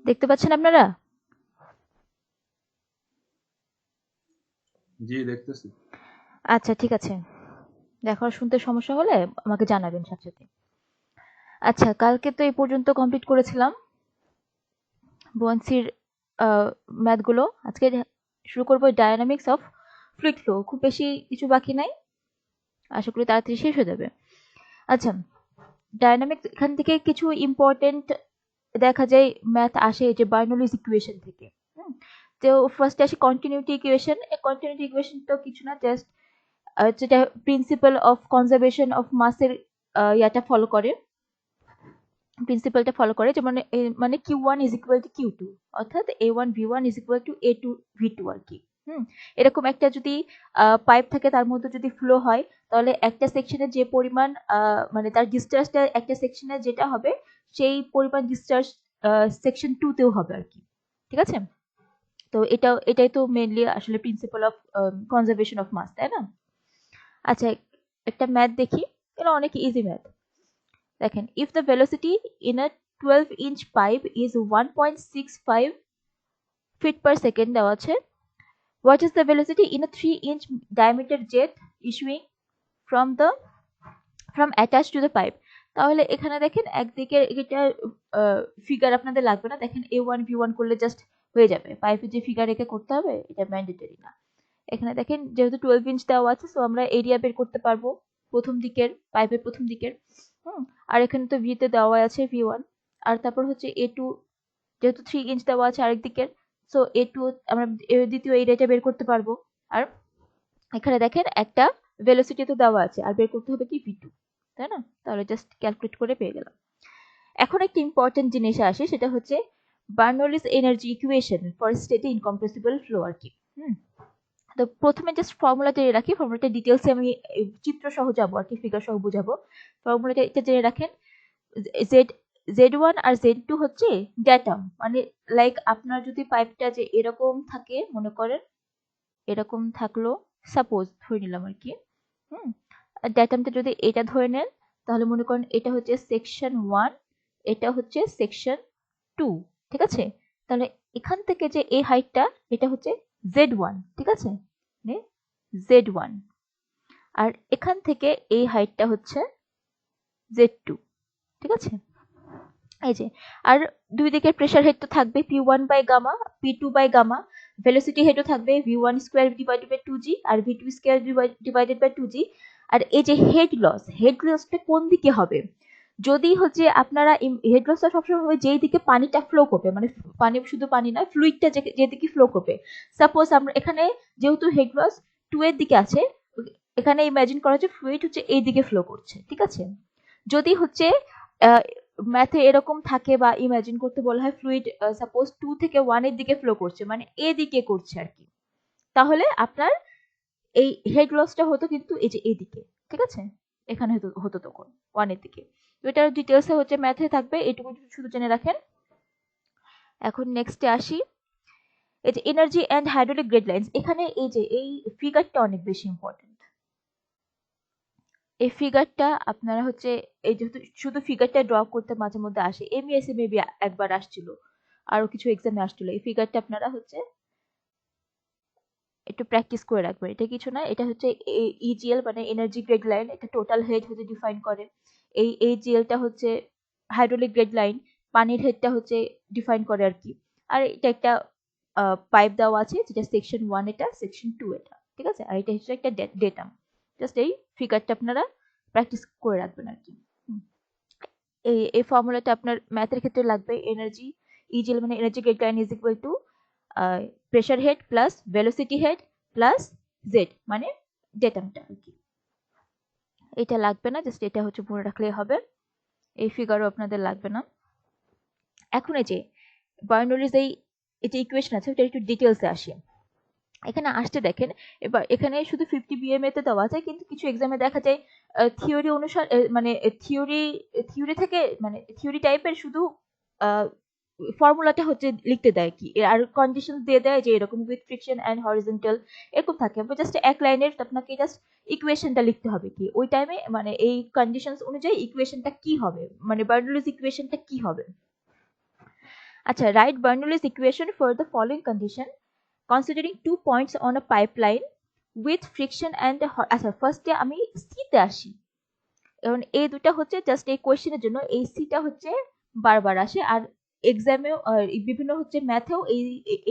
দেখতে পাচ্ছেন আপনারা? জি, দেখতেছি। আচ্ছা, ঠিক আছে। দেখো, শুনতে সমস্যা হলে আমাকে জানাবেন সাথে সাথে। আচ্ছা, কালকে তো এই পর্যন্ত কমপ্লিট করেছিলাম বুয়ান্সির ম্যাথগুলো। আজকে শুরু করবো ডায়নামিক্স অফ ফ্লুইড ফ্লো। খুব বেশি কিছু বাকি নাই, আশা করি তাড়াতাড়ি শেষ হয়ে যাবে। আচ্ছা, ডায়নামিক্স এখান থেকে কিছু ইম্পর্টেন্ট দেখা যায় ম্যাথ আসে, যে বার্নৌলিস ইকুয়েশন থেকে। হুম, তো ফার্স্টে আসি কন্টিনিউটি ইকুয়েশন। এই কন্টিনিউটি ইকুয়েশন তো কিছু না, জাস্ট যেটা প্রিন্সিপাল অফ কনজারভেশন অফ মাসের ইয়াটা ফলো করে, প্রিন্সিপালটা ফলো করে। যেমন মানে Q one is equal to Q two, অর্থাৎ A one V one is equal to A two V two আর কি। হুম, এরকম একটা যদি পাইপ থাকে, তার মধ্যে যদি ফ্লো হয়, তাহলে একটা সেকশনে যে পরিমাণ মানে তার ডিসচার্জটা একটা সেকশনে যেটা হবে, সেই পরিমাণ ডিসচার্জ সেকশন টু তেও হবে আর কি। ঠিক আছে? তো এটাই তো মেনলি আসলে principle of conservation of mass, তাই না? আচ্ছা, একটা ম্যাথ দেখি। এটা অনেক ইজি ম্যাথ। দেখেন, if the velocity in a 12-inch pipe is 1.65 feet per second দেওয়া আছে, what is the velocity in a 3-inch diameter jet issuing from the from attached to the pipe? তাহলে এখানে দেখেন, একদিকে এটা ফিগার আপনাদের লাগবে না। দেখেন, এ ওয়ান ভি ওয়ান করলে জাস্ট হয়ে যাবে। পাইপে যে ফিগার রেখে করতে হবে, এটা ম্যান্ডেটরি না। এখানে দেখেন, যেহেতু 12 ইঞ্চ দেওয়া আছে, সো আমরা এরিয়া বের করতে পারবো প্রথম দিকের, পাইপের প্রথম দিকের। হুম, আর এখানে তো ভিতে দেওয়া আছে ভি ওয়ান। আর তারপর হচ্ছে এ টু, যেহেতু 3 ইঞ্চ দেওয়া আছে আরেক দিকের, সো এ টু আমরা দ্বিতীয় এরিয়াটা বের করতে পারবো। আর এখানে দেখেন একটা ভেলোসিটি তো দেওয়া আছে, আর বের করতে হবে কি ভি টু, তাই না? তাহলে জাস্ট ক্যালকুলেট করে পেয়ে গেলাম। এখন একটা ইম্পর্টেন্ট জিনিস আসে, সেটা হচ্ছে Bernoulli's energy equation for steady incompressible flow আর কি। হুম, তো প্রথমে জাস্ট ফর্মুলা জেনে রাখি। ফর্মুলাটা ডিটেলসে আমি চিত্র সহ যাবো আর কি, ফিগার সহ বুঝাবো। ফর্মুলাটা এটা জেনে রাখেন। জেড জেড ওয়ান আর জেড টু হচ্ছে ড্যাটাম, মানে লাইক আপনার যদি পাইপটা যে এরকম থাকে, মনে করেন এরকম থাকলো, সাপোজ ধরে নিলাম আর কি। হুম, আর ড্যাটামটা যদি এটা ধরে নেন, তাহলে মনে করেন এটা হচ্ছে সেকশন ওয়ান, এটা হচ্ছে সেকশন টু। ঠিক আছে? তাহলে এখান থেকে যে এই হাইটটা, এটা হচ্ছে জেড ওয়ান। ঠিক আছে? মানে জেড ওয়ান। আর এখান থেকে এই হাইটটা হচ্ছে জেড টু। ঠিক আছে? এই যে, আর দুই দিকের প্রেসার হেড তো থাকবে P one by gamma, P two by gamma. Velocity হেডও থাকবে V one square divided by two G, আর V two square divided by two G. আর এই যে হেড লসটা কোন দিকে হবে? যদি হচ্ছে আপনারা হেড লসটা সবসময় হবে যেই দিকে পানিটা ফ্লো করবে, মানে পানি, শুধু পানি না, ফ্লুইডটা যেদিকে ফ্লো করবে। সাপোজ আমরা এখানে যেহেতু হেড লস টু এর দিকে আছে, এখানে ইমাজিন করা হচ্ছে ফ্লুইড হচ্ছে এই দিকে ফ্লো করছে। ঠিক আছে? যদি হচ্ছে ম্যাথে এরকম থাকে বা ইমাজিন করতে বলা হয়, ফ্লুইড সাপোজ টু থেকে ওয়ান এর দিকে ফ্লো করছে, মানে এদিকে করছে আর কি, তাহলে আপনার এই হেড লসটা হতো কিন্তু এই যে এদিকে। ঠিক আছে? এখানে হতো হতো তখন ওয়ান এর দিকে। তো এটার ডিটেলসে হচ্ছে ম্যাথে থাকবে, এটুকু শুধু জেনে রাখেন। এখন নেক্সটে আসি। এই যে energy and hydraulic grade lines, এখানে এই যে এই ফিগারটা অনেক বেশি ইম্পর্টেন্ট। এই ফিগারটা আপনারা হচ্ছে, এই যেহেতু শুধু ফিগারটা ড্র করতে মাঝে মধ্যে আসে, এমইএসএ মেবি একবার আসছিল, আরো কিছু এক্সামে আসছিল। এই ফিগারটা আপনারা হচ্ছে একটু প্র্যাকটিস করে রাখবেন। এটা কিছু না, এটা হচ্ছে ইজিএল মানে এনার্জি গ্রেড লাইন, এটা টোটাল হেড হচ্ছে ডিফাইন করে। এই জিএলটা হচ্ছে হাইড্রোলিক গ্রেড লাইন, পানির হেডটা হচ্ছে ডিফাইন করে আর কি। আর এটা একটা পাইপ দেওয়া আছে, যেটা সেকশন ওয়ান, এটা সেকশন টু, এটা। ঠিক আছে? আর এটা হচ্ছে একটা ডেটাম। জাস্ট এই ফিগারটা আপনারা প্র্যাকটিস করে রাখবেন আর কি। এই ফর্মুলাটা আপনার ম্যাথের ক্ষেত্রে লাগবে। এনার্জি ইজিএল মানে energy grade line is equal two pressure head plus velocity had plus Z, মানে ডেটামটা আর কি। এটা লাগবে না, জাস্ট এটা হচ্ছে মনে রাখলেই হবে। এই ফিগারও আপনাদের লাগবে না। এখন এই যে বার্নৌলিস এই যে ইকুয়েশন আছে, ওটা একটু ডিটেলসে আসি। এখানে আসতে দেখেন, এবার এখানে শুধু 50 বিএমএ তে দেওয়া আছে, কিন্তু কিছু এক্সামে দেখা যায় থিওরি অনুসার মানে থিওরি থেকে, মানে থিওরি টাইপের শুধু ফর্মুলাটা হচ্ছে লিখতে দেয় কি, আর কন্ডিশন দিয়ে দেয় যে এরকম উইথ ফ্রিকশন এন্ড হরিজন্টাল, এরকম থাকে। জাস্ট এক লাইনের আপনাকে জাস্ট ইকুয়েশনটা লিখতে হবে কি ওই টাইমে, মানে এই কন্ডিশনস অনুযায়ী ইকুয়েশনটা কি হবে, মানে বার্নৌলিস ইকুয়েশনটা কি হবে। আচ্ছা, write Bernoulli's equation for the following condition considering 2 points on a pipeline with friction and আচ্ছা ফার্স্টে আমি সিতে আসি। কারণ এই দুটা হচ্ছে জাস্ট এই কোয়েশ্চেনের জন্য, এই সিটা হচ্ছে বারবার আসে, আর এক্সামেও বিভিন্ন হচ্ছে ম্যাথেও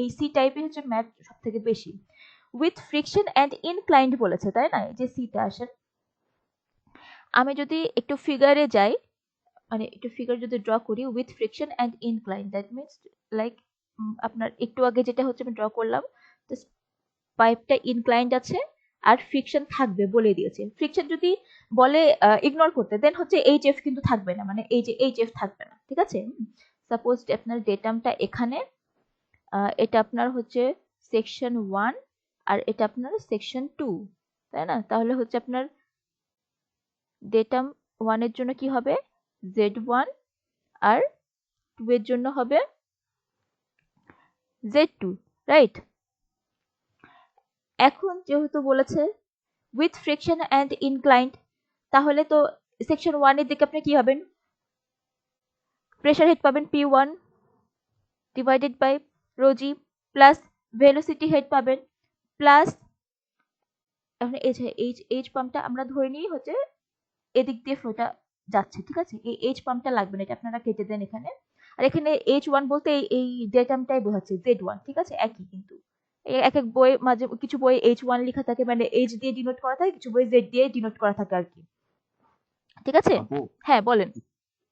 এই সি টাইপের হচ্ছে ম্যাথ সব থেকে বেশি। উইথ ফ্রিকশন অ্যান্ড ইনক্লাইন্ড বলেছে, তাই না, যে সিটা আসে। আমি যদি একটু ফিগারে যাই, মানে একটু ফিগার যদি ড্র করি, with friction and inclined, that means like আপনার একটু আগে যেটা হচ্ছে আমি ড্র করলাম, পাইপটা ইনক্লাইন্ড আছে আর ফ্রিকশন থাকবে বলে দিয়েছে। ফ্রিকশন যদি বলে ইগনোর করতে, দেন হচ্ছে এইচ এফ কিন্তু থাকবে না, মানে এই যে এইচ এফ থাকবে না, ঠিক আছে। সাপোজ আপনার ডেটামটা এখানে, এটা আপনার হচ্ছে সেকশন 1 আর এটা আপনার সেকশন 2, তাই না? তাহলে হচ্ছে আপনার ডেটাম 1 এর জন্য কি হবে Z1 আর 2 এর জন্য হবে Z2, রাইট? এখন যেহেতু বলেছে উইথ ফ্রিকশন অ্যান্ড ইনক্লাইন্ড, তাহলে তো সেকশন 1 এর দিকে আপনি কি হবেন, প্রেসার হেড পাবেন P1 divided by rho g plus velocity head পাবেন প্লাস, এখন এইচ পাম্পটা আমরা ধরে নিই হচ্ছে এদিক দিয়ে ফ্লোটা যাচ্ছে, ঠিক আছে। এই এইচ পাম্পটা লাগবে না, এটা আপনারা কেটে দেন এখানে। আর এখানে H1 বলতে এই ডেটামটাই বোঝাচ্ছে Z1, ঠিক আছে, একই। কিন্তু এক এক বই মাঝে কিছু বই H1 লেখা থাকে, মানে H দিয়ে ডিনোট করা থাকে, কিছু বই Z দিয়ে ডিনোট করা থাকে আর কি, ঠিক আছে। হ্যাঁ বলেন।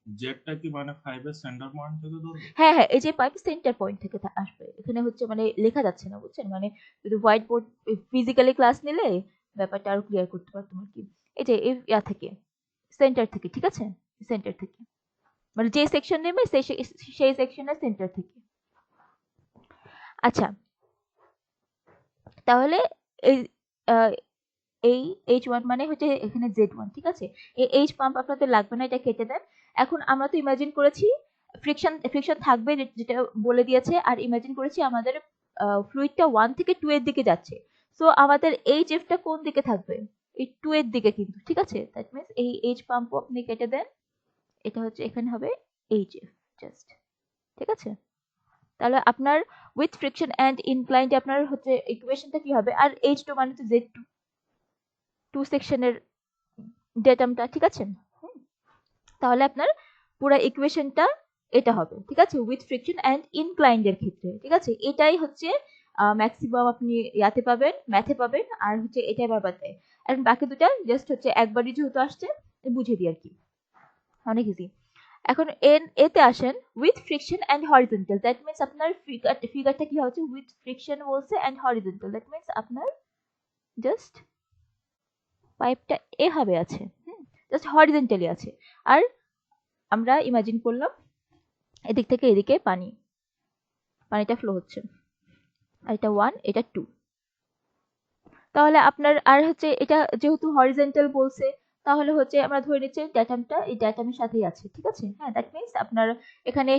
জেডটা কি মানে 5 এর সেন্টার পয়েন্ট থেকে ধরবে? হ্যাঁ হ্যাঁ, এই যে পাইপ সেন্টার পয়েন্ট থেকে আসবে, এখানে হচ্ছে মানে লেখা যাচ্ছে না, বুঝছেন, মানে যদি হোয়াইট বোর্ড ফিজিক্যালি ক্লাস নিলে ব্যাপারটা আরো ক্লিয়ার করতে পারতাম আর কি। এই যে ইয়া থেকে, সেন্টার থেকে, ঠিক আছে, সেন্টার থেকে, মানে যে সেকশন নেবে সেই সেকশনের সেন্টার থেকে। আচ্ছা, তাহলে এই এই H1 মানে হচ্ছে এখানে Z1, ঠিক আছে। এই H পাম্প আপনাদের লাগবে না, এটা কেটে দেন। এখন আমরা তো ইমাজিন করেছি ফ্রিকশন থাকবে, যেটা বলে দিয়েছে, আর ইমাজিন করেছি আমাদের ফ্লুইডটা 1 থেকে 2 এর দিকে যাচ্ছে। সো আমাদের HF টা কোন দিকে থাকবে, এই 2 এর দিকে কিন্তু, ঠিক আছে। দ্যাট মিন্স এই H পাম্প আপনি কেটে দেন, এটা হচ্ছে এখানে হবে HF জাস্ট, ঠিক আছে। তাহলে আপনার উইথ ফ্রিকশন অ্যান্ড ইনক্লাইন্ড আপনার হচ্ছে ইকুয়েশনটা কি হবে, আর H2 মানে তো Z2 সেকশনের ডেটামটা, ঠিক আছে। তাহলে আপনার পুরো ইকুয়েশনটা এটা হবে, ঠিক আছে, উইথ ফ্রিকশন অ্যান্ড ইনক্লাইন্ড এর ক্ষেত্রে, ঠিক আছে। এটাই হচ্ছে ম্যাক্সিমাম আপনি ইয়াতে পাবেন, ম্যাথে পাবেন, আর হচ্ছে এটাই বারবার দেয়। আর বাকি দুটা জাস্ট হচ্ছে একবারই যেহেতু আসছে বুঝিয়ে দিই আর কি, অনেক ইজি। এখন এতে আসেন with friction and horizontal, that means আপনার ফিগারটা কি হচ্ছে, উইথ ফ্রিকশন বলছে অ্যান্ড হরিজন্টাল, দ্যাট মিনস আপনার জাস্ট পাইপটা এভাবে আছে, জাস্ট হরিজন্টালি আছে। আর আমরা ইমাজিন করলাম এদিক থেকে এদিকে পানিটা ফ্লো হচ্ছে, আর এটা 1 এটা 2। তাহলে আপনার আর হচ্ছে এটা যেহেতু হরিজন্টাল বলছে, তাহলে হচ্ছে আমরা ধরে নিচ্ছি ড্যাটামটা এই ড্যাটামের সাথেই আছে, ঠিক আছে। হ্যাঁ, দ্যাট মিনস আপনার এখানে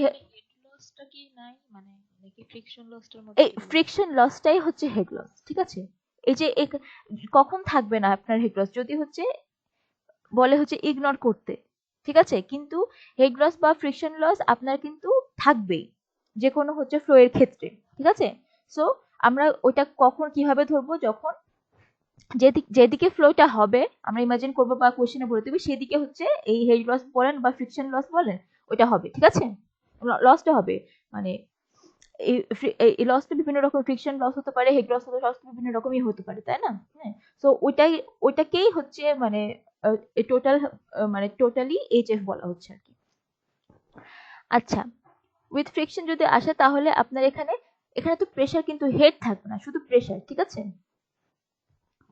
লসটা কি নাই, মানে নাকি ফ্রিকশন লসটার এই মধ্যে ফ্রিকশন লসটাই হচ্ছে হেড লস, ঠিক আছে। এই যে কখন থাকবে না আপনার হেড লস, যদি হচ্ছে বলে হচ্ছে ইগনোর করতে, ঠিক আছে। কিন্তু হেড লস বা ফ্রিকশন লস আপনার কিন্তু থাকবেই যে কোনো হচ্ছে ফ্লো এর ক্ষেত্রে, ঠিক আছে। সো আমরা ওইটা কখন কিভাবে ধরবো, যখন যেদিকে ফ্লোটা হবে আমরা ইমাজিন করবো বা কোশ্চেনে বলে দেবে, সেদিকে হচ্ছে এই হেড লস বলেন বা ফ্রিকশন লস বলেন ওইটা হবে, ঠিক আছে। লসটা হবে, মানে এই লসটা বিভিন্ন রকম, ফ্রিকশন লস হতে পারে, হেড লস বিভিন্ন রকমই হতে পারে, তাই না। হ্যাঁ, সো ওইটাকেই হচ্ছে মানে টোটাল, মানে টোটালি HF বলা হচ্ছে আর কি। আচ্ছা, উইথ ফ্রিকশন যদি আসে তাহলে আপনার এখানে এখানে তো প্রেসার কিন্তু হেড থাকবে না, শুধু প্রেসার, ঠিক আছে।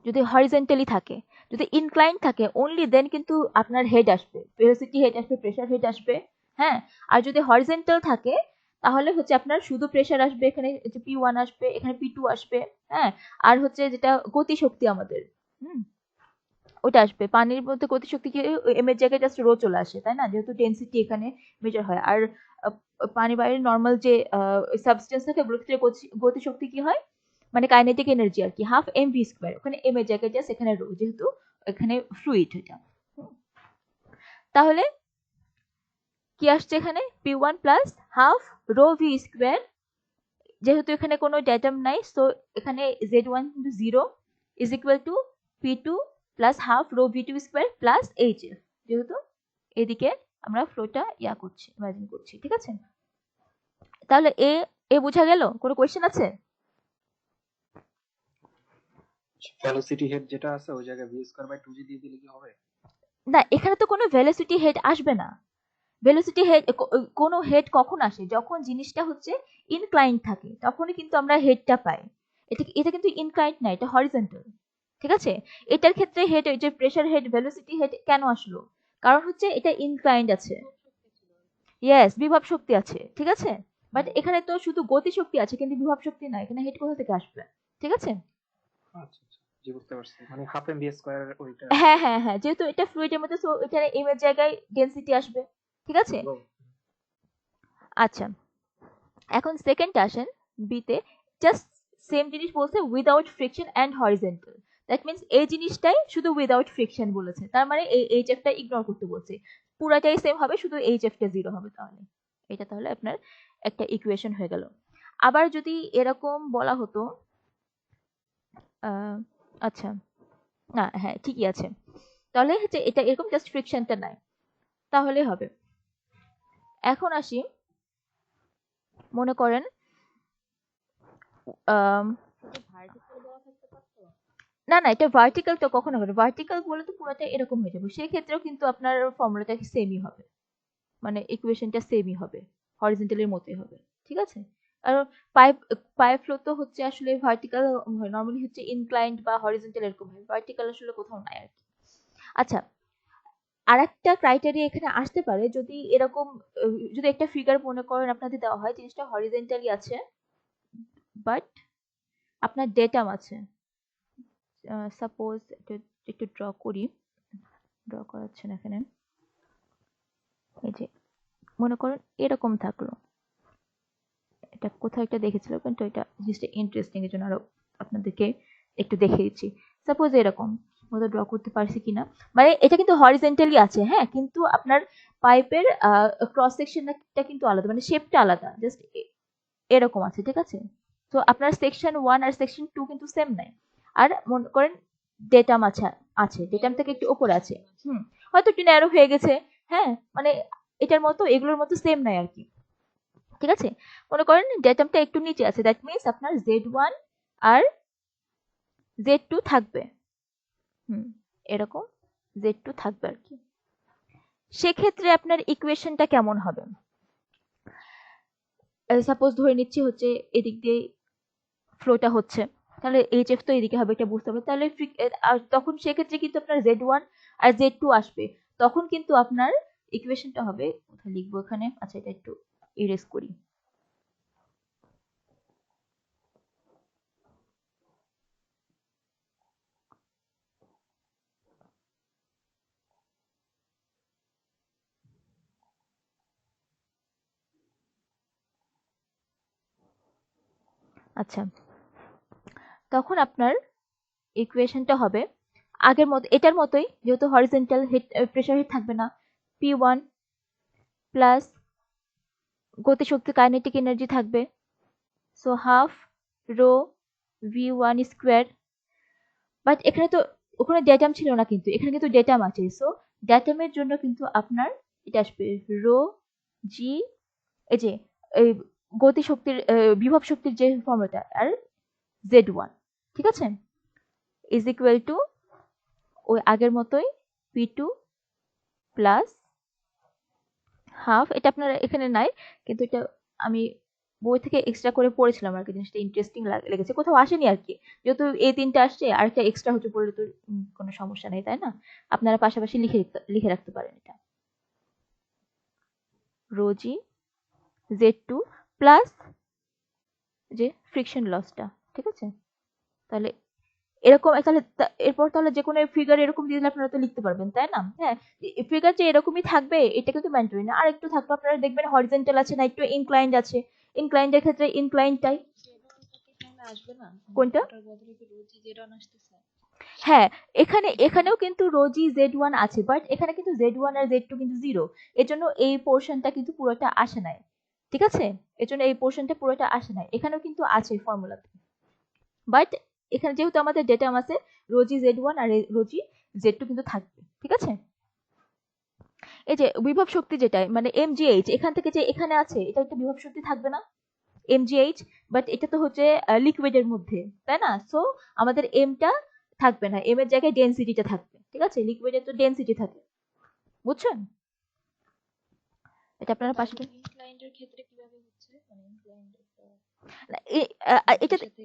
যদি হরিজন্টালি থাকে, যদি ইনক্লাইন থাকে অনলি দেন কিন্তু আপনার হেড আসবে, ভেলোসিটি হেড আসবে, প্রেসার হেড আসবে। হ্যাঁ, আর যদি হরিজন্টাল থাকে তাহলে হচ্ছে আপনার শুধু প্রেসার আসবে, এখানে P1 আসবে, এখানে P2 আসবে। হ্যাঁ, আর হচ্ছে যেটা গতিশক্তি আমাদের, ওটা আসবে। পানির মধ্যে গতিশক্তি কি, এম এর জায়গায় জাস্ট রো চলে আসে, তাই না, যেহেতু ডেনসিটি এখানে মেজার হয়। আর পানি বাইরের নর্মাল যে সাবস্টেন্স থাকে ওগুলোর ক্ষেত্রে গতিশক্তি কি হয়, মানে কাইনেটিক এনার্জি আর কি, হাফ mv স্কয়ার, ওখানে m এর জায়গায় জাস্ট এখানে রো, যেহেতু এখানে ফ্লুইড এটা। তাহলে কি আসছে এখানে P1 plus half rho V square, যেহেতু এখানে কোনো ড্যাটাম নাই সো এখানে z1 কিন্তু 0 is equal to p2 plus half rho v2 square plus hf, যেহেতু এদিকে আমরা ফ্লোটা করছি, ইমাজিন করছি। ঠিক আছে, তাহলে এ এ বোঝা গেল? কোনো কোয়েশ্চেন আছে? ভেলোসিটি হেড যেটা আছে ওই জায়গায় v স্কয়ার বাই 2g দিয়ে দিলে কি হবে? না, এখানে তো কোনো ভেলোসিটি হেড আসবে না। ভেলোসিটি হেড, কোনো হেড কখন আসে? যখন জিনিসটা হচ্ছে ইনক্লাইন্ড থাকে তখনই কিন্তু আমরা হেডটা পাই। এটা কিন্তু ইনক্লাইন্ড না, এটা হরিজন্টাল। ঠিক আছে, এটার ক্ষেত্রে হেড, এই যে প্রেসার হেড, ভেলোসিটি হেড কেন আসলো? কারণ হচ্ছে এটা ইনক্লাইন্ড আছে। ইয়েস, বিভব শক্তি আছে। ঠিক আছে, বাট এখানে তো শুধু গতি শক্তি আছে কিন্তু বিভব শক্তি না, এখানে হেড কোথা থেকে আসবে? ঠিক আছে, আচ্ছা আচ্ছা, জি বুঝতে পারছি। মানে হাফ এম ভি স্কয়ার ওইটা। হ্যাঁ হ্যাঁ হ্যাঁ, যেহেতু এটা ফ্লুইডের মধ্যে সো এখানে এম এর জায়গায় ডেনসিটি আসবে। ঠিক আছে, আচ্ছা এখন সেকেন্ডে আসেন, বিতে জাস্ট সেম জিনিস বলছে without friction and horizontal. That means এই জিনিসটাই শুধু উইদাউট ফ্রিকশন বলেছে, তার মানে এই এইচএফটা ইগনোর করতে বলছে, পুরাটাই সেম হবে, শুধু এইচএফটা 0 হবে। তাহলে এটা তাহলে আপনার একটা ইকুয়েশন হয়ে গেল। আবার যদি এরকম বলা হতো, আচ্ছা না, হ্যাঁ ঠিকই আছে, তাহলে হচ্ছে এটা এরকম জাস্ট ফ্রিকশনটা নাই, তাহলে হবে। এখন আসি, মনে করেন না না, এটা ভার্টিক্যাল তো কখনো হবে, ভার্টিক্যাল বলে তো পুরোটা এরকম হয়ে যাবে, সেই ক্ষেত্রেও কিন্তু আপনার ফর্মুলাটা সেমই হবে, মানে ইকুয়েশনটা সেমই হবে, হরিজন্টালের মতোই হবে। ঠিক আছে, আর পাইপ পাইপ ফ্লো তো হচ্ছে আসলে ভার্টিক্যাল হয়, নর্মালি হচ্ছে ইনক্লাইন্ড বা হরিজন্টাল এরকম হয়, ভার্টিক্যাল আসলে কোথাও নাই আর কি। আচ্ছা, আরেকটা ক্রাইটেরিয়া এখানে আসতে পারে, যদি এরকম যদি একটা ফিগার মনে করেন আপনাদের দেওয়া হয়, জিনিসটা হরিজন্টালি আছে বাট আপনার ডেটাম আছে, সাপোজ একটু ড্র করি, ড্র করাচ্ছে না এখানে, এই যে মনে করেন এরকম থাকলো, এটা কোথাও একটা দেখেছিলাম কিন্তু এটা জিনিসটা ইন্টারেস্টিং এর জন্য আরো আপনাদেরকে একটু দেখিয়ে দিচ্ছি। সাপোজ এরকম মতো ড্র করতে পারছি কিনা, মানে এটা কিন্তু হরিজন্টালি আছে, হ্যাঁ, কিন্তু আপনার পাইপের ক্রস সেকশনটা কিন্তু আলাদা, মানে শেপটা আলাদা, জাস্ট এরকম আছে। ঠিক আছে, তো আপনার সেকশন 1 আর সেকশন 2 কিন্তু সেম নাই। আর মনে করেন ডেটাম আছে ডেটাম থেকে একটু উপরে আছে, হয়তো একটু ন্যারো হয়ে গেছে, হ্যাঁ, মানে এটার মতো এগুলোর মতো সেম নাই আর কি। ঠিক আছে, মনে করেন ডেটামটা একটু নিচে আছে, দ্যাট মিনস আপনার z1 আর z2 থাকবে, এরকম z2 থাকবে আর কি। সেক্ষেত্রে আপনার ইকুয়েশনটা কেমন হবে? সাপোজ ধরে নিচ্ছি হচ্ছে এদিক দিয়ে ফ্লোটা হচ্ছে, তাহলে এইচএফ তো এদিকে হবে, এটা বুঝতে হবে। তাহলে তখন সেক্ষেত্রে কিন্তু আপনার z1 আর z2 আসবে, তখন কিন্তু আপনার ইকুয়েশনটা হবে, কোথায় লিখবো এখানে, আচ্ছা এটা একটু ইরেজ করি, আচ্ছা তখন আপনার ইকুয়েশনটা হবে আগের মতো, এটার মতোই, যেহেতু হরিজন্টাল হেড, প্রেসার হেড থাকবে না, p1 প্লাস গতিশক্তি কাইনেটিক এনার্জি থাকবে, so half rho v1 square. But এখানে তো ওখানে ডেটাম ছিল না, কিন্তু এখানে কিন্তু ডেটাম আছে, সো ডেটামের জন্য কিন্তু আপনার এটা আসবে রো জি, এই যে এই গতিশক্তির বিভব শক্তির যে ফর্মুলাটা, আর z1, ঠিক আছে, ইজ ইকুয়াল টু ওই আগের মতোই p2 প্লাস হাফ, এটা আপনার এখানে নাই কিন্তু এটা আমি বই থেকে এক্সট্রা করে পড়েছিলাম আর কি, জিনিসটা ইন্টারেস্টিং লেগেছে, কোথাও আসেনি আর কি, যেহেতু এই তিনটা আসছে আর একটা এক্সট্রা হচ্ছে পড়লে তো কোনো সমস্যা নেই, তাই না? আপনারা পাশাপাশি লিখে রাখতে পারেন এটা, রোজি z2 প্লাস যে ফ্রিকশন লসটা। ঠিক আছে, তাহলে এরকম, তাহলে এরপর তাহলে যে কোনো ফিগার এরকম দিয়ে দিলে আপনারা তো লিখতে পারবেন, তাই না? হ্যাঁ, ফিগার যে এরকমই থাকবে এটা কিন্তু ম্যান্ডেটরি না, আর একটু থাকবে, আপনারা দেখবেন হরিজন্টাল আছে না একটু ইনক্লাইন্ড আছে, ইনক্লাইন্ডের ক্ষেত্রে ইনক্লাইন্ডটাই আসবে না কোনটা, ওটার বদলে কি রোজি যেটা আসতেছে? হ্যাঁ এখানেও কিন্তু রোজি z1 আছে, বাট এখানে কিন্তু z1 আর z2 কিন্তু 0, এর জন্য এই পোর্শনটা কিন্তু পুরোটা আসে নাই, ঠিক আছে, এর জন্য এই পোর্শনটা পুরোটা আসে না, এখানেও কিন্তু আছে ফর্মুলাতে, বাট এখানে যেহেতু আমাদের ডেটাম আছে রোজি Z1 আর রোজি Z2 কিন্তু থাকবে। ঠিক আছে, এই যে বিভব শক্তি যেটা মানে mgh এখান থেকে যে এখানে আছে এটা একটা বিভব শক্তি থাকবে না mgh, বাট এটা তো হচ্ছে লিকুইডের মধ্যে, তাই না? সো আমাদের এমটা থাকবে না, এম এর জায়গায় ডেনসিটিটা থাকবে। ঠিক আছে, লিকুইডের তো ডেনসিটি থাকে, বুঝছেন? এটা আপনারা পাশে ইনক্লাইন্ড এর ক্ষেত্রে কিভাবে হচ্ছে, মানে ইনক্লাইন্ড এটা সাথে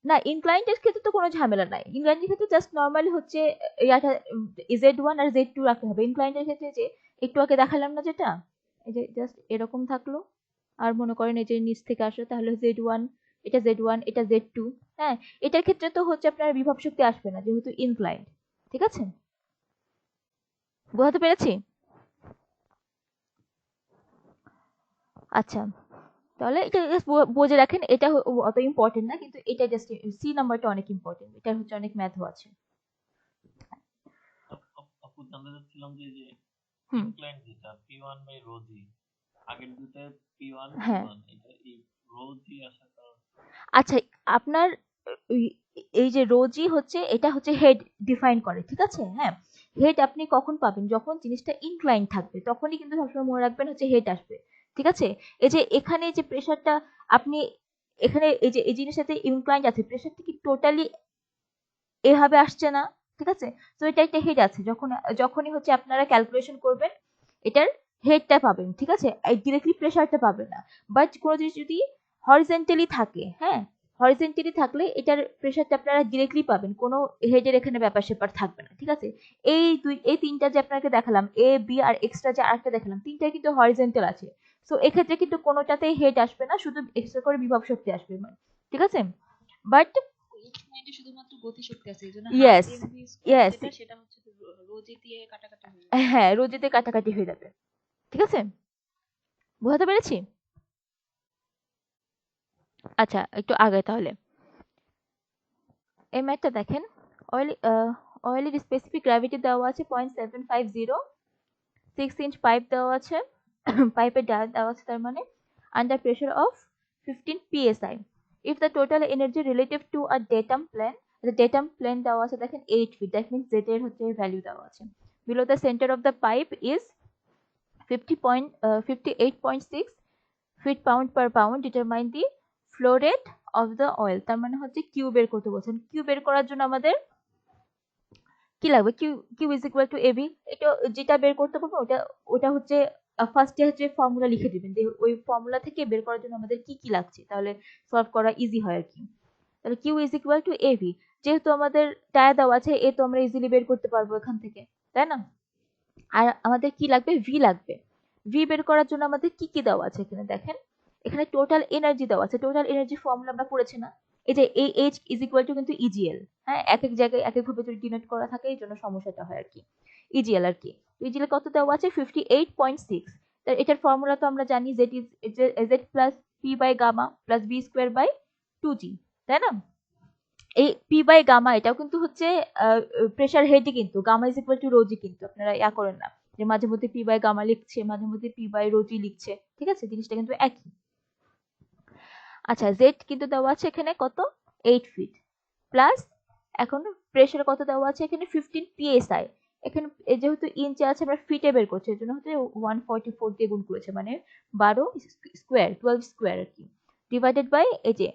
না, ইনক্লাইন্ড এর ক্ষেত্রে তো কোনো ঝামেলা নাই, ইনক্লাইন্ড এর ক্ষেত্রে জাস্ট নরমালি হচ্ছে ইয়াটা Z1 আর Z2 রাখতে হবে। ইনক্লাইন্ড এর ক্ষেত্রে যে একটু আগে দেখালাম না যেটা, এই যে জাস্ট এরকম থাকলো, আর মনে করেন এই যে নিচ থেকে আসলো, তাহলে Z1, এটা Z1, এটা Z2। হ্যাঁ, এটার ক্ষেত্রে তো হচ্ছে আপনার বিভব শক্তি আসবে না যেহেতু ইনক্লাইন্ড। ঠিক আছে, বোঝাতে পেরেছি? আচ্ছা, তাহলে এটা জাস্ট বুঝে রাখেন, এটা অত ইম্পর্টেন্ট না, কিন্তু এটা জাস্ট সি নাম্বারটা অনেক ইম্পর্টেন্ট, এটা হচ্ছে অনেক ম্যাথও আছে। আপু জানতে চাচ্ছিলাম যে হুম, ইনক্লাইন যেটা P1 বাই রো জি, আগের দুটো P1 হ্যাঁ, P1, এটা এই রো জি আসার কারণ। আচ্ছা, আপনার এই যে রোজি হচ্ছে এটা হচ্ছে হেড ডিফাইন করে। ঠিক আছে, হ্যাঁ, হেড আপনি কখন পাবেন, যখন জিনিসটা ইনক্লাইন থাকবে তখনই কিন্তু সবসময় মনে রাখবেন হচ্ছে হেড আসবে। ঠিক আছে, এই যে এখানে যে প্রেসারটা আপনি এখানে এই যে এই জিনিসটাতে ইনক্লাইন আছে, প্রেসারটা কি টোটালি এভাবে আসছে না? ঠিক আছে, তো এটা একটা হেড আছে, যখনই হচ্ছে আপনারা ক্যালকুলেশন করবেন এটার হেডটা পাবেন। ঠিক আছে, ডিরেক্টলি প্রেসারটা পাবেন না, বাট কোনো জিনিস যদি হরিজেন্টালি থাকে, হ্যাঁ, হরিজেন্টালি থাকলে এটার প্রেসারটা আপনারা ডিরেক্টলি পাবেন, কোনো হেডের এখানে ব্যাপার স্যাপার থাকবে না। ঠিক আছে, এই তিনটা যে আপনাকে দেখালাম, এ বি আর এক্সট্রা যে আরেকটা দেখালাম, তিনটাই কিন্তু হরিজেন্টাল আছে। সো এক্ষেত্রে কিন্তু কোনোটাতেই হেড আসবে না, শুধু এক্সট্রা করে বিভব শক্তি আসবে। ঠিক আছে, বাট ইনক্লাইন্ড এ শুধুমাত্র গতিশক্তি আছে, এইজন্য yes, half MV square yes, যেটা সেটা হচ্ছে রোজি দিয়ে কাটাকাটি হয়ে যাবে। হ্যাঁ, রোজিতে কাটাকাটি হয়ে যাবে। ঠিক আছে, বোঝাতে পেরেছি? আচ্ছা, একটু আগে তাহলে এই ম্যাথটা দেখেন, অয়েল অয়েলের স্পেসিফিক গ্র্যাভিটি দেওয়া আছে 0.750, 6 ইঞ্চ পাইপ দেওয়া আছে, পাইপের ডায়ার দেওয়া আছে, তার মানে under pressure of 15 psi, if the total energy relative to a datum plane, the datum plane দেওয়া আছে দেখেন 8 feet, that means z এর হচ্ছে ভ্যালু দেওয়া আছে, below the center of the pipe is 58.6 feet pound per pound, determine the flow rate of the oil, তার মানে হচ্ছে কিউ বের করতে বলছেন। কিউ বের করার জন্য আমাদের কি লাগবে, Q Q is equal to A B, এটা যেটা বের করতে পারবো ওটা ওটা হচ্ছে ফার্স্টে হচ্ছে ফর্মুলা লিখে দিবেন, ওই ফর্মুলা থেকে বের করার জন্য আমাদের কি কি লাগছে, তাহলে সলভ করা ইজি হয় আর কি। তাহলে Q is equal to A B, যেহেতু আমাদের টায়া দেওয়া আছে এ তো আমরা ইজিলি বের করতে পারবো এখান থেকে, তাই না? আর আমাদের কি লাগবে, ভি লাগবে। ভি বের করার জন্য আমাদের কি কি দেওয়া আছে এখানে দেখেন, এখানে টোটাল এনার্জি দেওয়া আছে, টোটাল এনার্জি ফর্মুলা আমরা পড়েছি না, এই যে এই এইচ ইজ ইকুয়াল টু কিন্তু ইজিএল, হ্যাঁ, এক এক জায়গায় এক এক ভাবে যদি ডিনোট করা থাকে এই জন্য সমস্যাটা হয় আর কি, ইজিএল আর কি। ইজিএল কত দেওয়া আছে 58.6, এটার ফর্মুলা তো আমরা জানি, Z is Z plus P by gamma plus B square by 2g, তাই না? এই পি বাই গামা এটাও কিন্তু হচ্ছে প্রেসার হেডই, কিন্তু গামা ইজ ইকুয়াল টু রোজি, কিন্তু আপনারা ইয়া করেন না যে মাঝে মধ্যে পি বাই গামা লিখছে মাঝে মধ্যে পি বাই রোজি লিখছে। ঠিক আছে, জিনিসটা কিন্তু একই। আচ্ছা, জেড কিন্তু দেওয়া আছে এখানে কত 8 ফিট, প্লাস এখন প্রেসার কত দেওয়া আছে এখানে 15 psi, এখানে যেহেতু ইঞ্চে আছে আমরা ফিটে বের করছি, এর জন্য হচ্ছে 144 দিয়ে গুণ করেছে, মানে 12 স্কোয়ার 12 স্কোয়ার আর কি, ডিভাইডেড বাই এই যে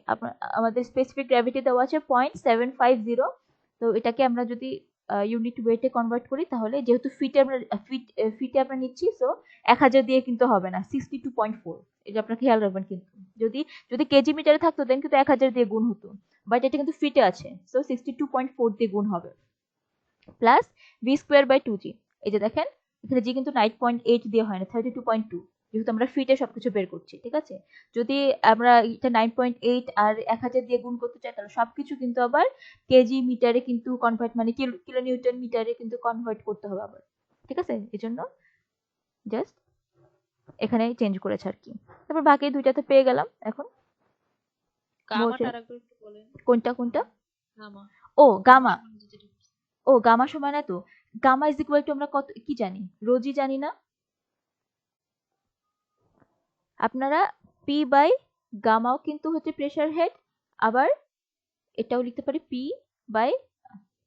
আমাদের স্পেসিফিক গ্র্যাভিটি দেওয়া আছে 0.750, তো এটাকে আমরা যদি ইউনিট ওয়েটে কনভার্ট করি তাহলে যেহেতু ফিটে আমরা নিচ্ছি, সো 1000 দিয়ে কিন্তু হবে না, 62.4, এটা আপনার খেয়াল রাখবেন কিন্তু, যদি যদি কেজি মিটারে থাকতো দেন কিন্তু 1000 দিয়ে গুণ হতো, বাট এটা কিন্তু ফিটে আছে, সো 62.4 দিয়ে গুণ হবে, plus V square by 2g, এই যে দেখেন এখানে জি কিন্তু 9.8 দিয়ে হয় না, 32.2, যেহেতু আমরা ফিটে সবকিছু বের করছি। ঠিক আছে, যদি আমরা এটা 9.8 আর 1000 দিয়ে গুণ করতে চাই তাহলে সবকিছু কিন্তু আবার কেজি মিটারে কিন্তু কনভার্ট, মানে কিলো নিউটন মিটারে কিন্তু কনভার্ট করতে হবে আবার। ঠিক আছে, এই জন্য জাস্ট এখানে চেঞ্জ করেছে আর কি। তারপর বাকি দুইটা তো পেয়ে গেলাম এখন। গামাটা আরেকবার একটু বলেন। কোনটা কোনটা? গামা ও গামা, যেটা ও গামা সমান এত, গামা ইজ ইকুয়াল টু আমরা কত কি জানি, রোজি জানি না আপনারা, পি বাই গামাও কিন্তু হচ্ছে প্রেসার হেড, আবার এটাও লিখতে পারি পি বাই,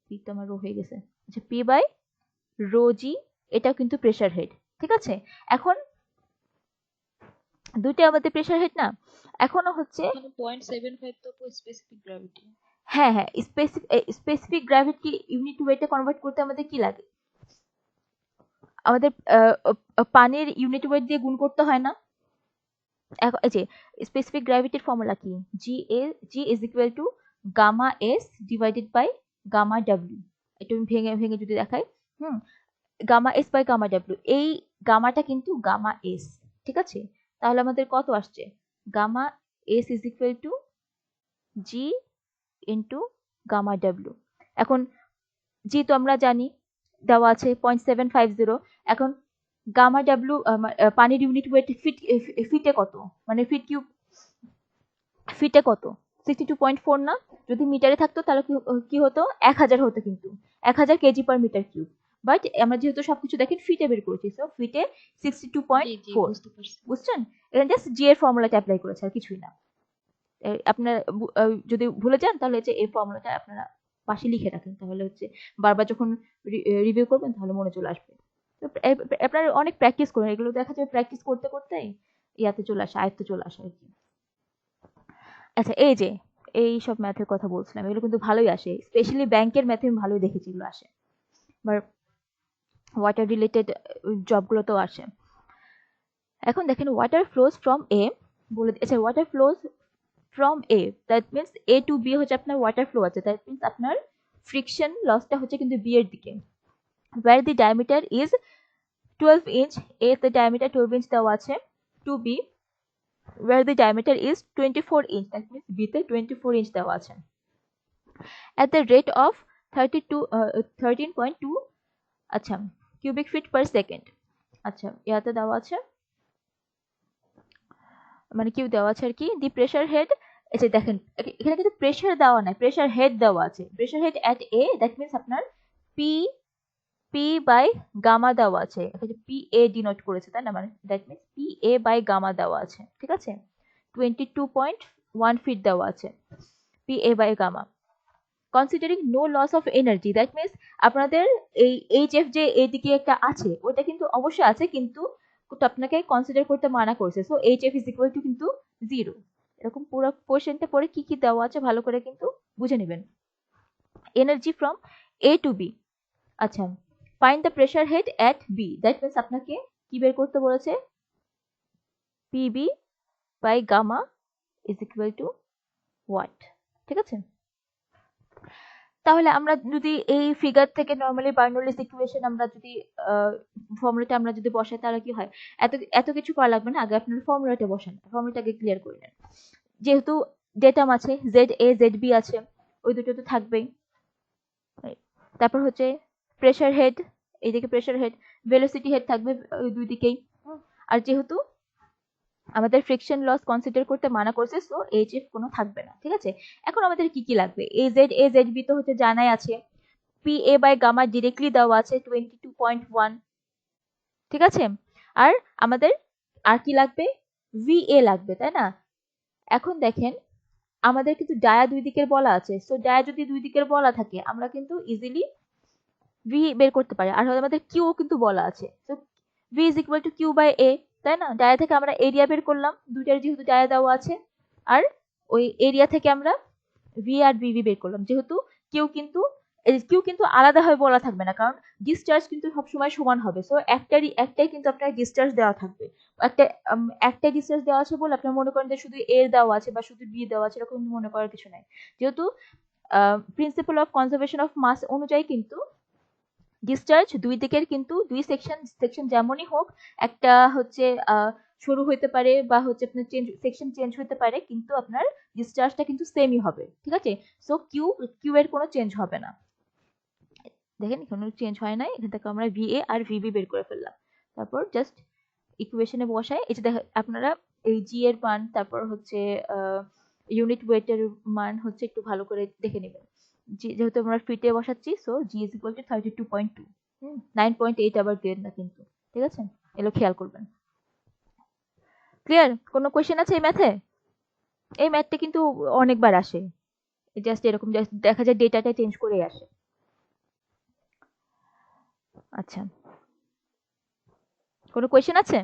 পি তো আমার রো হয়ে গেছে, আচ্ছা পি বাই রো জি, এটাও কিন্তু প্রেসার হেড। ঠিক আছে, এখন দুইটা আমাদের প্রেসার হেড না, এখনো হচ্ছে এখানে 0.75 তো স্পেসিফিক গ্র্যাভিটি। হ্যাঁ হ্যাঁ, স্পেসিফিক গ্র্যাভিটি ইউনিট ওয়েটে কনভার্ট করতে আমাদের কি লাগে, আমাদের পানির ইউনিট ওয়েট দিয়ে গুণ করতে হয় না। এই যে স্পেসিফিক গ্র্যাভিটির ফর্মুলা কি, G is equal to gamma S divided by gamma W. এটা আমি ভেঙে ভেঙে যদি দেখাই, gamma S by gamma W, এই গামাটা কিন্তু গামা এস। ঠিক আছে, তাহলে আমাদের কত আসছে, gamma S is equal to G into gamma W. এখন জি তো আমরা জানি দেওয়া আছে 0.750, এখন গামা ডাব্লিউ পানির ইউনিট ওয়েট ফিটে কত, মানে ফিটে কত 62.4 না, যদি মিটারে থাকতো তাহলে কি হতো 1000 হতো, কিন্তু 1000 kg per metre cube, but আমরা যেহেতু সবকিছু দেখেন ফিটে বের করেছি, সো ফিটে 62.4, বুঝতে পারছি। বুঝছেন, এটা জাস্ট জি এর ফর্মুলাটা অ্যাপ্লাই করেছে আর কিছুই না। আপনার যদি ভুলে যান তাহলে হচ্ছে এই ফর্মুলাটা আপনারা পাশে লিখে রাখেন, তাহলে হচ্ছে বারবার যখন রিভিউ করবেন তাহলে মনে চলে আসবে। আপনারা অনেক প্র্যাকটিস করুন, এগুলো দেখা যাবে প্র্যাকটিস করতে করতে ইয়াতে চলে আসে, আয়ত্তে চলে আসে আর কি। আচ্ছা এই যে এই সব ম্যাথের কথা বলছিলাম, এগুলো কিন্তু ভালোই আসে, স্পেশালি ব্যাংকের ম্যাথে আমি ভালোই দেখেছি এগুলো আসে, আবার ওয়াটার রিলেটেড জবগুলোতেও আসে। এখন দেখেন ওয়াটার ফ্লোজ ফ্রম এ, বলে আচ্ছা water flows from A, that means A to B হচ্ছে আপনার ওয়াটার ফ্লো আছে, দ্যাট মিনস আপনার ফ্রিকশন লসটা হচ্ছে কিন্তু বি এর দিকে, where the diameter is 12 inch, A the diameter 12 inch দেওয়া আছে, to B where the diameter is 24 inch, that means B তে 24 inch দেওয়া আছে, at the rate of 13.2 আচ্ছা cubic feet per second। আচ্ছা ইয়াতে দেওয়া আছে, মানে কিউ দেওয়া আছে আর কি, দি প্রেসার হেড, আচ্ছা দেখেন এখানে কিন্তু প্রেসার দেওয়া নাই, প্রেসার হেড দেওয়া আছে, pressure head at a, that means আপনার পি পি বাই গামা দেওয়া আছে, এখানে পি এ ডিনোট করেছে তাই না, মানে that means P A by gamma দেওয়া আছে। ঠিক আছে, 22.1 ফিট দেওয়া আছে P A by gamma, considering no loss of energy, that means আপনাদের এই এইচ এফ যে এইদিকে একটা আছে ওটা কিন্তু অবশ্যই আছে, কিন্তু আপনাকে কনসিডার করতে মানা করছে, so H F is equal to কিন্তু 0। এরকম পুরো কোশ্চেনটা পরে কি কি দেওয়া আছে ভালো করে কিন্তু বুঝে নেবেন। Energy from A to B, আচ্ছা find the pressure head at B, that means আপনাকে কি বের করতে বলেছে, PB by gamma is equal to what. ঠিক আছে, তাহলে আমরা যদি এই ফিগার থেকে নরমালি বার্নৌলিস ইকুয়েশন আমরা যদি ফর্মুলাটা আমরা যদি বসাই তাহলে কি হয়, এত এত কিছু করা লাগবে না, আগে আপনার ফর্মুলাটা বসান, ফর্মুলাটাকে ক্লিয়ার করে নেন। যেহেতু ডেটাম আছে জেড এ জেড বি আছে, ওই দুটো তো থাকবেই, তারপর হচ্ছে প্রেসার হেড, এইদিকে প্রেসার হেড, ভেলোসিটি হেড থাকবে ওই দুই দিকেই, আর যেহেতু আমাদের ফ্রিকশন লস কনসিডার করতে মানা করছে, সো এইচ এফ কোনো থাকবে না। ঠিক আছে, এখন আমাদের কি কি লাগবে, এ জেড বি তো হচ্ছে জানাই আছে, P A by gamma directly দেওয়া আছে 22.1। ঠিক আছে, আর আমাদের আর কি লাগবে, ভি এ লাগবে তাই না। এখন দেখেন আমাদের কিন্তু ডায়া দুই দিকের বলা আছে, সো ডায়া যদি দুই দিকের বলা থাকে আমরা কিন্তু ইজিলি ভি বের করতে পারি, আর আমাদের কিউ কিন্তু বলা আছে, so V is equal to Q by A, তাই না, ডায়া থেকে আমরা এরিয়া বের করলাম, দুইটার যেহেতু ডায়া দেওয়া আছে, আর ওই এরিয়া থেকে আমরা ভি আর ভিভি বের করলাম, যেহেতু কিউ কিন্তু আলাদাভাবে বলা থাকবে না, কারণ ডিসচার্জ কিন্তু সবসময় সমান হবে, সো একটাই কিন্তু আপনার ডিসচার্জ দেওয়া থাকবে, একটা ডিসচার্জ দেওয়া আছে বলে আপনার মনে করেন যে শুধু এ দেওয়া আছে বা শুধু বি দেওয়া আছে, এরকম মনে করার কিছু নাই, যেহেতু principle of conservation of mass অনুযায়ী কিন্তু ডিসচার্জ দুই দিকের কিন্তু দুই সেকশন যেমনই হোক, একটা হচ্ছে সরু হইতে পারে বা হচ্ছে আপনার সেকশন চেঞ্জ হতে পারে, কিন্তু আপনার ডিসচার্জটা কিন্তু সেমই হবে। ঠিক আছে, সো কিউ এর কোনো চেঞ্জ হবে না, দেখেন কোনো চেঞ্জ হয় নাই, এখান থেকে আমরা ভিএ আর ভিবি বের করে ফেললাম, তারপর জাস্ট ইকুয়েশনে বসাই, এই যে আপনারা এই জি এর মান তারপর হচ্ছে ইউনিট ওয়েটের মান হচ্ছে একটু ভালো করে দেখে নেবেন, যেহেতু আমরা ফিটে বসাচ্ছি, so G is equal two 32.2, 9.8 আবার দেন না কিন্তু। ঠিক আছে, এগুলো খেয়াল করবেন। ক্লিয়ার? কোনো কোয়েশ্চেন আছে এই ম্যাথে? এই ম্যাথটা কিন্তু অনেকবার আসে, জাস্ট এরকম জাস্ট দেখা যায় ডেটাটা চেঞ্জ করে আসে। আচ্ছা, কোনো কোয়েশ্চেন আছে?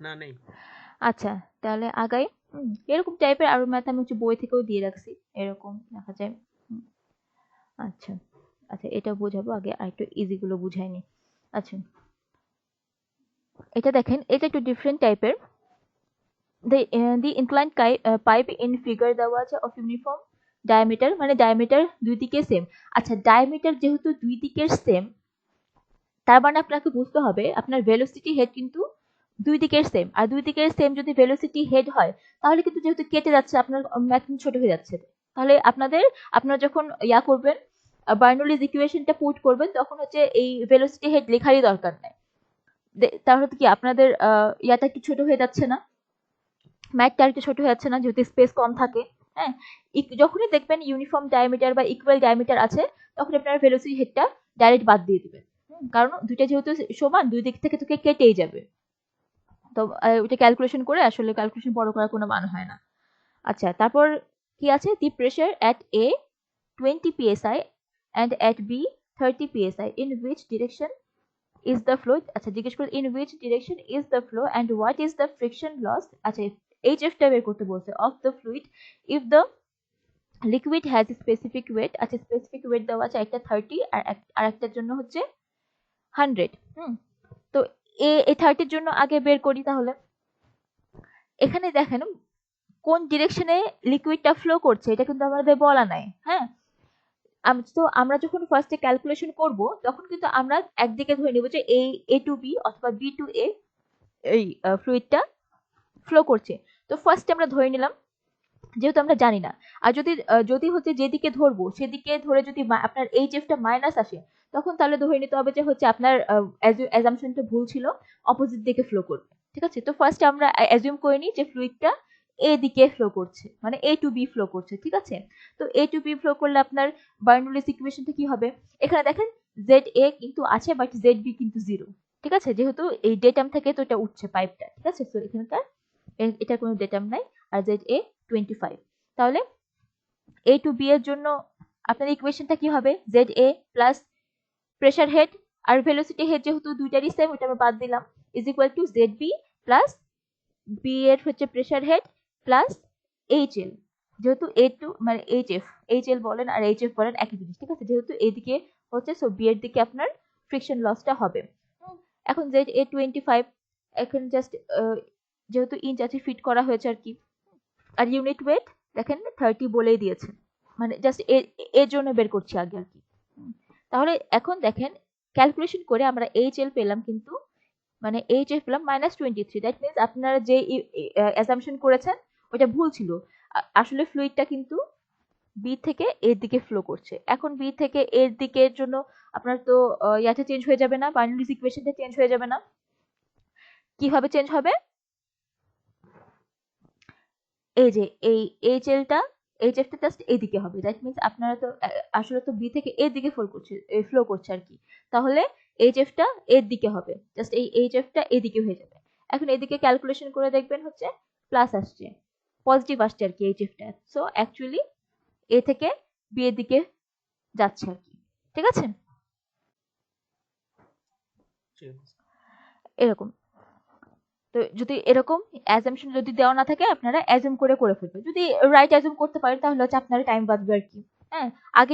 না, নেই। আচ্ছা, তাহলে আগাই। এরকম টাইপের আরো ম্যাথ আমি হচ্ছে বই থেকেও দিয়ে রাখছি, এরকম দেখা যায়। আচ্ছা আচ্ছা, এটা বোঝাবো, আগে আরেকটু ইজি গুলো বুঝাই নি। আচ্ছা, এটা দেখেন, এটা একটু ডিফারেন্ট টাইপের। দি ইনক্লাইন্ড পাইপ ইন ফিগার দেওয়া আছে অফ ইউনিফর্ম ডায়ামিটার, মানে ডায়ামিটার দুই দিকে সেম। আচ্ছা, ডায়ামিটার যেহেতু দুই দিকের সেম, তার মানে আপনাকে বুঝতে হবে আপনার ভেলোসিটি হেড কিন্তু দুই দিকের সেম। আর দুই দিকের সেম যদি ভেলোসিটি হেড হয়, তাহলে কিন্তু যেহেতু কেটে যাচ্ছে, আপনার ম্যাথ কিন্তু ছোট হয়ে যাচ্ছে। তাহলে আপনারা যখন ইয়া করবেন, বার্নৌলিজ ইকুয়েশনটা পুট করবেন, তখন হচ্ছে এই ভেলোসিটি হেড লেখারই দরকার নাই। তাহলে কি আপনাদের ইয়াটা একটু ছোট হয়ে যাচ্ছে না, ম্যাথটা একটু ছোট হয়ে যাচ্ছে না, যেহেতু স্পেস কম থাকে। হ্যাঁ, যখনই দেখবেন ইউনিফর্ম ডায়ামিটার বা ইকুয়াল ডায়ামিটার আছে, তখন আপনারা ভেলোসিটি হেডটা ডাইরেক্ট বাদ দিয়ে দিবেন, কারণ দুইটা যেহেতু সমান, দুই দিক থেকে তোকে কেটেই যাবে। তো ওইটা ক্যালকুলেশন করে, আসলে ক্যালকুলেশন বড় করার কোনো মান হয় না। আচ্ছা, তারপর কি আছে? The pressure at A 20 psi and at b 30 psi, in which direction is the flow? আচ্ছা, জিজ্ঞেস করে in which direction is the flow and what is the friction loss? আচ্ছা, hf টা বের করতে বলছে, of the fluid if the liquid has a specific weight। আচ্ছা, specific wait দেওয়া আছে, একটা 30 আর একটার জন্য হচ্ছে 100। তো এই 30 এর জন্য আগে বের করি তাহলে। এখানে দেখেন কোন ডিরেকশনে লিকুইডটা ফ্লো করছে, এটা কিন্তু আমাদের বলা নাই। হ্যাঁ, তো আমরা যখন ফার্স্টে ক্যালকুলেশন করব, তখন কিন্তু আমরা একদিকে ধরে নেব যে এই এ টু বি অথবা বি টু এ এই ফ্লুইডটা ফ্লো করছে। তো ফার্স্টে আমরা ধরে নিলাম, যেহেতু আমরা জানি না। আর যদি হচ্ছে যেদিকে ধরবো সেদিকে ধরে যদি আপনার এইচএফ টা মাইনাস আসে, তখন তাহলে ধরে নিতে হবে যে হচ্ছে আপনার অ্যাজাম্পশনটা ভুল ছিল, অপোজিট দিকে ফ্লো করবে। ঠিক আছে, তো ফার্স্টে আমরা অ্যাজিউম করে নিই যে ফ্লুইডটা এ দিকে ফ্লো করছে, মানে এ টু বি ফ্লো করছে। ঠিক আছে, তো এ টু বি ফ্লো করলে আপনার বার্নৌলিস ইকুয়েশনটা কি হবে? এখানে দেখেন জেড এ কিন্তু আছে, বাট জেড বি কিন্তু জিরো। ঠিক আছে, যেহেতু এই ডেটাম থেকে তো এটা উঠছে পাইপটা। ঠিক আছে, তো এখানকার এটা কোনো ডেটাম নাই। আর জেড এ 25। তাহলে এ টু বি এর জন্য আপনার ইকুয়েশনটা কি হবে? Z A plus pressure head আর ভেলোসিটি হেড, যেহেতু দুইটারই সেম, ওটা আমরা বাদ দিলাম, is equal to Z B plus B এর হচ্ছে pressure head plus H L, যেহেতু এ টু মানে এইচ এল বলেন আর এইচ এফ বলেন একই জিনিস। ঠিক আছে, যেহেতু এইদিকে হচ্ছে, সো বি এর দিকে আপনার ফ্রিকশন লসটা হবে। এখন জেড এ 25, এখন জাস্ট যেহেতু ইঞ্চ আছে, ফিট করা হয়েছে আর কি। আর ইউনিট ওয়েট দেখেন 30 বলেই দিয়েছে, মানে জাস্ট এর জন্য বের করছি আগে আর কি। তাহলে এখন দেখেন ক্যালকুলেশন করে আমরা এইচ এল পেলাম, কিন্তু মানে এইচ এফ পেলাম -23। দ্যাট মিনস আপনারা যে অ্যাসাম্পশন করেছেন ওটা ভুল ছিল। আসলে ফ্লুইডটা কিন্তু বি থেকে এর দিকে ফ্লো করছে। এখন বি থেকে এর দিকের জন্য আপনার তো ইয়াটা চেঞ্জ হয়ে যাবে না, বার্নৌলিস ইকুয়েশনটা চেঞ্জ হয়ে যাবে না। কিভাবে চেঞ্জ হবে? এই যে এই এইচএলটা এইচএফটা জাস্ট এইদিকে হবে। দ্যাট মিনস আপনারা তো আসলে তো বি থেকে এর দিকে ফ্লো করছে আর কি। তাহলে এইচএফটা এর দিকে হবে, জাস্ট এই এইচএফটা এদিকে হয়ে যাবে। এখন এদিকে ক্যালকুলেশন করে দেখবেন হচ্ছে প্লাস আসছে, পজিটিভ আসছে আর কি এইচএফটা। সো অ্যাকচুয়ালি এ থেকে বি এর দিকে যাচ্ছে আর কি। ঠিক আছে, এরকম। তো যদি এরকম অ্যাজাম্পশন যদি দেওয়া না থাকে, আপনারা অ্যাজুম করে ফেলবেন। যদি রাইট অ্যাজুম করতে পারেন, তাহলে হচ্ছে আপনার টাইম বাঁচবে আর কি। হ্যাঁ, আগে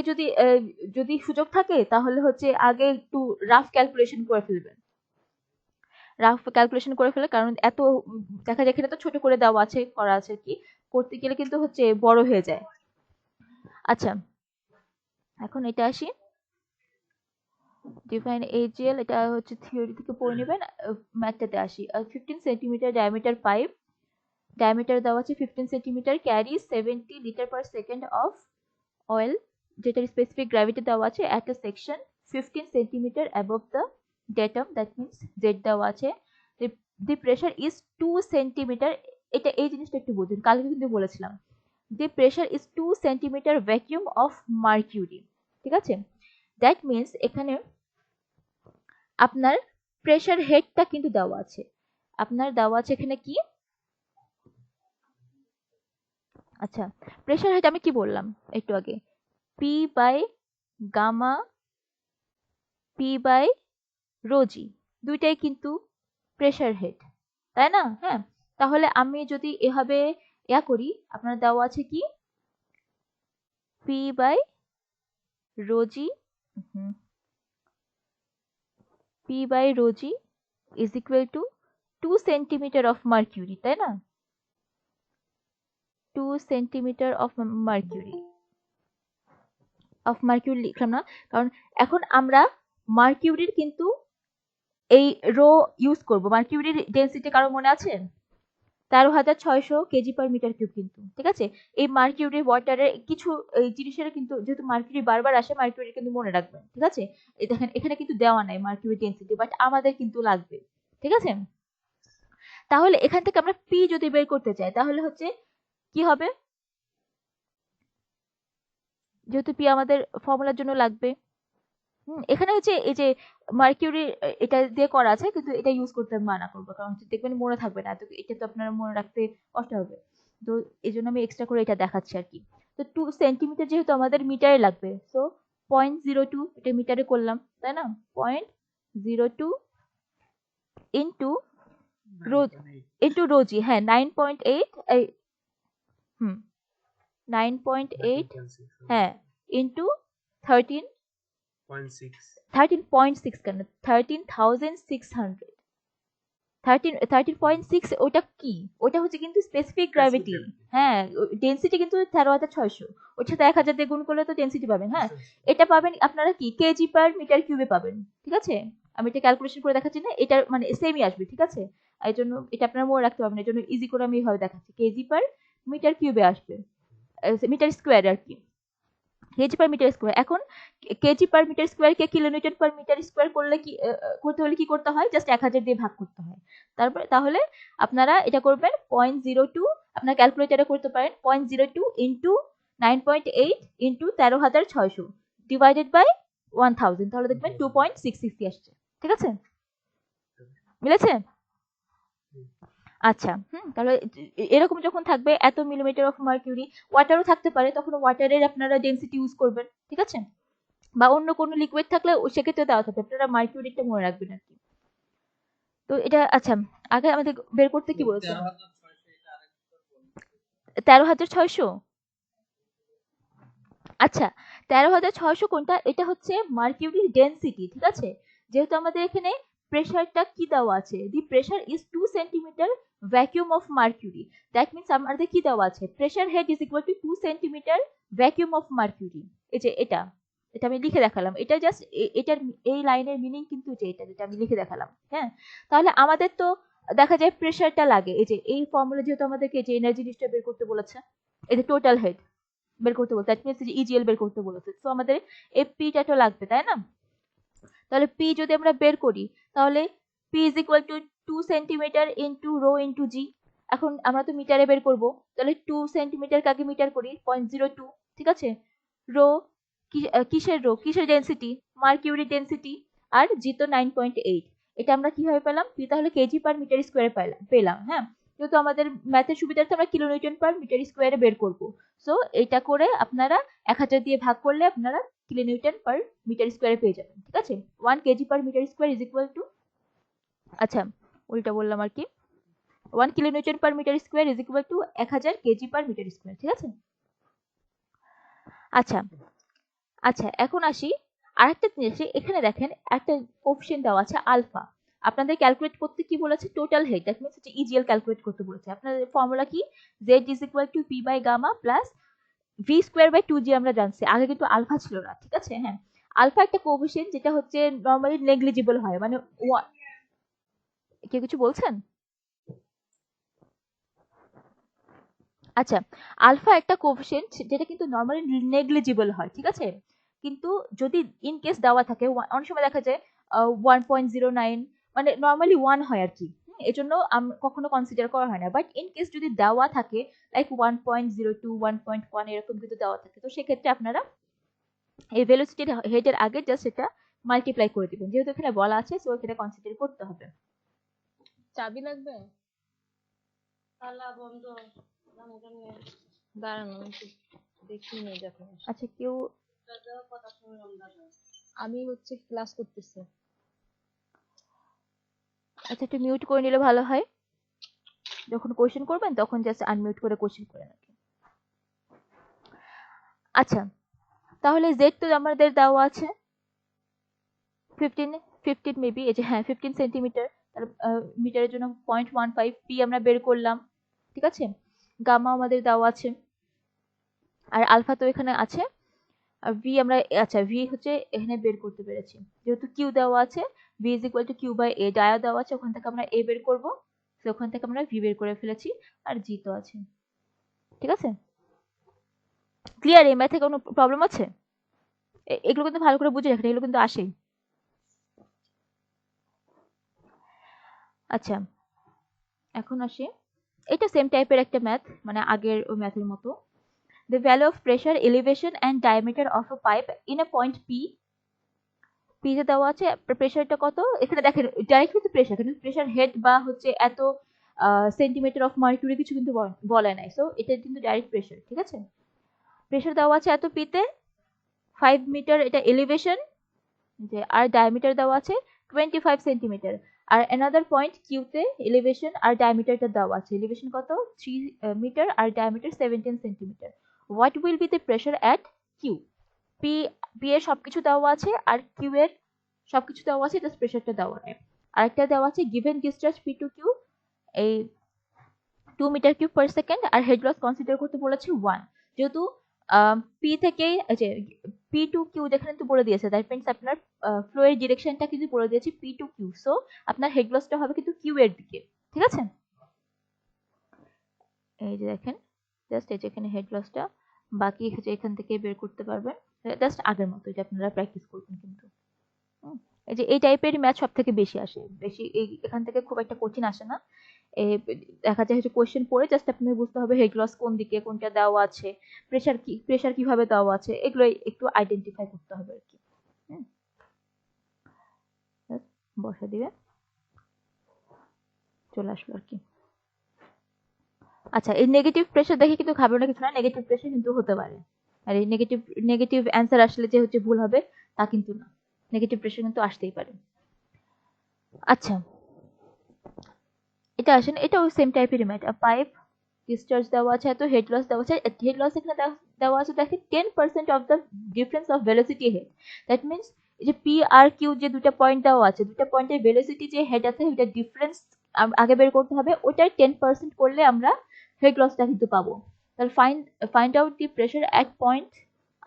যদি সুযোগ থাকে, তাহলে হচ্ছে আগে একটু রাফ ক্যালকুলেশন করে ফেলবেন। রাফ ক্যালকুলেশন করে ফেলে, কারণ এত দেখা যায় এখানে তো ছোট করে দেওয়া আছে, করা আছে কি, করতে গেলে কিন্তু হচ্ছে বড় হয়ে যায়। আচ্ছা, এখন এটা আসি, ডিফাইন এইচএল, এটা হচ্ছে থিওরি থেকে পড়ে নেবেন। ম্যাথটাতে আসি। 15 সেন্টিমিটার ডায়ামিটার পাইপ, ডায়ামিটার দেওয়া আছে 15 centimetre, carry 70 litre per second of oil, যেটার স্পেসিফিক গ্র্যাভিটি দেওয়া আছে at a section 15 centimetre above the datum. That means Z দেওয়া আছে। দি প্রেশার ইজ 2 সেন্টিমিটার। এটা এই জিনিসটা একটু বুঝুন, কালকে কিন্তু বলেছিলাম। দি pressure is 2 centimetre vacuum of mercury. ঠিক আছে, দ্যাট মিনস এখানে আপনার প্রেসার হেডটা কিন্তু দেওয়া আছে, আপনার দেওয়া আছে এখানে কি, আচ্ছা প্রেসার হেড আমি কি বললাম একটু আগে, P by gamma P by rho g, দুইটাই কিন্তু প্রেসার হেড, তাই না? হ্যাঁ, তাহলে আমি যদি এভাবে করি, আপনার দেওয়া আছে কি P by rho g, P by rho g is equal to 2 centimetre of mercury, তাই না? 2 সেন্টিমিটার অফ মার্কিউরি লিখলাম না, কারণ এখন আমরা মার্কিউরির কিন্তু এই রো ইউজ করব। মার্কিউরির ডেন্সিটি কারো মনে আছে? 13,600 কেজি পার মিটার কিউব কিন্তু, ঠিক আছে? এই মার্কিউরি ওয়াটারের কিছু জিনিসের কিন্তু, যেহেতু মার্কিউরি বারবার আসে, মার্কিউরি কিন্তু মনে রাখবেন, ঠিক আছে? এই দেখেন এখানে কিন্তু দেওয়া নাই মার্কিউরি ডেন্সিটি, বাট আমাদের কিন্তু লাগবে, ঠিক আছে? তাহলে এখান থেকে আমরা পি যদি বের করতে চাই তাহলে হচ্ছে কি হবে, যেহেতু পি আমাদের ফর্মুলার জন্য লাগবে, এখানে হচ্ছে এই যে মার্কিউরি এটা দিয়ে করা আছে, কিন্তু এটা ইউজ করতে আমি মানা করবো, কারণ দেখবেন মনে থাকবে না, তো এটা তো আপনারা মনে রাখতে কষ্ট হবে, তো এই জন্য আমি এক্সট্রা করে এটা দেখাচ্ছি আর কি। তো 2 সেন্টিমিটার যেহেতু আমাদের মিটারে লাগবে, সো 0.02 এটা মিটারে করলাম, তাই না? 0.02 ইন্টু রোজি, হ্যাঁ 9.8, হুম 9.8, হ্যাঁ ইন্টু 13.6 কেন 13,600, 13.6, ওটা কি, ওটা হচ্ছে কিন্তু স্পেসিফিক গ্র্যাভিটি, হ্যাঁ ডেন্সিটি কিন্তু 13,600, ওর সাথে 1000 দিয়ে গুণ করলে তো ডেন্সিটি পাবেন, হ্যাঁ এটা পাবেন আপনারা কি কেজি পার মিটার কিউবে পাবেন, ঠিক আছে? আমি এটা ক্যালকুলেশন করে দেখাচ্ছি না, এটা মানে সেমই আসবে, ঠিক আছে? এই জন্য এটা আপনারা মনে রাখতে পারবেন, এই জন্য ইজি করে আমি এইভাবে দেখাচ্ছি, কেজি পার মিটার কিউবে আসবে, মিটার স্কোয়ার আর কি, কেজি পার মিটার স্কোয়ার। এখন কেজি পার মিটার স্কোয়ারকে কিলোমিটার পার মিটার স্কোয়ার করলে কি করতে হলে কি করতে হয়, জাস্ট 1000 দিয়ে ভাগ করতে হয়। তারপরে তাহলে আপনারা এটা করবেন 0.02, আপনার ক্যালকুলেটারে করতে পারেন 0.02 ইন্টু 9.8 ইন্টু 13,600 ডিভাইডেড বাই 1000, তাহলে দেখবেন 2.660 আসছে, ঠিক আছে? মিলেছে? আচ্ছা, তাহলে এরকম যখন থাকবে এত মিলিমিটার অফ মার্কিউরি, ওয়াটারও থাকতে পারে, তখন ওয়াটারের আপনারা ডেন্সিটি ইউজ করবেন, ঠিক আছে? বা অন্য কোনো লিকুইড থাকলে সেক্ষেত্রে দেওয়া থাকবে, আপনারা মার্কিউরিটা মনে রাখবেন আর কি। তো এটা আচ্ছা, আগে আমাদের বের করতে কি বলেছে, 13,600, আচ্ছা 13,600 কোনটা, এটা হচ্ছে মার্কিউরির ডেন্সিটি, ঠিক আছে? যেহেতু আমাদের এখানে প্রেসারটা কি দেওয়া আছে, the pressure is 2 centimetre vacuum of mercury, that means আমাদের কি দেওয়া আছে, pressure head is equal to 2 centimetre vacuum of mercury, এই যে এটা আমি লিখে দেখালাম, এটা জাস্ট এটার এই লাইনের মিনিং কিন্তু যেটা আমি লিখে দেখালাম, হ্যাঁ? তাহলে আমাদের তো দেখা যায় প্রেসারটা লাগে, এই যে এই ফর্মুলা যেহেতু আমাদেরকে যে এনার্জি ডিস্ট্রিবিউশন বের করতে বলেছে, এই যে টোটাল হেড বের করতে বলছে, দ্যাট মিন্স ইজিএল বের করতে বলেছে, সো আমাদের এই পিটা তো লাগবে, তাই না? তাহলে পি যদি আমরা বের করি, তাহলে P is equal to 2 centimetre into rho into G, এখন আমরা তো মিটারে বের করব, তাহলে 2 সেন্টিমিটার কাকে মিটার করি 0.02, ঠিক আছে? রো কিসের রো, কিসের ডেন্সিটি, মার্কিউরি ডেন্সিটি, আর জি তো 9.8, এটা আমরা কিভাবে পেলাম, পি তাহলে কেজি পার মিটার স্কোয়ারে পেলাম, হ্যাঁ? যেহেতু আমাদের ম্যাথের সুবিধার্থে আমরা কিলোনিউটন পার মিটার স্কোয়ারে বের করব, সো এটা করে আপনারা 1000 দিয়ে ভাগ করলে আপনারা কিলোনিউটন পার মিটার স্কোয়ারে পেয়ে যাবেন, ঠিক আছে? 1 kg per metre square is equal to, আচ্ছা উল্টা বললাম আর কি, 1 kilonewton per metre square is equal to 1000 kg per metre square, ঠিক আছে? আচ্ছা আচ্ছা, এখন আসি আরেকটা জিনিস, এখানে দেখেন একটা কোফিশিয়েন্ট দেওয়া আছে আলফা, আপনাদের ক্যালকুলেট করতে কি বলেছে, টোটাল হেড, দ্যাট মিন্স হচ্ছে ইজিএল ক্যালকুলেট করতে বলেছে, আপনাদের ফর্মুলা কি, Z is equal to P by gamma plus V square by 2জি, আমরা জানছি, আগে কিন্তু আলফা ছিল না, ঠিক আছে? হ্যাঁ, আলফা একটা কোফিশিয়েন্ট যেটা হচ্ছে নরমালি নেগলিজিবল হয়, মানে কেউ কিছু বলছেন? আচ্ছা, আলফা একটা কোফিশিয়েন্ট যেটা কিন্তু নরমালি নেগলিজিবল হয়, ঠিক আছে? কিন্তু যদি ইন কেস দেওয়া থাকে, অনেক সময় দেখা যায় 1.09, মানে নরমালি 1 হয় আর কি, এজন্য কখনো কনসিডার করা হয় না, বাট ইন কেস যদি দেওয়া থাকে লাইক 1.02, 1.1 এরকম কিন্তু দেওয়া থাকে, তো সেক্ষেত্রে আপনারা এই ভেলোসিটির হেডের আগে জাস্ট এটা মাল্টিপ্লাই করে দিবেন, যেহেতু এখানে বলা আছে সো এখানে কনসিডার করতে হবে। চাবি লাগবে? তালা বন্ধ। দাঁড়ানো একটু দেখি নিয়ে যখন আচ্ছা কেউ আমি হচ্ছে ক্লাস করতেছি। আচ্ছা একটু মিউট করে নিলে ভালো হয়, যখন কোশ্চেন করবেন তখন জাস্ট আনমিউট করে কোশ্চেন করে রাখেন। আচ্ছা তাহলে জেড তো আমাদের দেওয়া আছে 15 মেবি, এই যে হ্যাঁ 15 সেন্টিমিটার, তার মিটারের জন্য 0.15 পি আমরা বের করলাম, ঠিক আছে। গামা আমাদের দেওয়া আছে, আর আলফা তো এখানে আছে, আর ভি আমরা আচ্ছা ভি হচ্ছে এখানে বের করতে পেরেছি, যেহেতু কিউ দেওয়া আছে V is equal to Q by A, dia দেওয়া আছে ওখান থেকে আমরা এ বের করবো, তো ওখান থেকে আমরা ভি বের করে ফেলেছি, আর জি তো আছে, ঠিক আছে। ক্লিয়ার? এই ম্যাথে কোনো প্রবলেম আছে? এগুলো কিন্তু ভালো করে বুঝে রাখেন, এগুলো কিন্তু আসেই। আচ্ছা এখন আসি, এটা সেম টাইপের একটা ম্যাথ, মানে আগের ওই ম্যাথের মতো। The value of pressure, elevation and diameter of a pipe in a point P. P তে দেওয়া আছে প্রেসারটা কত, এখানে দেখেন ডাইরেক্ট কিন্তু প্রেসার, কিন্তু প্রেসার হেড বা হচ্ছে এত সেন্টিমিটার অফ মার্কিউরি কিছু কিন্তু বলে নাই, সো এটা কিন্তু ডাইরেক্ট প্রেসার, ঠিক আছে। প্রেসার দেওয়া আছে এত পিতে, 5 মিটার এটা এলিভেশন, যে আর ডায়ামিটার দেওয়া আছে 25 সেন্টিমিটার, আর অ্যানাদার পয়েন্ট কিউতে এলিভেশন আর ডায়ামিটারটা দেওয়া আছে, এলিভেশন কত 3 মিটার আর diameter 17 centimetre. What will be the pressure at Q? P P এর সবকিছু দেওয়া আছে আর কিউ এর সবকিছু দেওয়া আছে, জাস্ট প্রেসারটা দেওয়া নেই। আরেকটা দেওয়া আছে given discharge P to Q এই 2 মিটার কিউব পার সেকেন্ড, আর হেড লস কনসিডার করতে বলেছে 1, যেহেতু পি থেকে যে পি টু কিউ যেখানে তো বলে দিয়েছে, দ্যাট মিন্স আপনার ফ্লো এর ডিরেকশনটা কিন্তু বলে দিয়েছে পি টু কিউ, সো আপনার হেড লসটা হবে কিন্তু কিউ এর দিকে, ঠিক আছে। এই যে দেখেন জাস্ট এই যে এখানে হেড লসটা, বাকি হচ্ছে এখান থেকে বের করতে পারবেন, জাস্ট আগের মতো যে আপনারা প্র্যাকটিস করবেন কিন্তু। এই যে এই টাইপের ম্যাথ সব থেকে বেশি আসে, বেশি এখান থেকে খুব একটা কঠিন আসে না। দেখা যায় হচ্ছে কোশ্চেন পড়ে জাস্ট আপনি বুঝতে হবে হেড লস কোন দিকে কোনটা দেওয়া আছে, প্রেসার কিভাবে দেওয়া আছে, এগুলো একটু আইডেন্টিফাই করতে হবে আর কি। বসা দিবে, চলে আসলো আর কি। আচ্ছা এই নেগেটিভ প্রেসার দেখে কিন্তু ঘাবড়ানোর কিছু না, নেগেটিভ প্রেসার কিন্তু হতে পারে, আর এই নেগেটিভ অ্যান্সার আসলে যে হচ্ছে ভুল হবে তা কিন্তু না, নেগেটিভ প্রেসার কিন্তু আসতেই পারে। আচ্ছা এটা আসেন, এটাও সেম টাইপেরই ম্যাথ, পাইপ ডিসচার্জ দেওয়া আছে, এত হেড লস দেওয়া আছে, হেড লস এখানে দেওয়া আছে দেখেন 10% of the difference of velocity head, that means এই যে পি আর কিউ যে দুটো পয়েন্ট দেওয়া আছে, দুটো পয়েন্টের ভেলোসিটি যে হেড আছে ওইটার ডিফারেন্স আগে বের করতে হবে, ওইটার 10% করলে আমরা হেড লসটা কিন্তু পাবো। তাহলে find out the pressure at point,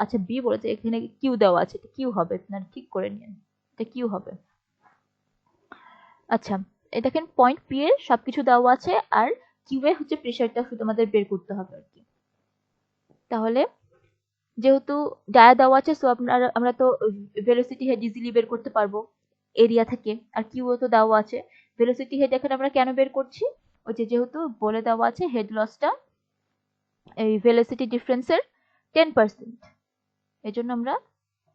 আচ্ছা বি বলেছে এখানে কিউ দেওয়া আছে, এটা কিউ হবে, আপনারা ঠিক করে নিন এটা কিউ হবে। আচ্ছা এই দেখেন পয়েন্ট পি এর সবকিছু দেওয়া আছে, আর কিউ এ হচ্ছে প্রেসারটা শুধু আমাদের বের করতে হবে আর কি। তাহলে যেহেতু ডায়া দেওয়া আছে সো আমরা তো ভেলোসিটি হেড ইজিলি বের করতে পারবো এরিয়া থেকে, আর কিউ তো দেওয়া আছে, ভেলোসিটি হেড এখানে আমরা কেন বের করছি, ওই যে যেহেতু বলে দেওয়া আছে হেড লসটা এই ভেলোসিটি ডিফারেন্সের 10%, এই জন্য আমরা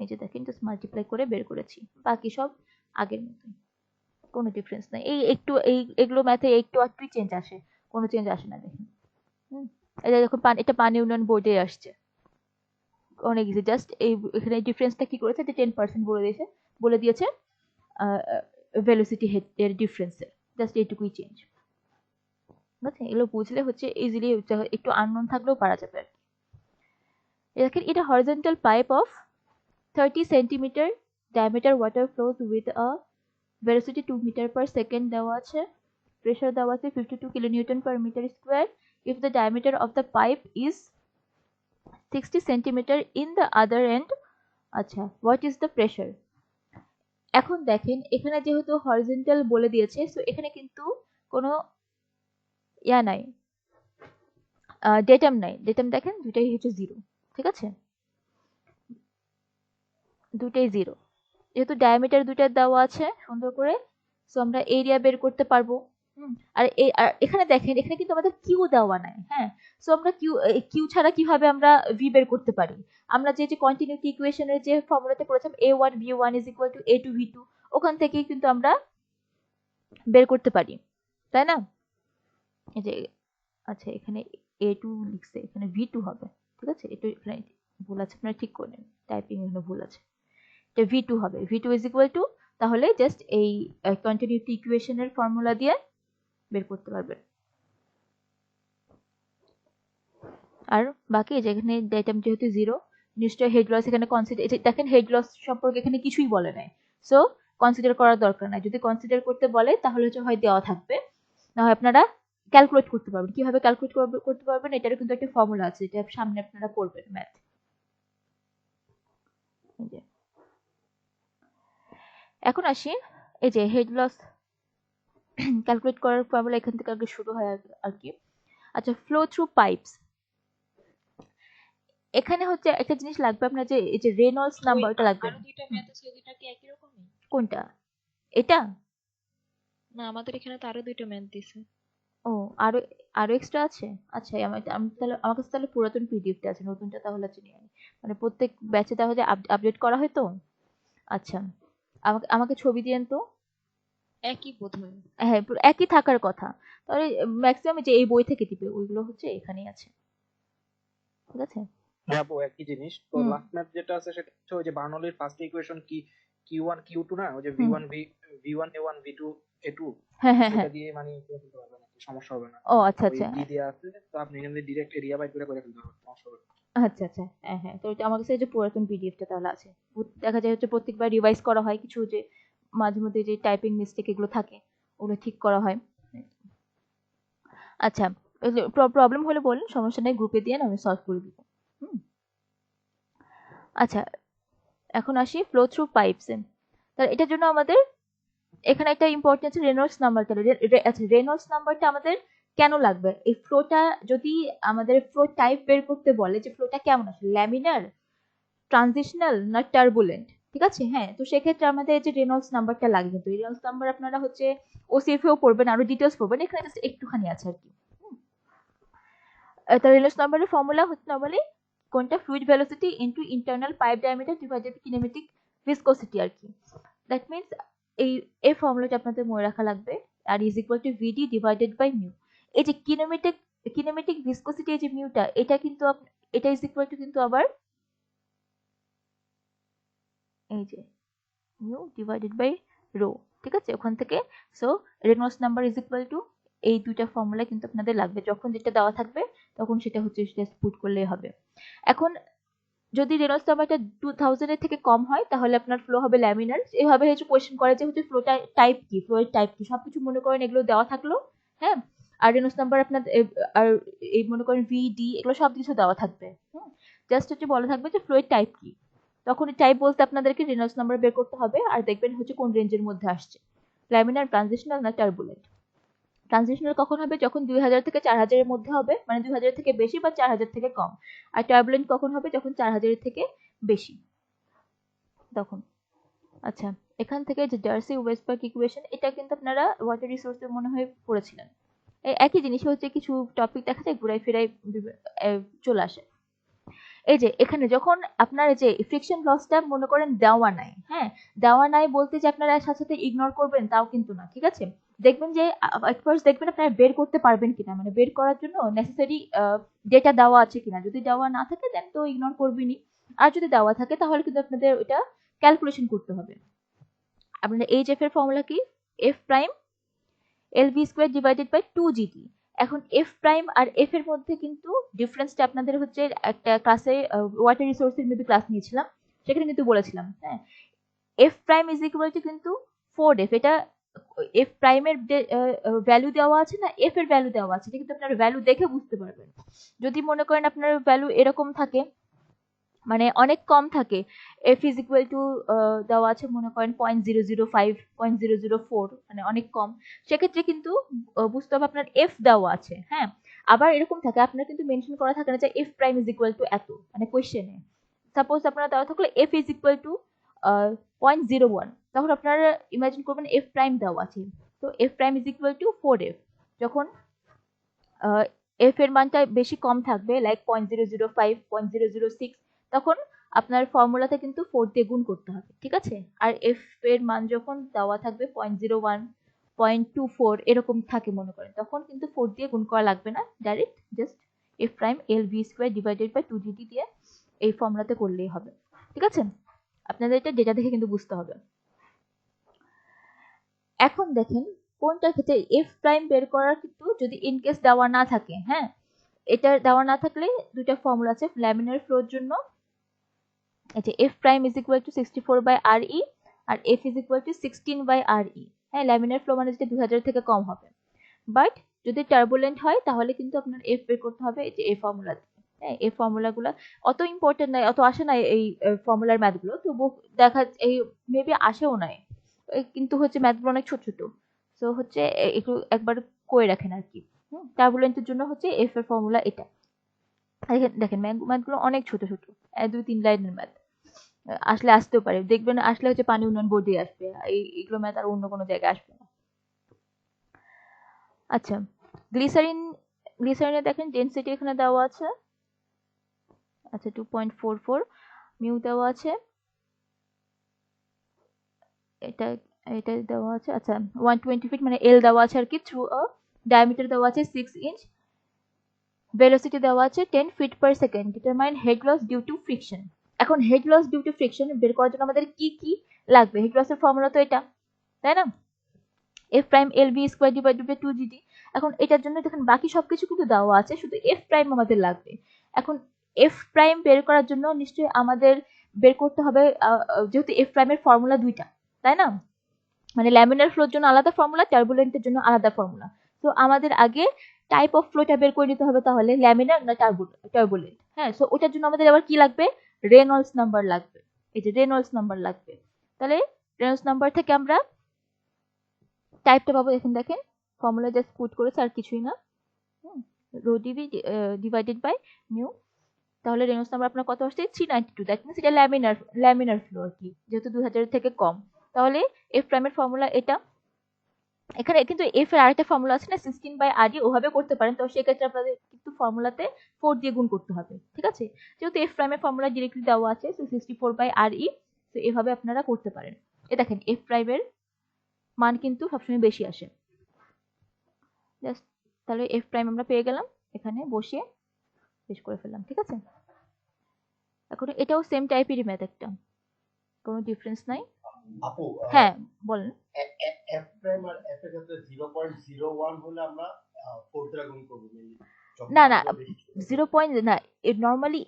এই যে দেখেন জাস্ট মাল্টিপ্লাই করে বের করেছি, বাকি সব আগের মতোই, কোনো ডিফারেন্স নাই। এই একটু এগুলো ম্যাথে একটু একটু চেঞ্জ আসে, কোনো চেঞ্জ আসে না দেখেন। এটা যখন এটা পানি উন্নয়ন বোর্ডে আসছে অনেক ইজি, জাস্ট এই এখানে ডিফারেন্সটা কি করেছে, যে 10% বলে দিয়েছে ভেলোসিটি হেড এর ডিফারেন্সের, জাস্ট এইটুকুই চেঞ্জ, বুঝছেন? এগুলো বুঝলে হচ্ছে ইজিলি একটু আননোন থাকলেও পারা যাবে আর কি। দেখেন এটা horizontal pipe of 30 centimetre diameter water flows with a velocity 2 meter per second দেওয়া আছে, প্রেসার দেওয়া আছে 52 kilonewton per meter square, if the diameter of the pipe is 60 centimeter in the other end, আচ্ছা what is the pressure? এখন দেখেন এখানে যেহেতু horizontal বলে দিয়েছে সো এখানে কিন্তু কোনো ইয়া নাই, ডেটাম নাই, ডেটাম দেখেন দুটাই হচ্ছে জিরো, ঠিক আছে দুটাই জিরো, যেহেতু ডায়ামিটার দুটা দেওয়া আছে সুন্দর করে, সো আমরা এরিয়া বের করতে পারবো, আর এখানে দেখেন, এখানে কিন্তু আমাদের কিউ দেওয়া নাই। হ্যাঁ, সো আমরা কিউ ছাড়া কিভাবে আমরা ভি বের করতে পারি? আমরা যে কন্টিনিউটি ইকুয়েশনের যে ফর্মুলাতে পড়েছিলাম a1 v1 is equal to a2 v2, ওখান থেকেই কিন্তু আমরা বের করতে পারি, তাই না? এই যে আচ্ছা, এখানে a2 লিখছে, এখানে v2 হবে। ঠিক আছে, এটা এখানে ভুল আছে, আপনারা ঠিক করে নিন, টাইপিং এখানে ভুল আছে। এটা v2 হবে, v2 is equal to, তাহলে জাস্ট এই কন্টিনিউটি ইকুয়েশনের ফর্মুলা দিয়ে বের করতে পারবেন। আর বাকি যেখানে ডেটাম যেহেতু 0, নিশ্চয়ই হেড লস এখানে কনসিডার, দেখেন হেড লস সম্পর্কে এখানে কিছুই বলে নাই, সো কনসিডার করার দরকার নাই। যদি কনসিডার করতে বলে তাহলে হচ্ছে হয় দেওয়া থাকবে, না হয় আপনারা ক্যালকুলেট করতে পারবেন। কিভাবে ক্যালকুলেট করতে পারবেন, এটারও কিন্তু একটা ফর্মুলা আছে, যেটা সামনে আপনারা করবেন ম্যাথ। এখন আসি, এই যে হেড লস ক্যালকুলেট করার ফর্মুলা এখান থেকে আগে শুরু হয় আর কি। আচ্ছা, ফ্লো থ্রু পাইপস, এখানে হচ্ছে একটা জিনিস লাগবে আপনার, যে এই যে রেনল্ডস নাম্বারটা লাগবে। আরো দুইটা ম্যাথ আছে, দুইটা কি একই রকমই? কোনটা? এটা না, আমাদের এখানে তো আরো দুইটা ম্যাথ দিছে। ও, আরো আরো এক্সট্রা আছে। আচ্ছা, আমি তাহলে আমার কাছে তাহলে পুরাতন পিডিএফটা আছে, নতুনটা তাহলে চিনি আমি, মানে প্রত্যেক ব্যাচে তাহলে আপডেট করা হয় তো। আচ্ছা, আমাকে ছবি দিয়েন তো। একই বোধহয়। হ্যাঁ, একই থাকার কথা। তাহলে ম্যাক্সিমাম যে এই বই থেকে দিবে ওইগুলো হচ্ছে এখানেই আছে। ঠিক আছে, হ্যাঁ আপু, একই জিনিস তো। লাস্ট ম্যাথ যেটা আছে সেটা হচ্ছে ওই যে বার্নলির ফার্স্ট ইকুয়েশন কি Q1 Q2 না, ওই যে V1 V1 A1 V2 A2, হ্যাঁ হ্যাঁ হ্যাঁ, সেটা দিয়ে মানে করে ফেলতে পারবেন, সমস্যা হবে না। ও আচ্ছা ওই আচ্ছা কি দেয়া আছে, তো আপনি এমনি ডিরেক্ট এরিয়া বাই করে ফেলতে পারবেন, সমস্যা হবে না। আচ্ছা আচ্ছা, হ্যাঁ হ্যাঁ, তো আমার কাছে এই যে পুরাতন পিডিএফটা তাহলে আছে। দেখা যায় হচ্ছে প্রত্যেকবার রিভাইজ করা হয়, কিছু যে মাঝে মধ্যে যে টাইপিং মিস্টেক এগুলো থাকে ওগুলো ঠিক করা হয়। আচ্ছা, প্রবলেম হলে বলুন, সমস্যা নেই, গ্রুপে দিয়ে আমি সলভ করে দিব। আচ্ছা, এখন আসি ফ্লো থ্রু পাইপস। তাহলে এটার জন্য আমাদের এখানে একটা ইম্পর্টেন্ট আছে রেনল্ডস নাম্বারটা। আচ্ছা, রেনল্ডস নাম্বারটা আমাদের কেন লাগবে? এই ফ্লোটা যদি আমাদের ফ্লো টাইপ বের করতে বলে, যে ফ্লোটা কেমন আছে, ল্যামিনার, ট্রানজিশনাল না টার্বুলেন্ট, ঠিক আছে? হ্যাঁ, তো সেক্ষেত্রে আমাদের এই যে রেনল্ডস নাম্বারটা লাগে। কিন্তু এই রেনল্ডস নাম্বার আপনারা হচ্ছে ওসিএফেও পড়বেন, আরো ডিটেলস পড়বেন, এখানে জাস্ট একটুখানি আছে আর কি। তো রেনল্ডস নাম্বারের ফর্মুলা হচ্ছে নরমালি কোনটা, fluid velocity into internal pipe diameter divided kinematic viscosity আর কি। দ্যাট মিন্স এই ফর্মুলাটা আপনাদের মনে রাখা লাগবে, R is equal to VD divided by mu. এই যে কিনেমেটিক ভিসকোসিটি, এই যে মিউটা, এটা কিন্তু এটা ইজ ইকুয়াল টু কিন্তু আবার এই যে মিউ ডিভাইডেড বাই রো, ঠিক আছে? ওখান থেকে so Reynolds number is equal two এই দুইটা ফর্মুলা কিন্তু আপনাদের লাগবে, যখন যেটা দেওয়া থাকবে তখন সেটা হচ্ছে জাস্ট পুট করলেই হবে। এখন যদি রেনল্ডস নাম্বারটা 2000 এর থেকে কম হয় তাহলে আপনার ফ্লো হবে ল্যামিনার। এভাবে হচ্ছে কোয়েশ্চেন করে যে হচ্ছে ফ্লোটা টাইপ কি, ফ্লোয়ের টাইপ কি, সবকিছু মনে করেন এগুলো দেওয়া থাকলো। হ্যাঁ, আর রেনল্ডস নাম্বার আপনার আর এই মনে করেন ভি ডি এগুলো সব কিছু দেওয়া থাকবে। জাস্ট হচ্ছে বলা থাকবে যে ফ্লোয়ের টাইপ কি, তখন টাইপ বলতে আপনাদেরকে রেনল্ডস নাম্বার বের করতে হবে, আর দেখবেন হচ্ছে কোন রেঞ্জের মধ্যে আসছে, ল্যামিনার, ট্রানজিশনাল না টার্বুলেন্ট। ট্রানজিশনাল কখন হবে, যখন 2000 থেকে 4000 এর মধ্যে হবে, মানে 2000 থেকে বেশি বা 4000 থেকে কম। আর টার্বুলেন্ট কখন হবে, যখন 4000 থেকে বেশি, তখন। আচ্ছা, এখান থেকে যে জার্সি ওয়েস্টবার্গ ইকুয়েশন, এটা কিন্তু আপনারা ওয়াটার রিসোর্সে মনে হয় পড়েছিলেন। এই একই জিনিস হচ্ছে, কিছু টপিক দেখা যায় ঘুরাই ফিরাই চলে আসে। এই যে এখানে যখন আপনার যে ফ্রিকশন লসটা মনে করেন দেওয়া নাই, হ্যাঁ, দেওয়া নাই বলতে যে আপনারা সাথে সাথে ইগনোর করবেন তাও কিন্তু না, ঠিক আছে? দেখবেন যে ফার্স্ট দেখবেন আপনারা বের করতে পারবেন কিনা, মানে বের করার জন্য নেসেসারি ডেটা দেওয়া আছে কিনা। যদি দেওয়া না থাকে দেন তো ইগনোর করবেনই, আর যদি দেওয়া থাকে তাহলে কিন্তু আপনাদের ওটা ক্যালকুলেশন করতে হবে। আপনাদের এইচ এফ এর ফর্মুলা কি, F prime L V square divided by 2GT। এখন এফ প্রাইম আর এফ এর মধ্যে কিন্তু ডিফারেন্সটা আপনাদের হচ্ছে একটা ক্লাসে ওয়াটার রিসোর্সের মেবি ক্লাস নিয়েছিলাম, সেখানে কিন্তু বলেছিলাম। হ্যাঁ, F prime is equal to কিন্তু 4f, এটা এফ প্রাইমের ভ্যালু দেওয়া আছে না, এফ এর ভ্যালু দেওয়া আছে, এটা কিন্তু আপনার ভ্যালু দেখে বুঝতে পারবেন। যদি মনে করেন আপনার ভ্যালু এরকম থাকে, মানে অনেক কম থাকে, এফ ইজ ইকুয়াল টু দেওয়া আছে মনে করেন 0.005 0.004, মানে অনেক কম, সেক্ষেত্রে কিন্তু বুঝতে হবে আপনার এফ দেওয়া আছে। হ্যাঁ, আবার এরকম থাকে আপনার কিন্তু মেনশন করা থাকে না যে F prime is equal two এত, মানে কোয়েশ্চেনে সাপোজ আপনারা দেওয়া থাকলে এফ ইজ ইকুয়াল টু 0.01, তখন আপনারা ইমাজিন করবেন এফ প্রাইম দেওয়া আছে, তো তো F prime is equal two 4f। যখন এফ এর মানটা বেশি কম থাকবে লাইক 0.005 0.006, তখন আপনার ফর্মুলাতে কিন্তু 4 দিয়ে গুণ করতে হবে, ঠিক আছে। আর এফ এর মান যখন দেওয়া থাকবে 0.01 0.24 এরকম থাকে মনে করেন, তখন কিন্তু 4 দিয়ে গুণ করা লাগবে না, direct just F prime L V square divided by 2gt দিয়ে এই ফর্মুলাতে করলেই হবে, ঠিক আছে। আপনাদের এটা ডেটা দেখে কিন্তু বুঝতে হবে। এখন দেখেন কোনটার ক্ষেত্রে এফ প্রাইম বের করার কিন্তু যদি ইনকেস দেওয়া না থাকে, হ্যাঁ, এটা দেওয়া না থাকলে দুইটা ফর্মুলা আছে ল্যামিনার ফ্লোর জন্য। এই যে F prime is equal to 64/RE আর F is equal to 16/RE। হ্যাঁ, ল্যামিনার ফ্লো মানে যেটা 2000 থেকে কম হবে। বাট যদি টার্বুলেন্ট হয় তাহলে কিন্তু আপনার এফ বের করতে হবে এই যে এই ফর্মুলাতে। হ্যাঁ, এই ফর্মুলাগুলো অত ইম্পর্টেন্ট নয়, অত আসে না এই ফর্মুলার ম্যাথগুলো, তো দেখা এই মেবি আসেও নাই, কিন্তু হচ্ছে ম্যাথগুলো অনেক ছোট ছোট, সো হচ্ছে একটু একবার করে রাখেন আর কি। টার্বুলেন্টের জন্য হচ্ছে এফ এর ফর্মুলা এটা। দেখেন ম্যাথগুলো অনেক ছোট ছোট, 2-3 লাইনের ম্যাথ, আসলে আসতেও পারে, দেখবেন আসলে হচ্ছে পানি উন্নয়ন বোর্ডে আসবে, এইগুলো ম্যাথ আর অন্য কোনো জায়গায় আসবে না। আচ্ছা, গ্লিসারিনে দেখেন ডেনসিটি এখানে দেওয়া আছে, আচ্ছা 2.44 মিউ দেওয়া আছে, এটা এটা দেওয়া আছে, আচ্ছা 120 ফিট মানে এল দেওয়া আছে আর কি, থ্রু আ ডায়ামিটার দেওয়া আছে 6 ইঞ্চ, ভেলোসিটি দেওয়া আছে 10 feet per second, determine head loss due to friction. এখন head loss due to friction বের করার জন্য আমাদের কি কি লাগবে? হেড লসের ফর্মুলা তো এটা, তাই না? F prime L V square divided by 2gt। এখন এটার জন্য দেখেন বাকি সবকিছু কিন্তু দেওয়া আছে, শুধু এফ প্রাইম আমাদের লাগবে। এখন এফ প্রাইম বের করার জন্য নিশ্চয়ই আমাদের বের করতে হবে, যেহেতু এফ প্রাইমের ফর্মুলা দুইটা, তাই না? মানে ল্যামিনার ফ্লোর জন্য আলাদা ফর্মুলা, টার্বুলেন্টের জন্য আলাদা ফর্মুলা। তো আমাদের আগে টাইপ অফ ফ্লোটা বের করে নিতে হবে, তাহলে ল্যামিনার না টার্বুলেন্ট। হ্যাঁ, সো ওটার জন্য আমাদের আবার কি লাগবে? রেনল্ডস নাম্বার লাগবে, এই যে রেনল্ডস নাম্বার লাগবে। তাহলে রেনল্ডস নাম্বার থেকে আমরা টাইপটা পাবো, এখন দেখেন ফর্মুলা জাস্ট পুট করেছে আর কিছুই না, rho D V divided by mu. তাহলে রেনল্ডস নাম্বার আপনার কত আসছে? 392। দ্যাট মিনস এটা ল্যামিনার ফ্লো আর কি, যেহেতু 2000 থেকে কম। তাহলে এফ প্রাইমের ফর্মুলা এটা। এখানে কিন্তু এফ এর আরেকটা ফর্মুলা আছে না 16/RE, ওভাবে করতে পারেন, তো সেক্ষেত্রে আপনাদের কিন্তু ফর্মুলাতে 4 দিয়ে গুণ করতে হবে, ঠিক আছে। যেহেতু এফ প্রাইমের ফর্মুলা ডিরেক্টলি দেওয়া আছে, তো 64/RE, তো এভাবে আপনারা করতে পারেন। এ দেখেন এফ প্রাইমের মান কিন্তু সবসময় বেশি আসে। জাস্ট তাহলে এফ প্রাইম আমরা পেয়ে গেলাম, এখানে বসিয়ে শেষ করে ফেললাম, ঠিক আছে। এখন এটাও সেম টাইপেরই ম্যাথ, একটা কোনো ডিফারেন্স নাই। আপু হ্যাঁ বলেন। এফ প্রাইম আর এফ এর ক্ষেত্রে 0.01 হলে আমরা 4 দ্বারা গুণ করব, না না 0. না, নরমালি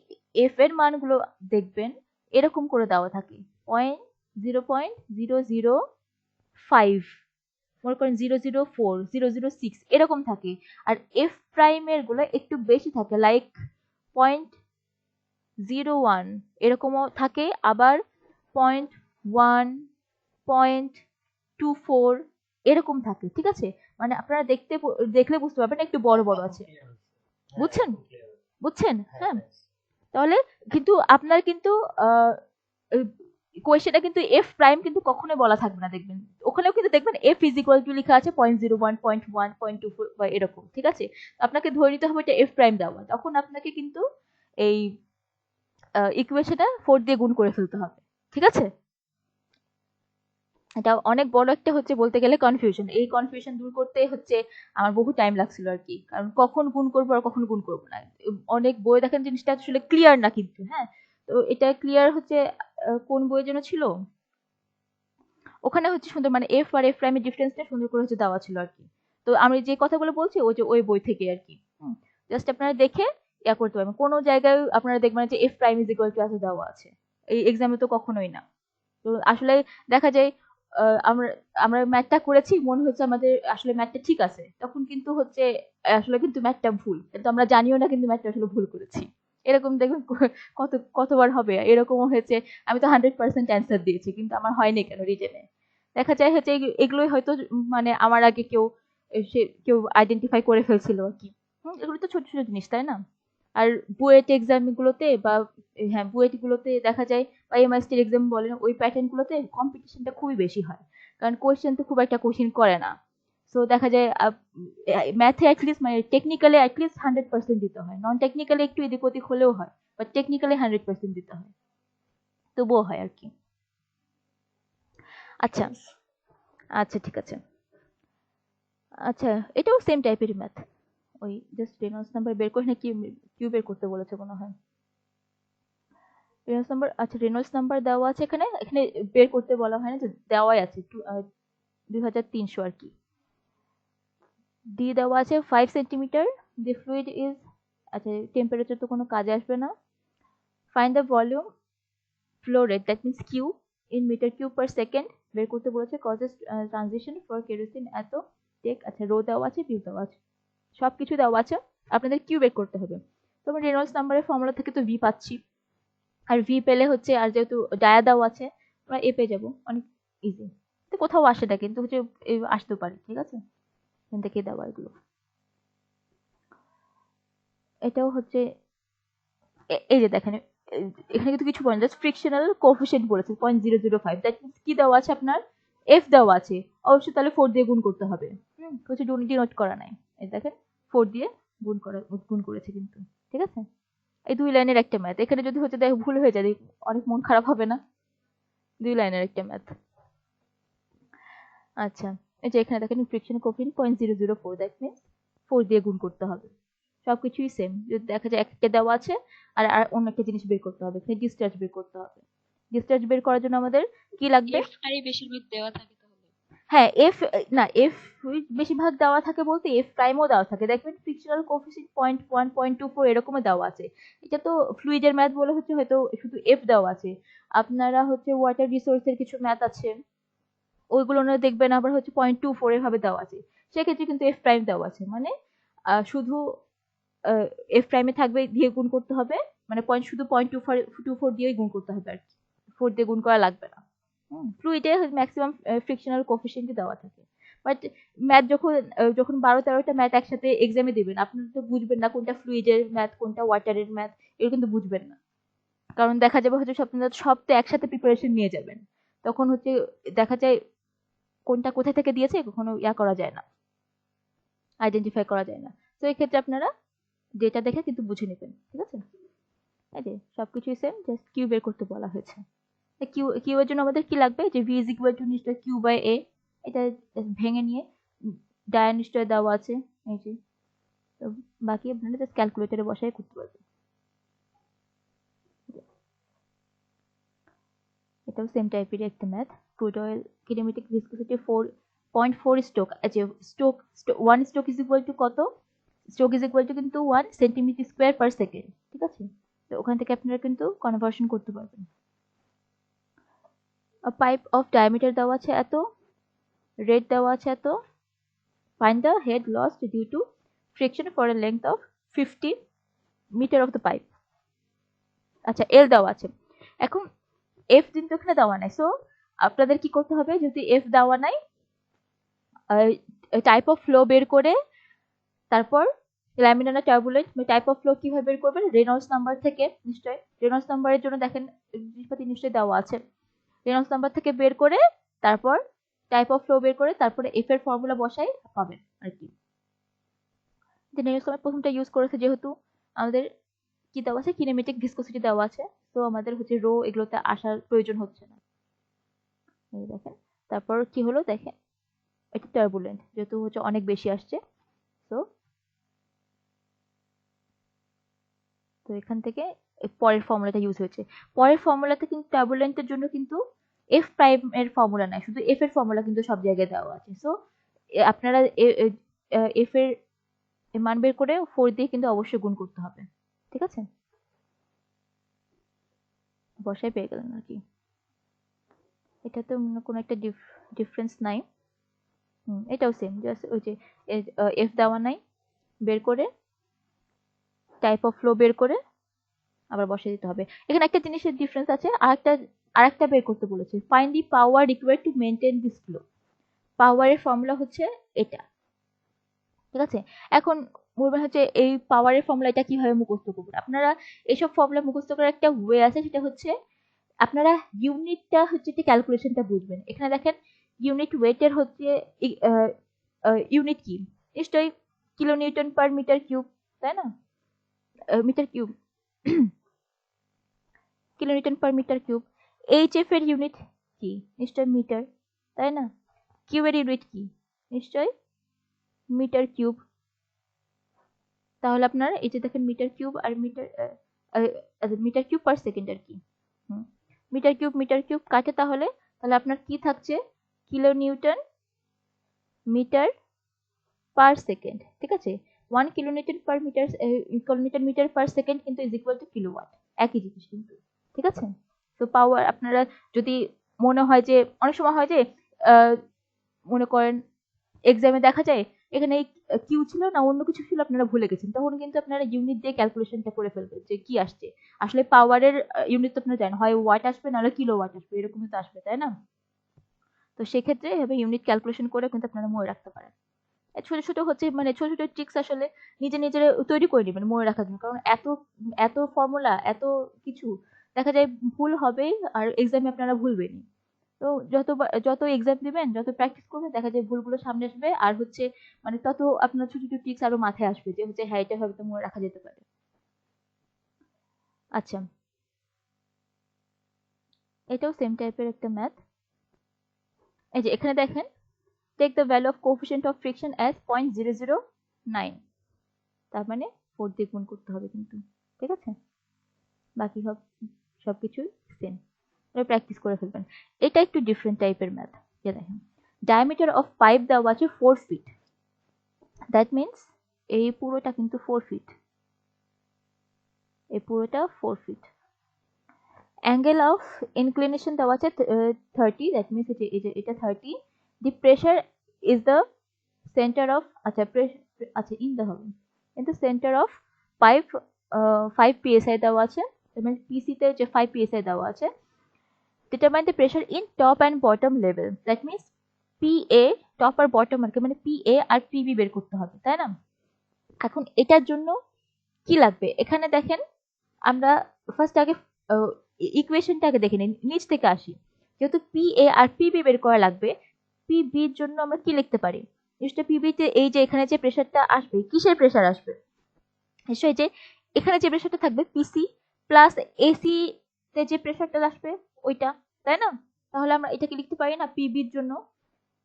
এফ এর মানগুলো দেখবেন এরকম করে দেওয়া থাকে 0.0005, মনে করেন 004 006 এরকম থাকে। আর এফ প্রাইমের গুলো একটু বেশি থাকে, লাইক 0.01 এরকমও থাকে, আবার 0.1 0.24 এরকম থাকে, ঠিক আছে। মানে আপনারা দেখলে বুঝতে পারবেন একটু বড় বড় আছে, বুঝছেন? হ্যাঁ, তাহলে কিন্তু আপনার কিন্তু কোয়েশ্চেনটা কিন্তু এফ প্রাইম কিন্তু কখনোই বলা থাকবে না, দেখবেন ওখানেও কিন্তু দেখবেন এফ ইজ ইকুয়াল টু লেখা আছে 0.01 0.1 0.24 বা এরকম, ঠিক আছে। আপনাকে ধরে নিতে হবে এটা এফ প্রাইম দেওয়া, তখন আপনাকে কিন্তু এই ইকুয়েশনে 4 দিয়ে গুণ করে ফেলতে হবে, ঠিক আছে। এটা অনেক বড় একটা হচ্ছে বলতে গেলে কনফিউশন, এই কনফিউশন দূর করতে হচ্ছে আমার বহু টাইম লাগছিল আর কি, কারণ কখন গুণ করবো আর কখন গুণ করবো না, অনেক বই দেখেন জিনিসটা আসলে ক্লিয়ার না কিন্তু। হ্যাঁ, তো এটা ক্লিয়ার হচ্ছে কোন বই যেন ছিল, ওখানে হচ্ছে সুন্দর মানে এফ আর এফ প্রাইমের ডিফারেন্সটা সুন্দর করে হচ্ছে দেওয়া ছিল আর কি। তো আমি যে কথাগুলো বলছি ওই যে ওই বই থেকে আর কি, জাস্ট আপনারা দেখে ইয়া করতে পারবেন। কোনো জায়গায় আপনারা দেখবেন যে F prime is equal two এত দেওয়া আছে, এই এক্সামে তো কখনোই না। তো আসলে দেখা যায় আমরা আমরা ম্যাথটা করেছি, মনে হচ্ছে আমাদের আসলে ম্যাথটা ঠিক আছে, তখন কিন্তু হচ্ছে আসলে কিন্তু ম্যাথটা ভুল, কিন্তু আমরা জানিও না কিন্তু ম্যাথটা আসলে ভুল করেছি। এরকম দেখুন কতবার হবে, এরকমও হয়েছে আমি তো 100% অ্যান্সার দিয়েছি কিন্তু আমার হয়নি কেন রিটেনে। দেখা যায় হচ্ছে এগুলোই হয়তো মানে আমার আগে কেউ আইডেন্টিফাই করে ফেলছিল আর কি। এগুলো তো ছোট ছোট জিনিস, তাই না? আর বুয়েট এক্সাম গুলোতে বা হ্যাঁ বুয়েট গুলোতে দেখা যায়, বা এমআইএসটির এক্সাম বলেন, ওই প্যাটার্ন গুলোতে কম্পিটিশনটা খুবই বেশি হয়, কারণ কোয়েশ্চেন তো খুব একটা কোশ্চেন করে না। সো দেখা যায় ম্যাথে অ্যাটলিস্ট মানে টেকনিক্যালি অ্যাটলিস্ট 100% দিতে হয়, নন টেকনিক্যালি একটু এদিক ওদিক হলেও হয়, বাট টেকনিক্যালি 100% দিতে হয়, তবুও হয় আর কি। আচ্ছা আচ্ছা ঠিক আছে। আচ্ছা এটাও সেম টাইপেরই ম্যাথ, ওই জাস্ট রেনল্ডস নাম্বার বের করে না কিউ বের করতে বলেছে মনে হয়। রেনল্ডস নাম্বার, আচ্ছা রেনল্ডস নাম্বার দেওয়া আছে এখানে, এখানে বের করতে বলা হয় না, যে দেওয়াই আছে 2300 আর কি। ডি দেওয়া আছে 5 সেন্টিমিটার, দি ফ্লুইড ইজ, আচ্ছা টেম্পারেচার তো কোনো কাজে আসবে না। Find the volume flow rate, that means Q in metre cube per second বের করতে বলেছে, কজেস ট্রানজিশন ফর কেরোসিন এত টেক, আচ্ছা রো দেওয়া আছে, পিউ দেওয়া আছে, সব কিছু দেওয়া আছে, আপনাদের কিউ বের করতে হবে। তো আমরা রেনল্ডস নাম্বারের ফর্মুলা থেকে তো ভি পাচ্ছি, আর ভি পেলে হচ্ছে, আর যেহেতু ডায়া দেওয়া আছে আমরা এ পেয়ে যাবো, অনেক ইজি। তো কোথাও আসে না কিন্তু হচ্ছে আসতেও পারে, ঠিক আছে, এখান থেকে দেওয়া এগুলো। এটাও হচ্ছে এই যে দেখেন এখানে কিন্তু কিছু বলেন, জাস্ট ফ্রিকশনাল কোএফিশিয়েন্ট বলেছে 0.005, দ্যাট মিন্স কি দেওয়া আছে আপনার, এফ দেওয়া আছে, অবশ্যই তাহলে 4 দিয়ে গুণ করতে হবে, হচ্ছে ডিনোট করা নাই, এই দেখেন 4 দিয়ে গুণ করেছে কিন্তু, ঠিক আছে। এই 2 লাইনের একটা ম্যাথ, এখানে যদি হচ্ছে দেখ ভুল হয়ে যায় অনেক মন খারাপ হবে না, 2 লাইনের একটা ম্যাথ। আচ্ছা এই যে এখানে দেখেন ফ্রিকশন কোএফিশিয়েন্ট 0.004, দ্যাট মিন্স 4 দিয়ে গুণ করতে হবে, সবকিছুই সেম। যদি দেখা যায় একটা দেওয়া আছে আর অন্য একটা জিনিস বের করতে হবে, এখানে ডিসচার্জ বের করতে হবে, ডিসচার্জ বের করার জন্য আমাদের কি লাগবে, এফ আরই বেশিরভাগ দেওয়া থাকে তাহলে। হ্যাঁ এফ, না এফ বেশিরভাগ দেওয়া থাকে বলতে এফ প্রাইমও দেওয়া থাকে, দেখবেন ফ্রিকশনাল কোএফিশিয়েন্ট 0.1 0.24 এরকমও দেওয়া আছে। এটা তো ফ্লুইডের ম্যাথ বলে হচ্ছে হয়তো শুধু এফ দেওয়া আছে, আপনারা হচ্ছে ওয়াটার রিসোর্সের কিছু ম্যাথ আছে ওইগুলো না দেখবেন আবার হচ্ছে 0.24 এভাবে দেওয়া আছে, সেক্ষেত্রে কিন্তু এফ প্রাইম দেওয়া আছে, মানে শুধু এফ প্রাইমে থাকবে দিয়ে গুণ করতে হবে, মানে শুধু 0.24 দিয়েই গুণ করতে হবে আর কি, 4 দিয়ে গুণ করা লাগবে না। ফ্লুইডে ম্যাক্সিমাম ফ্রিকশনাল কোএফিশিয়েন্ট দেওয়া থাকে, বাট ম্যাথ যখন 12-13টা ম্যাথ একসাথে এক্সামে দিবেন আপনারা তো বুঝবেন না কোনটা ফ্লুইডের ম্যাথ কোনটা ওয়াটারের ম্যাথ, এগুলো কিন্তু বুঝবেন না, কারণ দেখা যাবে হচ্ছে সব তো একসাথে প্রিপারেশন নিয়ে যাবেন, তখন হচ্ছে দেখা যায় কোনটা কোথায় থেকে দিয়েছে কখনো করা যায় না, আইডেন্টিফাই করা যায় না। তো এই ক্ষেত্রে আপনারা ডেটা দেখে কিন্তু বুঝে নেবেন, ঠিক আছে। এই যে সবকিছুই সেম, জাস্ট কিউ বের করতে বলা হয়েছে। কিউ এর জন্য আমাদের কি লাগবে, যে ভি ইজ ইকুয়াল টু নিশ্চয় কিউ বাই এ, এটা ভেঙে নিয়ে ডায়া নিশ্চয় দেওয়া আছে, এই যে তো বাকি আপনারা জাস্ট ক্যালকুলেটরে বসাই করতে পারবেন। এটাও সেম টাইপেরই একটা math, crude oil kinematic viscosity 4.4 stoke, আচ্ছা stoke 1 stoke is equal to কত, স্ট্রোক ইজ ইকুয়াল টু কিন্তু 1 সেন্টিমিটার স্কোয়ার পার সেকেন্ড, ঠিক আছে, তো ওখান থেকে আপনারা কিন্তু কনভার্সন করতে পারবেন। পাইপ অফ ডায়ামিটার দেওয়া আছে এত, রেট দেওয়া আছে এত, find the head lost due to friction for a length of 50 metre of the pipe, আচ্ছা এল দেওয়া আছে। এখন এফ কিন্তু এখানে দেওয়া নাই, সো আপনাদের কি করতে হবে, যদি এফ দেওয়া নাই টাইপ অফ ফ্লো বের করে, তারপর laminar turbulent type of flow কিভাবে বের করবেন, রেনল্ডস নাম্বার থেকে, নিশ্চয়ই রেনল্ডস নাম্বারের জন্য দেখেন জিনিসপাতি নিশ্চয়ই দেওয়া আছে, রেনল্ডস নাম্বার থেকে বের করে তারপর টাইপ অফ ফ্লো বের করে তারপরে এফ এর ফর্মুলা বসাই পাবেন আর কি। রেনল্ডস নাম্বার প্রথমটা ইউজ করেছে যেহেতু আমাদের কি দেওয়া আছে, কিনেমেটিক ভিসকোসিটি দেওয়া আছে, তো আমাদের হচ্ছে রো এগুলোতে আসার প্রয়োজন হচ্ছে না, এই দেখেন। তারপর কি হলো দেখেন, এটা টার্বুলেন্ট যেহেতু হচ্ছে অনেক বেশি আসছে, তো তো এখান থেকে পরের ফর্মুলাটা ইউজ হয়েছে, পরের ফর্মুলাতে কিন্তু টার্বুলেন্টের জন্য কিন্তু এফ প্রাইম এর ফর্মুলা নাই, শুধু এফ এর ফর্মুলা কিন্তু সব জায়গায় দেওয়া আছে, সো আপনারা এফ এর মান বের করে 4 দিয়ে কিন্তু অবশ্যই গুণ করতে হবে, ঠিক আছে, বসাই পেয়ে গেলেন আর কি, এটা তো কোনো একটা ডিফারেন্স নাই। এটাও সেম, জাস্ট ওই যে এফ দেওয়া নাই, বের করে টাইপ অফ ফ্লো বের করে আবার বসিয়ে দিতে হবে। এখানে একটা জিনিসের ডিফারেন্স আছে, আরেকটা বের করতে বলেছে, find the power required to maintain this flow, পাওয়ারের ফর্মুলা হচ্ছে এটা, ঠিক আছে। এখন বলবেন হচ্ছে এই পাওয়ারের ফর্মুলা এটা কিভাবে মুখস্থ করবেন, আপনারা এইসব ফর্মুলা মুখস্থ করার একটা ওয়ে আছে, সেটা হচ্ছে আপনারা ইউনিটটা হচ্ছে ক্যালকুলেশনটা বুঝবেন। এখানে দেখেন ইউনিট ওয়েটের হচ্ছে ইউনিট কি? নিশ্চয়ই kilo newton per metre cube, তাই না? Metre cube, kilo newton per metre cube. HF এর ইউনিট কি? নিশ্চয় মিটার, তাই না? কিউ এর ইউনিট কি? নিশ্চয় মিটার কিউব। তাহলে আপনার এই যে দেখেন মিটার কিউব আর মিটার কিউব পার সেকেন্ড আর কি, মিটার কিউব কাটে, তাহলে তাহলে আপনার কি থাকছে? Kilo newton metre per second, ঠিক আছে? 1 kilo newton per metre, kilometre metre per second কিন্তু ইজ ইকুয়াল টু কিলোওয়াট, একই জিনিস কিন্তু, ঠিক আছে? তো পাওয়ার আপনারা যদি মনে হয় যে, অনেক সময় হয় যে মনে করেন এক্সামে দেখা যায় এখানে কিউ ছিল না অন্য কিছু ছিল, আপনারা ভুলে গেছেন, তখন কিন্তু আপনারা ইউনিট দিয়ে ক্যালকুলেশনটা করে ফেলবেন যে কি আসছে। আসলে পাওয়ারের ইউনিট তো আপনারা জানেন, হয় ওয়াট আসবে নাহলে কিলো ওয়াট আসবে, এরকমই তো আসবে, তাই না? তো সেক্ষেত্রে এভাবে ইউনিট ক্যালকুলেশন করে কিন্তু আপনারা মনে রাখতে পারেন। ছোট ছোট হচ্ছে মানে ছোট ছোট ট্রিক্স আসলে নিজেরা তৈরি করে নেবেন মনে রাখার জন্য, কারণ এত এত ফর্মুলা, এত কিছু দেখা যায় ভুল হবে আর এক্সামে আপনারা ভুলবেনই। তো যত এক্সাম দিবেন, যত প্র্যাকটিস করবেন, দেখা যায় ভুলগুলো সামনে আসবে, আর হচ্ছে মানে তত আপনার ছোট ছোট ট্রিক্স আরো মাথায় আসবে যে হচ্ছে হ্যাঁ এটা ভাবে তো মনে রাখা যেতে পারে। আচ্ছা, এটাও সেম টাইপের একটা ম্যাথ। এই যে এখানে দেখেন, take the value of coefficient of friction as 0.009, তার মানে 4 দিয়ে গুণ করতে হবে কিন্তু, ঠিক আছে? বাকি সবকিছুই সেম, প্র্যাকটিস করে ফেলবেন। এটা একটু ডিফারেন্ট টাইপের ম্যাথ। যে দেখেন, ডায়ামিটার অফ পাইপ দেওয়া আছে 4 ফিট, দ্যাট মিনস এই পুরোটা কিন্তু 4 ফিট, এই পুরোটা 4 ফিট। অ্যাঙ্গেল অফ ইনক্লিনেশন দেওয়া আছে 30, দ্যাট মিনস এটা 30। দি pressure is the centre of, আচ্ছা আচ্ছা ইন দ্য হবে, in the centre of pipe 5 psi দেওয়া আছে, মানে পিসি তে যে 5 psi দেওয়া আছে। Determine the pressure in top and bottom level, that means PA, top আর বটম আর কি, মানে পিএ আর পিবি বের করতে হবে, তাই না? এখন এটার জন্য কি লাগবে? এখানে দেখেন, আমরা ফার্স্ট আগে ইকুয়েশনটাকে দেখে নিই, নিচ থেকে আসি। যেহেতু পিএ আর পিবি বের করা লাগবে, পিবির জন্য আমরা কি লিখতে পারি? নিশ্চয়ই পিবিতে এই যে এখানে যে প্রেশারটা আসবে, কিসের প্রেশার আসবে? নিশ্চয়ই যে এখানে যে প্রেশারটা থাকবে পিসি প্লাস এসি তে যে প্রেশারটা আসবে ওইটা, তাই না? তাহলে আমরা এটাকে লিখতে পারি না পিবির জন্য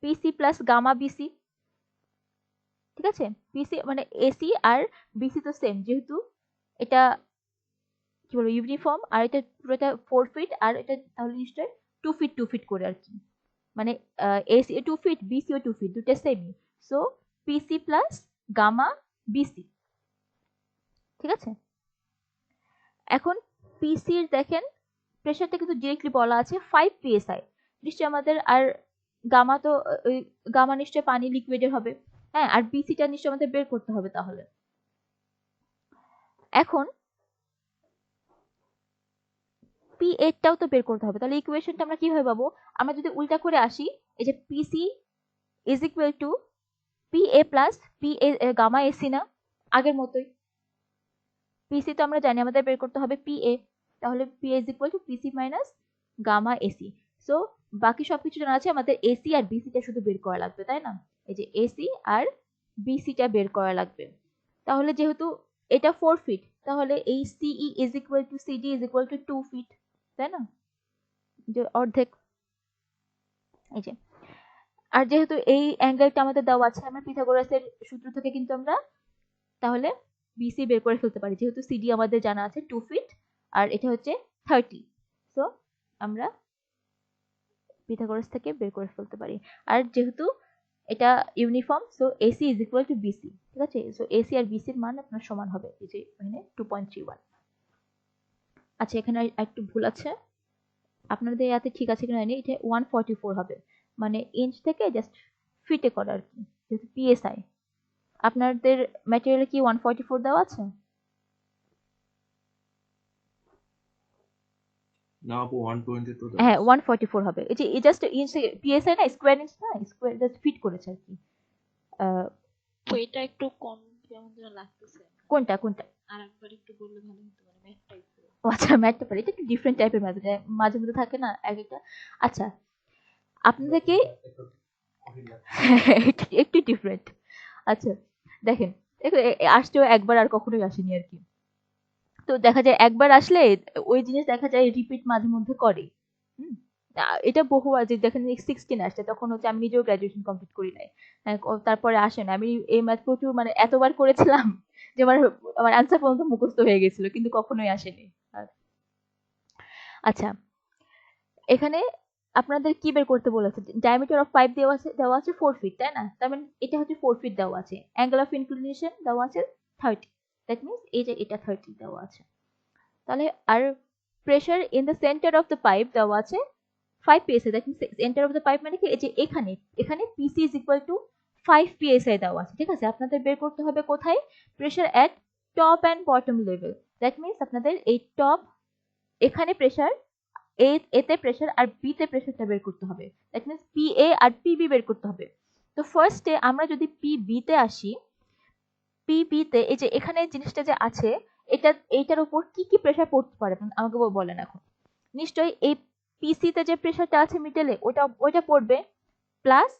পিসি প্লাস গামা বিসি, ঠিক আছে? পিসি মানে এসি আর বিসি তো সেম, যেহেতু এটা কি বলবো ইউনিফর্ম, আর এটা পুরোটা 4 ফিট, আর এটা তাহলে নিশ্চয়ই 2 ফিট 2 ফিট করে আর কি, মানে এসি 2 ফিট, বিসিও 2 ফিট, দুটো সেমই। সো পিসি প্লাস গামা বিসি, ঠিক আছে? এখন পিসির দেখেন প্রেশারটা কিন্তু ডিরেক্টলি বলা আছে 5 psi, নিশ্চয়ই আমাদের আর গামা তো গামা নিশ্চয়ই পানি লিকুইডের হবে, হ্যাঁ, আর বিসিটা নিশ্চয়ই আমাদের বের করতে হবে। তাহলে এখন পি এরটাও তো বের করতে হবে, তাহলে ইকুয়েশনটা আমরা কিভাবে পাবো? আমরা যদি উল্টা করে আসি, এই যে PC is equal to P A plus P A gamma AC, না আগের মতোই। পিসি তো আমরা জানি আমাদের বের করতে হবে পি এ, তাহলে P is equal to P C minus gamma A C. So বাকি সবকিছু জানা আছে, আমাদের এসি আর বিসিটা শুধু বের করা লাগবে, তাই না? এই যে এসি আর বিসিটা বের করা লাগবে। তাহলে যেহেতু এটা 4 ফিট, তাহলে এই CE is equal to CD is equal to 2 feet, তাই না? যে অর্ধেক। এই যে, আর যেহেতু এই অ্যাঙ্গেলটা আমাদের দেওয়া আছে, আমরা পিথাগোরাসের সূত্র থেকে কিন্তু আমরা তাহলে বিসি বের করে ফেলতে পারি, যেহেতু সিডি আমাদের জানা আছে 2 ফিট আর এটা হচ্ছে 30। সো আমরা পিথাগোরাস থেকে বের করে ফেলতে পারি। আর যেহেতু এটা uniform, so AC is equal to BC, ঠিক আছে? সো এসি আর বিসির মান আপনার সমান হবে, এই যে এখানে 2.31। আচ্ছা, এখানে একটু ভুল আছে, আপনাদের ইয়াতে ঠিক আছে কিনা জানি, এটা 144 হবে, মানে ইঞ্চ থেকে জাস্ট ফিটে করা আর কি, যেহেতু পিএসআই। আপনাদের ম্যাটেরিয়ালে কি 144 দেওয়া আছে? না আপু 122 হ্যাঁ 144 হবে, এই যে জাস্ট ইঞ্চ পিএসআই না, স্কোয়ার ইঞ্চ না, স্কোয়ার জাস্ট ফিট করেছে আর কি। তো এটা একটু কম কেমন যেন লাগতেছে। কোনটা কোনটা? আর একবার একটু বললে ভালো হতো, মানে ম্যাথ টাইপের। ও আচ্ছা, ম্যাথটা পারি, এটা একটু ডিফারেন্ট টাইপের ম্যাথ, মাঝে মধ্যে থাকে না এক একটা। আচ্ছা, আপনাদেরকে কঠিন লাগছে। একটু ডিফারেন্ট। আচ্ছা দেখেন, দেখো আসছেও একবার আর কখনোই আসেনি আর কি। তো দেখা যায় একবার আসলে ওই জিনিস দেখা যায় রিপিট মাঝে মধ্যে করে। হুম, এটা বহুবার যে দেখেন 16 আসছে, তখন হচ্ছে আমি নিজেও গ্রাজুয়েশন কমপ্লিট করি নাই। তারপরে আসে না, আমি এই ম্যাথ প্রচুর মানে এতবার করেছিলাম যে আমার আমার অ্যান্সার পর্যন্ত মুখস্থ হয়ে গেছিল, কিন্তু কখনোই আসেনি। আর আচ্ছা, এখানে আপনাদের কি বের করতে বলেছে? ডায়ামিটার অফ পাইপ দেওয়া আছে 4 ফিট, তাই না? তার মানে এটা হচ্ছে 4 ফিট দেওয়া আছে। অ্যাঙ্গেল অফ ইনক্লিনেশন দেওয়া আছে 30, দ্যাট মিনস এই যে এটা 30 দেওয়া আছে। তাহলে আর pressure in the centre of the pipe দেওয়া আছে 5 psi, that means centre of the pipe মানে কি এই যে এখানে এখানে PC is equal to 5 psi দেওয়া আছে, ঠিক আছে? আপনাদের বের করতে হবে কোথায়? Pressure at top and bottom level, that means আপনাদের এই টপ এখানে প্রেসার, এতে প্রেসার আর বি তে প্রেসারটা বের করতে হবে, দ্যাট মিনস পি এ আর পি বি বের করতে হবে। তো ফার্স্টে আমরা যদি পি বি তে আসি, পি বি তে এই যে এখানে জিনিসটা যে আছে, এইটার উপর কি কি প্রেসার পড়তে পারে আমাকে বলেন এখন। নিশ্চয়ই এই পিসি তে যে প্রেসারটা আছে মিডলে ওইটা পড়বে, প্লাস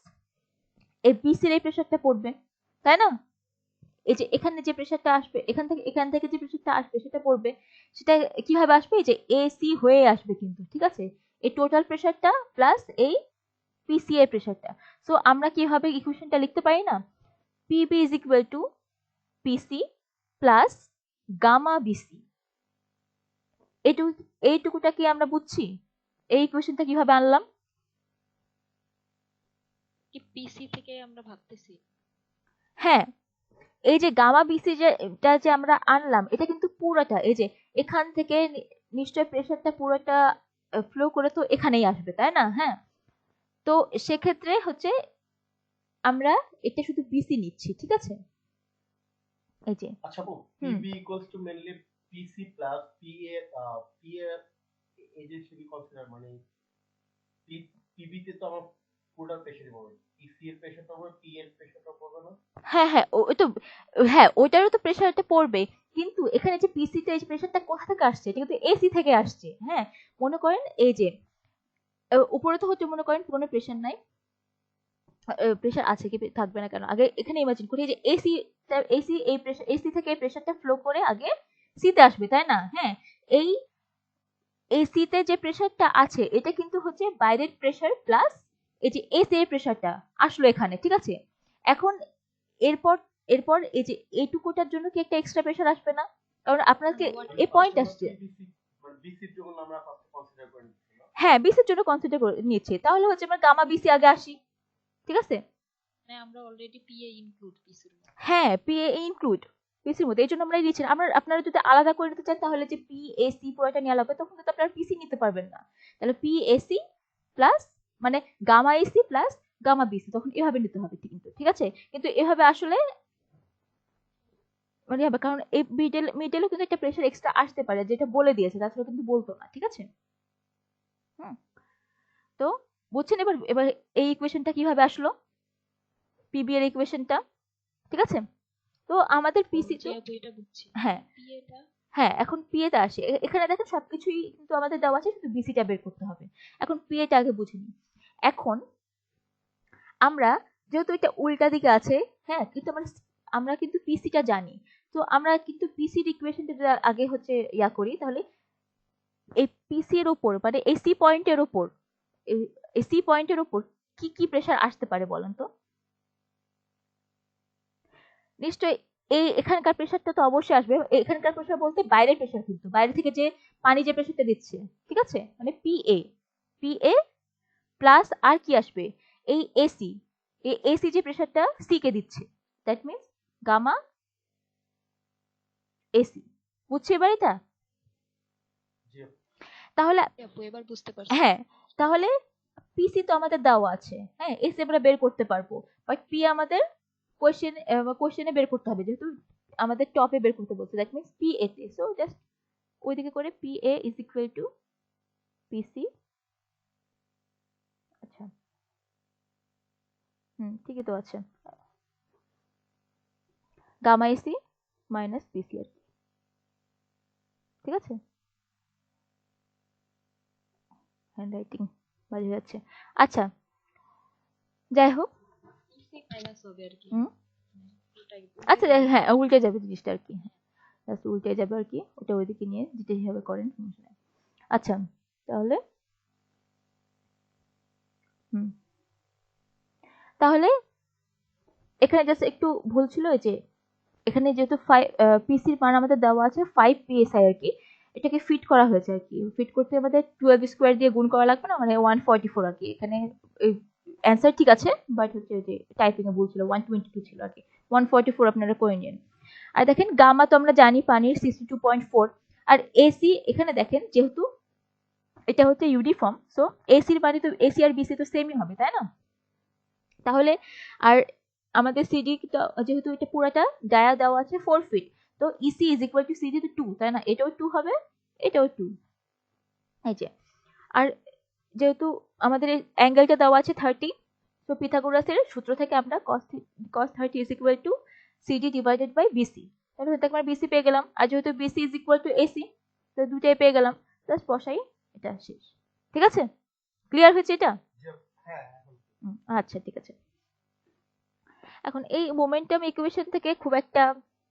এই বিসির এই প্রেসারটা পড়বে, তাই না? এই যে এখানে যে প্রেসারটা আসবে, এখান থেকে যে প্রেসারটা আসবে সেটা পড়বে। সেটা কিভাবে আসবে? এই যে এসি হয়ে আসবে কিন্তু, ঠিক আছে? এই টোটাল প্রেসারটা প্লাস এই পিসি এর প্রেসারটা। সো আমরা কিভাবে ইকুয়েশনটা লিখতে পারি না, PB is equal to PC plus gamma BC. এইটুকুটা কি আমরা বুঝছি? এই ইকুয়েশনটা কিভাবে আনলাম? কি পিসি থেকে আমরা ভাবতেছি? হ্যাঁ, এই যে গামা বিসি এটা যে আমরা আনলাম, এটা কিন্তু পুরোটা এই যে এখান থেকে নিশ্চয় প্রেসারটা পুরোটা ফ্লো করে তো এখানেই আসবে, তাই না? হ্যাঁ, তো সেক্ষেত্রে হচ্ছে আমরা এটা শুধু বিসি নিচ্ছি, ঠিক আছে? এই যে আচ্ছা আপু, হুম, PB equals to mainly PC plus PA এই যে শুধু কনসিডার মানে PB তে তো আমার পুরোটা প্রেসারই পড়বে, PC এর প্রেসারটা পড়বে, P এর প্রেসারটা পড়বে না? হ্যাঁ হ্যাঁ ওই তো, হ্যাঁ ওইটারও তো প্রেসারটা পড়বে, কিন্তু এখানে যে পিসিতে এই প্রেসারটা কোথা থেকে আসছে? এটা কিন্তু এসি থেকে আসছে। হ্যাঁ, মনে করেন এই যে উপরে তো হচ্ছে মনে করেন কোনো প্রেসার নাই, প্রেসার আছে কি থাকবে না কেন? আগে এখানে ইমাজিন করি যে এসি এই প্রেসার, এসি থেকে এই প্রেসারটা ফ্লো করে আগে সিতে আসবে, তাই না? হ্যাঁ, এই এসিতে যে প্রেসারটা আছে এটা কিন্তু হচ্ছে বাইরের প্রেসার প্লাস এই যে এসি এর প্রেসারটা আসলো এখানে, ঠিক আছে? এখন এরপর এরপর এই যে এইটুকুটার জন্য কি একটা এক্সট্রা প্রেসার আসবে না? কারণ আপনাকে এই পয়েন্ট আসছে। মানে BC এর জন্য আমরা ফার্স্ট কনসিডার করে নিচ্ছি না? হ্যাঁ, বিসির জন্য কনসিডার করে নিচ্ছে, তাহলে হচ্ছে আমরা গামা বিসি আগে আসি, ঠিক আছে? মানে আমরা অলরেডি পিএ ইনক্লুড পিসির মধ্যে। হ্যাঁ, পিএ ইনক্লুড পিসির মধ্যে, এই জন্য আমরা দিচ্ছি। আপনারা যদি আলাদা করে নিতে চান তাহলে যে পিএসি পুরোটা নেওয়া লাগবে, তখন কিন্তু আপনারা পিসি নিতে পারবেন না। তাহলে পিএসি প্লাস মানে gamma AC plus gamma BC, তখন এভাবে নিতে হবে কিন্তু, ঠিক আছে? কিন্তু এভাবে আসলে মানে হবে, কারণ এই মিডেলও কিন্তু একটা প্রেসার এক্সট্রা আসতে পারে, যেটা বলে দিয়েছে, তাছাড়া কিন্তু বলতো না, ঠিক আছে? হুম, তো বুঝছেন এবার? এবার এই ইকুয়েশনটা কিভাবে আসলো, পিবি এর ইকুয়েশনটা, ঠিক আছে? তো আমাদের পিসি যে তো আপু এটা বুঝছি, হ্যাঁ পিএটা হ্যাঁ, এখন পিএতে আসে। এখানে দেখেন সবকিছুই কিন্তু আমাদের দেওয়া আছে, শুধু বিসিটা বের করতে হবে। এখন পিএটা আগে বুঝে নিই। এখন আমরা যেহেতু এটা উল্টা দিকে আছে, হ্যাঁ, কিন্তু আমরা কিন্তু পিসিটা জানি। তো আমরা কিন্তু পিসির ইকুয়েশনটা আগে হচ্ছে ইয়া করি, তাহলে এই পিসি এর উপর মানে এসি পয়েন্টের উপর, এসি পয়েন্টের উপর কি কি প্রেসার আসতে পারে বলেন তো? নিশ্চয়ই এই এখানকার প্রেসারটা তো অবশ্যই আসবে। এখানকার প্রেসার বলতে বাইরের প্রেসার, কিন্তু বাইরে থেকে যে পানি যে প্রেসারটা দিচ্ছে, ঠিক আছে? মানে পিএ প্লাস আর কি আসবে? এই এসি, এই এসি যে প্রেসারটা সি কে দিচ্ছে, দ্যাট মিন্স গামা এসি। বুঝছি এবার এটা? জি আপু। তাহলে আপু এবার বুঝতে পারছি। হ্যাঁ, তাহলে পিসি তো আমাদের দেওয়া আছে, হ্যাঁ, এসি আমরা বের করতে পারবো, বাট পি আমাদের কোশ্চেনে বের করতে হবে, যেহেতু আমাদের টপে বের করতে বলছে, দ্যাট মিন্স পি এতে। সো জাস্ট ওইদিকে করে P A is equal to PC. আচ্ছা, ঠিকই তো আছে, গামা এসি মাইনাস পিসি আর কি, ঠিক আছে? হ্যান্ড রাইটিং বাজে যাচ্ছে। আচ্ছা, যাই হোক, পিসি মাইনাস হবে আর কি। হুম। ওটাই আচ্ছা হ্যাঁ, উল্টে যাবে জিনিসটা আর কি, জাস্ট উল্টে যাবে আর কি, ওটা ওইদিকে নিয়ে যেটা হিসাবে করেন সমস্যা নেই। আচ্ছা তাহলে হুম, তাহলে এখানে জাস্ট একটু ভুল ছিল, এই যে এখানে যেহেতু পিসির মান আমাদের দেওয়া আছে 5 psi আর কি, এটাকে ফিট করা হয়েছে আর কি, ফিট করতে আমাদের 12 স্কোয়ার দিয়ে গুণ করা লাগবে না, মানে 144 আর কি, এখানে অ্যান্সার ঠিক আছে, বাট হচ্ছে যে টাইপিং এ ভুল ছিল, 122 ছিল আর কি, 144 আপনারা করে নিন। আর দেখেন গামা তো আমরা জানি পানির 62.4, আর এসি এখানে দেখেন যেহেতু এটা হচ্ছে ইউনিফর্ম, সো এসির মানে তো এসি আর বিসি তো সেমই হবে, তাই না? তাহলে আর আমাদের সিডি যেহেতু এটা পুরাটা ডায়া দেওয়া আছে 4 ফিট, তো EC is equal to CD তো 2, তাই না? এটাও 2 হবে, এটাও 2, এই যে। আর যেহেতু আমাদের অ্যাঙ্গেলটা দেওয়া আছে 30, তো পিথাগোরাসের সূত্র থেকে আমরা cos 30 is equal to CD divided by BC, তাহলে হতে আমরা বিসি পেয়ে গেলাম, আর যেহেতু BC is equal to AC, তো দুটাই পেয়ে গেলাম, জাস্ট বসাই, এটা শেষ। ঠিক আছে, ক্লিয়ার হয়েছে এটা? হ্যাঁ আচ্ছা ঠিক আছে। এখন এই মোমেন্টাম ইকুয়েশন থেকে খুব একটা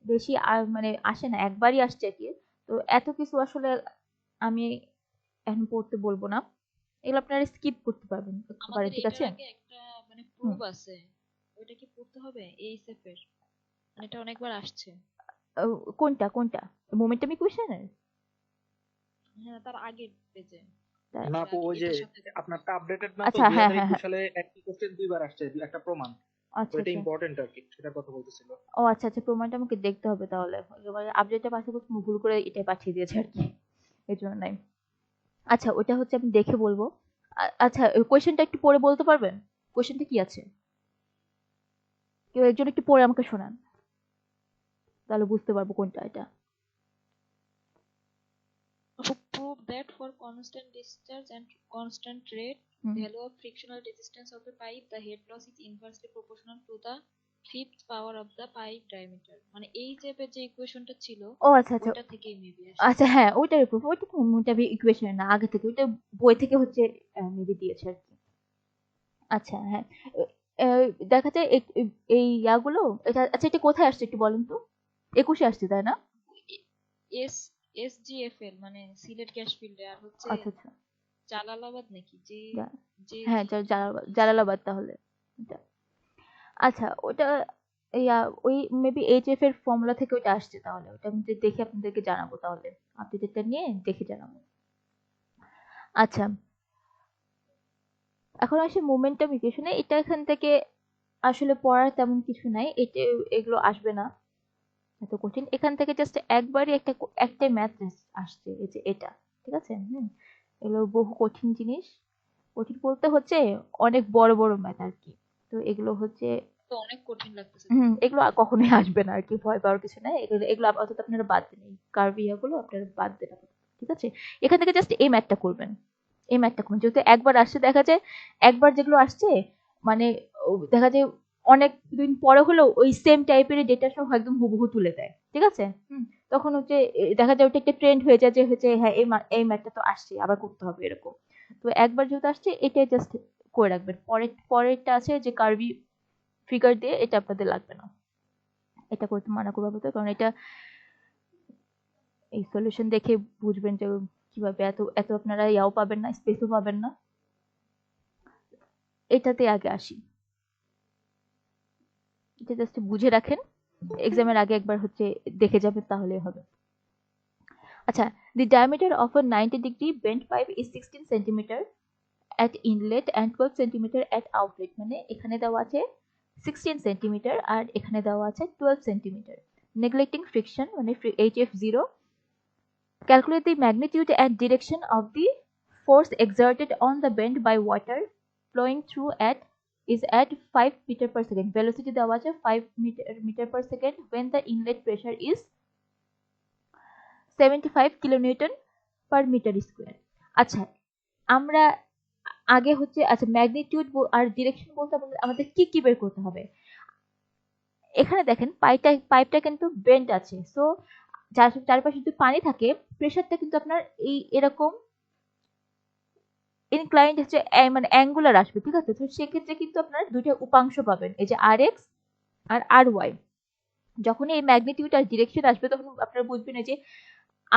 বেশি মানে আসে না, একবারই আসছে কি, তো এত কিছু আসলে আমি এখন পড়তে বলবো না, এগুলো আপনারা স্কিপ করতে পারবেন, আমাদের ঠিক আছে? এটার আগে একটা মানে প্রুফ আছে, ওইটা কি পড়তে হবে এইচএফ এর? মানে এটা অনেকবার আসছে। কোনটা কোনটা মোমেন্টাম ইকুয়েশনের? হ্যাঁ, তার আগের পেজে। না আপু, ওই যে এটার সাথে আপনারটা আপডেটেড না, তো আচ্ছা হ্যাঁ হ্যাঁ 2021 হ্যাঁ, সালে একই কোশ্চেন দুইবার আসছে, একটা প্রমাণ, আচ্ছা তো এটা আচ্ছা, ইম্পর্টেন্ট আর কি, সেটার কথা বলতেছিল। ও আচ্ছা আচ্ছা, প্রমাণটা আমাকে দেখতে হবে তাহলে, আপডেটটা পাঠিয়ে ভুল করে এটা পাঠিয়ে দিয়েছে আর কি, এই জন্য নাই। আচ্ছা ওটা হচ্ছে আমি দেখে বলবো। আচ্ছা কোয়েশ্চেনটা একটু পড়ে বলতে পারবেন, কোয়েশ্চেনটা কি আছে? কেউ একজন একটু পড়ে আমাকে শোনান, তাহলে বুঝতে পারবো কোনটা এটা। prove that for constant discharge and constant rate, hmm. value of frictional resistance of a pipe, the head loss is inversely proportional to the fifth power of the pipe diameter. মানে এই টাইপের যে ইকুয়েশনটা ছিল ও আচ্ছা আচ্ছা, ওটা থেকেই মেবি আসে। আচ্ছা হ্যাঁ ওইটার প্রুফ, ওইটা তো মোটামুটি ইকুয়েশন না, আগে থেকে ওইটা বই থেকে হচ্ছে মেবি দিয়েছে আর কি। আচ্ছা হ্যাঁ, দেখা যায় এই ইয়াগুলো, এটা আচ্ছা এটা কোথায় আসছে একটু বলেন তো? 21 আসছে তাই না? এস এসজিএফএল মানে সিলেট গ্যাস ফিল্ডে, আর হচ্ছে আচ্ছা আচ্ছা, জালালাবাদ নাকি যে যে হ্যাঁ জালালাবাদ তাহলে এটা। আচ্ছা ওটা ইয়া ওই মেবি এইচএফ এর ফর্মুলা থেকে ওটা আসছে, তাহলে ওটা আমি দেখে আপনাদেরকে জানাবো, তাহলে আপডেটটা নিয়ে দেখে জানাবো। আচ্ছা এখন আসি মোমেন্টাম ইকুয়েশনে, এটা এখান থেকে আসলে পড়ার তেমন কিছু নাই, এটা এগুলো আসবে না এত কঠিন, এখান থেকে জাস্ট একবারই একটাই ম্যাথ আসছে, এই যে এটা, ঠিক আছে? এগুলো বহু কঠিন জিনিস, কঠিন বলতে হচ্ছে অনেক বড় বড় ম্যাথ আর কি, তো এগুলো হচ্ছে তো অনেক কঠিন লাগতেছে। এগুলো আর কখনোই আসবে না আর কি, ভয় পাওয়ার কিছু নাই, এগুলো এগুলো আপাতত আপনারা বাদ দেন, এই কার্ভিয়াগুলো আপনারা বাদ দেন আপাতত, ঠিক আছে? এখান থেকে জাস্ট এই ম্যাথটা করবেন, এই ম্যাথটা করবেন, যেহেতু একবার আসছে, দেখা যায় একবার যেগুলো আসছে মানে দেখা যায় অনেক দিন পরে হলেও ওই সেম টাইপের ডেটা সহ একদম হুবহু তুলে দেয়, ঠিক আছে? তখন হচ্ছে দেখা যায় ওটা একটা ট্রেন্ড হয়ে যায় যে হচ্ছে হ্যাঁ এই ম্যাথটা তো আসছে, আবার করতে হবে এরকম, তো একবার যেহেতু আসছে এটাই জাস্ট করে রাখবেন, পরেরটা আছে যে কার্ভি ফিগার দিয়ে, এটা আপনাদের লাগবে না, এটা করতে মানা করবো তো, কারণ এটা এই সলিউশন দেখে বুঝবেন যে কিভাবে, এত এত আপনারা ইয়াও পাবেন না, স্পেসও পাবেন না, এটাতে আগে আসি, এটা জাস্ট বুঝে রাখেন, এক্সামের আগে একবার হচ্ছে দেখে যাবেন তাহলে হবে। আচ্ছা, the diameter of a 90-degree bent pipe is 16 centimeter at inlet and 12 centimeter at outlet, মানে এখানে দেওয়া আছে 16 সেন্টিমিটার আর এখানে দেওয়া আছে 12 সেন্টিমিটার। neglecting friction মানে HF0, calculate the magnitude and direction of the force exerted on the bend by water flowing through is at 5 meter per second, velocity দেওয়া আছে 5 meter per second when the inlet pressure is 75 kilonewton per meter square। আচ্ছা আমরা আগে হচ্ছে আচ্ছা magnitude আর direction বলতে আমাদের কি কি বের করতে হবে? এখানে দেখেন পাইপটা কিন্তু বেন্ড আছে, সো চারপাশে যদি পানি থাকে প্রেসারটা কিন্তু আপনার এই এরকম ইনক্লাইন্ড হচ্ছে মানে অ্যাঙ্গুলার আসবে, ঠিক আছে। তো সেক্ষেত্রে কিন্তু আপনার দুইটা উপাংশ পাবেন, এই যে আর এক্স আর আর ওয়াই। যখন এই ম্যাগনিটিউড আর ডিরেকশন আসবে তখন আপনারা বুঝবেন যে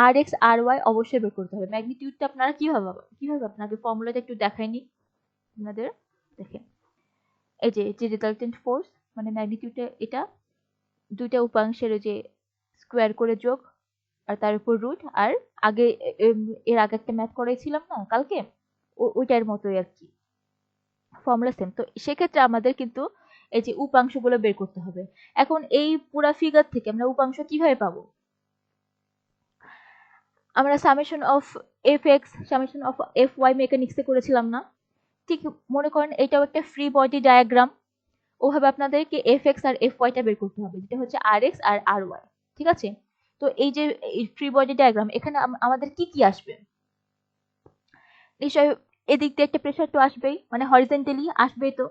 আর এক্স আর ওয়াই অবশ্যই বের করতে হবে। ম্যাগনিটিউডটা আপনারা কিভাবে আপনাকে ফর্মুলাটা একটু দেখায়নি আপনাদের, দেখেন এই যে রেজাল্টেন্ট ফোর্স মানে ম্যাগনিটিউডটা এটা দুইটা উপাংশের যে স্কোয়ার করে যোগ আর তার উপর রুট, আর আগে এর আগে একটা ম্যাথ করাইছিলাম না কালকে, ওইটার মতোই আর কি, ফর্মুলা সেম। তো সেক্ষেত্রে আমাদের কিন্তু এই যে উপাংশগুলো বের করতে হবে। এখন এই পুরা ফিগার থেকে আমরা উপাংশ কিভাবে পাবো? আমরা summation of F X summation of F Y মেকানিক্সে করেছিলাম না? ঠিক মনে করেন এটাও একটা ফ্রি বডি ডায়াগ্রাম, ওভাবে আপনাদেরকে এফ এক্স আর এফ ওয়াইটা বের করতে হবে, যেটা হচ্ছে আর এক্স আর আর ওয়াই, ঠিক আছে। তো এই যে ফ্রি বডি ডায়াগ্রাম, এখানে আমাদের কি কি আসবে? নিশ্চয় এদিক দিয়ে একটা প্রেশার তো আসবেই, মানে হরিজেন্টালি আসবেই তো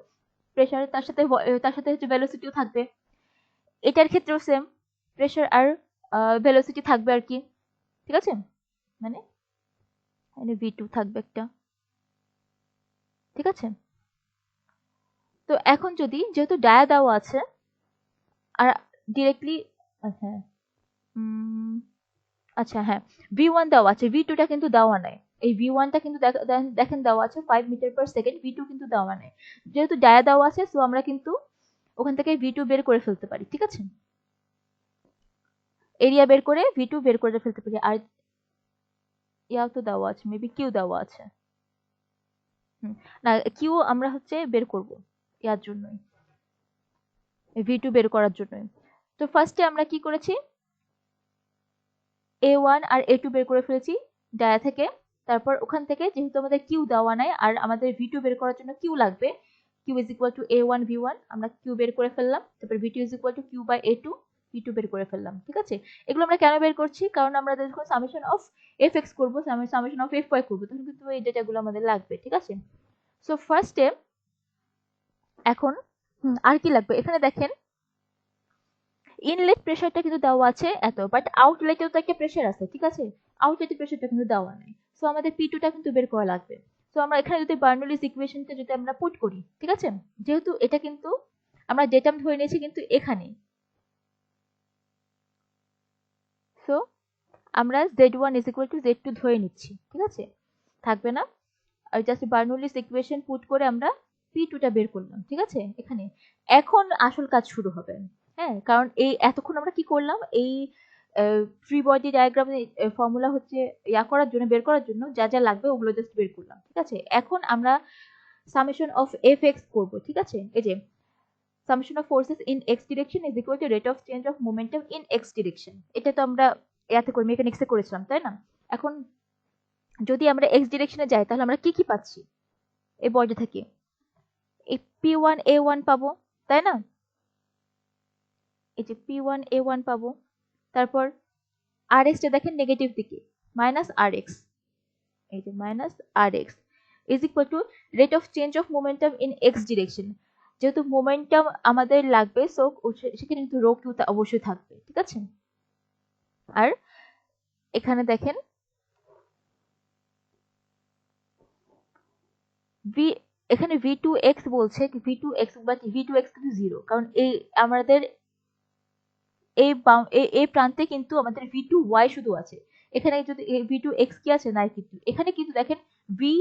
প্রেশার, তার সাথে হচ্ছে ভেলোসিটিও থাকবে। এটার ক্ষেত্রেও সেম, প্রেশার আর ভেলোসিটি থাকবে আর কি, ঠিক আছে। মানে ভি টু থাকবে একটা, ঠিক আছে। তো এখন যদি যেহেতু ডায়া দেওয়া আছে আর ডিরেক্টলি, হ্যাঁ আচ্ছা হ্যাঁ ভি ওয়ান দেওয়া আছে, ভি টুটা কিন্তু দেওয়া নাই। এই ভি ওয়ানটা কিন্তু দেখেন দেওয়া আছে 5 metre per second, V two কিন্তু দেওয়া নাই। যেহেতু ডায়া দেওয়া আছে সো আমরা কিন্তু ওখান থেকে ভি টু বের করে ফেলতে পারি, ঠিক আছে। এরিয়া বের করে ভি টু বের করে ফেলতে পারি। আর ইয়াও তো দেওয়া আছে, মেবি কিউ দেওয়া আছে, না কিউ আমরা হচ্ছে বের করব ইয়ার জন্যই, ভি টু বের করার জন্যই। তো ফার্স্টে আমরা কি করেছি, এ ওয়ান আর এ টু বের করে ফেলেছি ডায়া থেকে। তারপর ওখান থেকে যেহেতু আমাদের কিউ দেওয়া নাই আর আমাদের ভি টু বের করার জন্য কিউ লাগবে, Q is equal to A one V one, আমরা কিউ বের করে ফেললাম। তারপর V two is equal to Q by A two, V two বের করে ফেললাম, ঠিক আছে। এগুলো আমরা কেন বের করছি? কারণ আমরা যখন সামেশন অফ এফ এক্স করবো, সামেশন অফ এফ ওয়াই করবো, তখন কিন্তু এই ডেটাগুলো আমাদের লাগবে, ঠিক আছে। সো ফার্স্টে এখন আর কি লাগবে, এখানে দেখেন ইনলেট প্রেসারটা কিন্তু দেওয়া আছে এত, বাট আউটলেটেও তো একটা প্রেসার আছে, ঠিক আছে। আউটলেটের প্রেসারটা কিন্তু দেওয়া নেই, সো আমাদের পি টুটা কিন্তু বের করা লাগবে। সো আমরা এখানে যদি বার্নৌলিস ইকুয়েশনটা যদি আমরা পুট করি, ঠিক আছে, যেহেতু এটা কিন্তু আমরা ডেটাম ধরে নিয়েছি কিন্তু এখানে, সো আমরা z1 is equal two z2 ধরে নিচ্ছি, ঠিক আছে, থাকবে না। আর জাস্ট বার্নৌলিস ইকুয়েশন পুট করে আমরা পি টুটা বের করলাম, ঠিক আছে। এখানে এখন আসল কাজ শুরু হবে, হ্যাঁ, কারণ এই এতক্ষণ আমরা কি করলাম, এই ফ্রি বডি ডায়াগ্রামে ফর্মুলা হচ্ছে ইয়া করার জন্য, বের করার জন্য যা যা লাগবে ওগুলো জাস্ট বের করলাম, ঠিক আছে। এখন আমরা সামেশন অফ এফ এক্স করবো, ঠিক আছে। এই যে summation of forces in X direction is equal to rate of change of momentum in X direction, এটা তো আমরা ইয়াতে করে মেকানিক্সে করেছিলাম, তাই না। এখন যদি আমরা এক্স ডিরেকশনে যাই তাহলে আমরা কি কি পাচ্ছি এই বডি থেকে, এই পি ওয়ান এ ওয়ান পাবো, তাই না। এই যে পি ওয়ান এ ওয়ান পাবো, তারপর আর এক্সটা দেখেন নেগেটিভ দিকে, মাইনাস আর এক্স, এই যে minus R X is equal to rate of change of momentum in X direction. যেহেতু মোমেন্টাম আমাদের লাগবে সো সেখানে কিন্তু রো কিউ অবশ্যই থাকবে, ঠিক আছে। আর এখানে দেখেন ভি, এখানে ভি টু এক্স বলছে, V two X but V two X কিন্তু জিরো, কারণ এই আমাদের এই প্রান্তে কিন্তু আমাদের ভি টু ওয়াই শুধু আছে। এখানে যদি ভি টু এক্স কি আছে, নাই কিন্তু। এখানে কিন্তু দেখেন ভি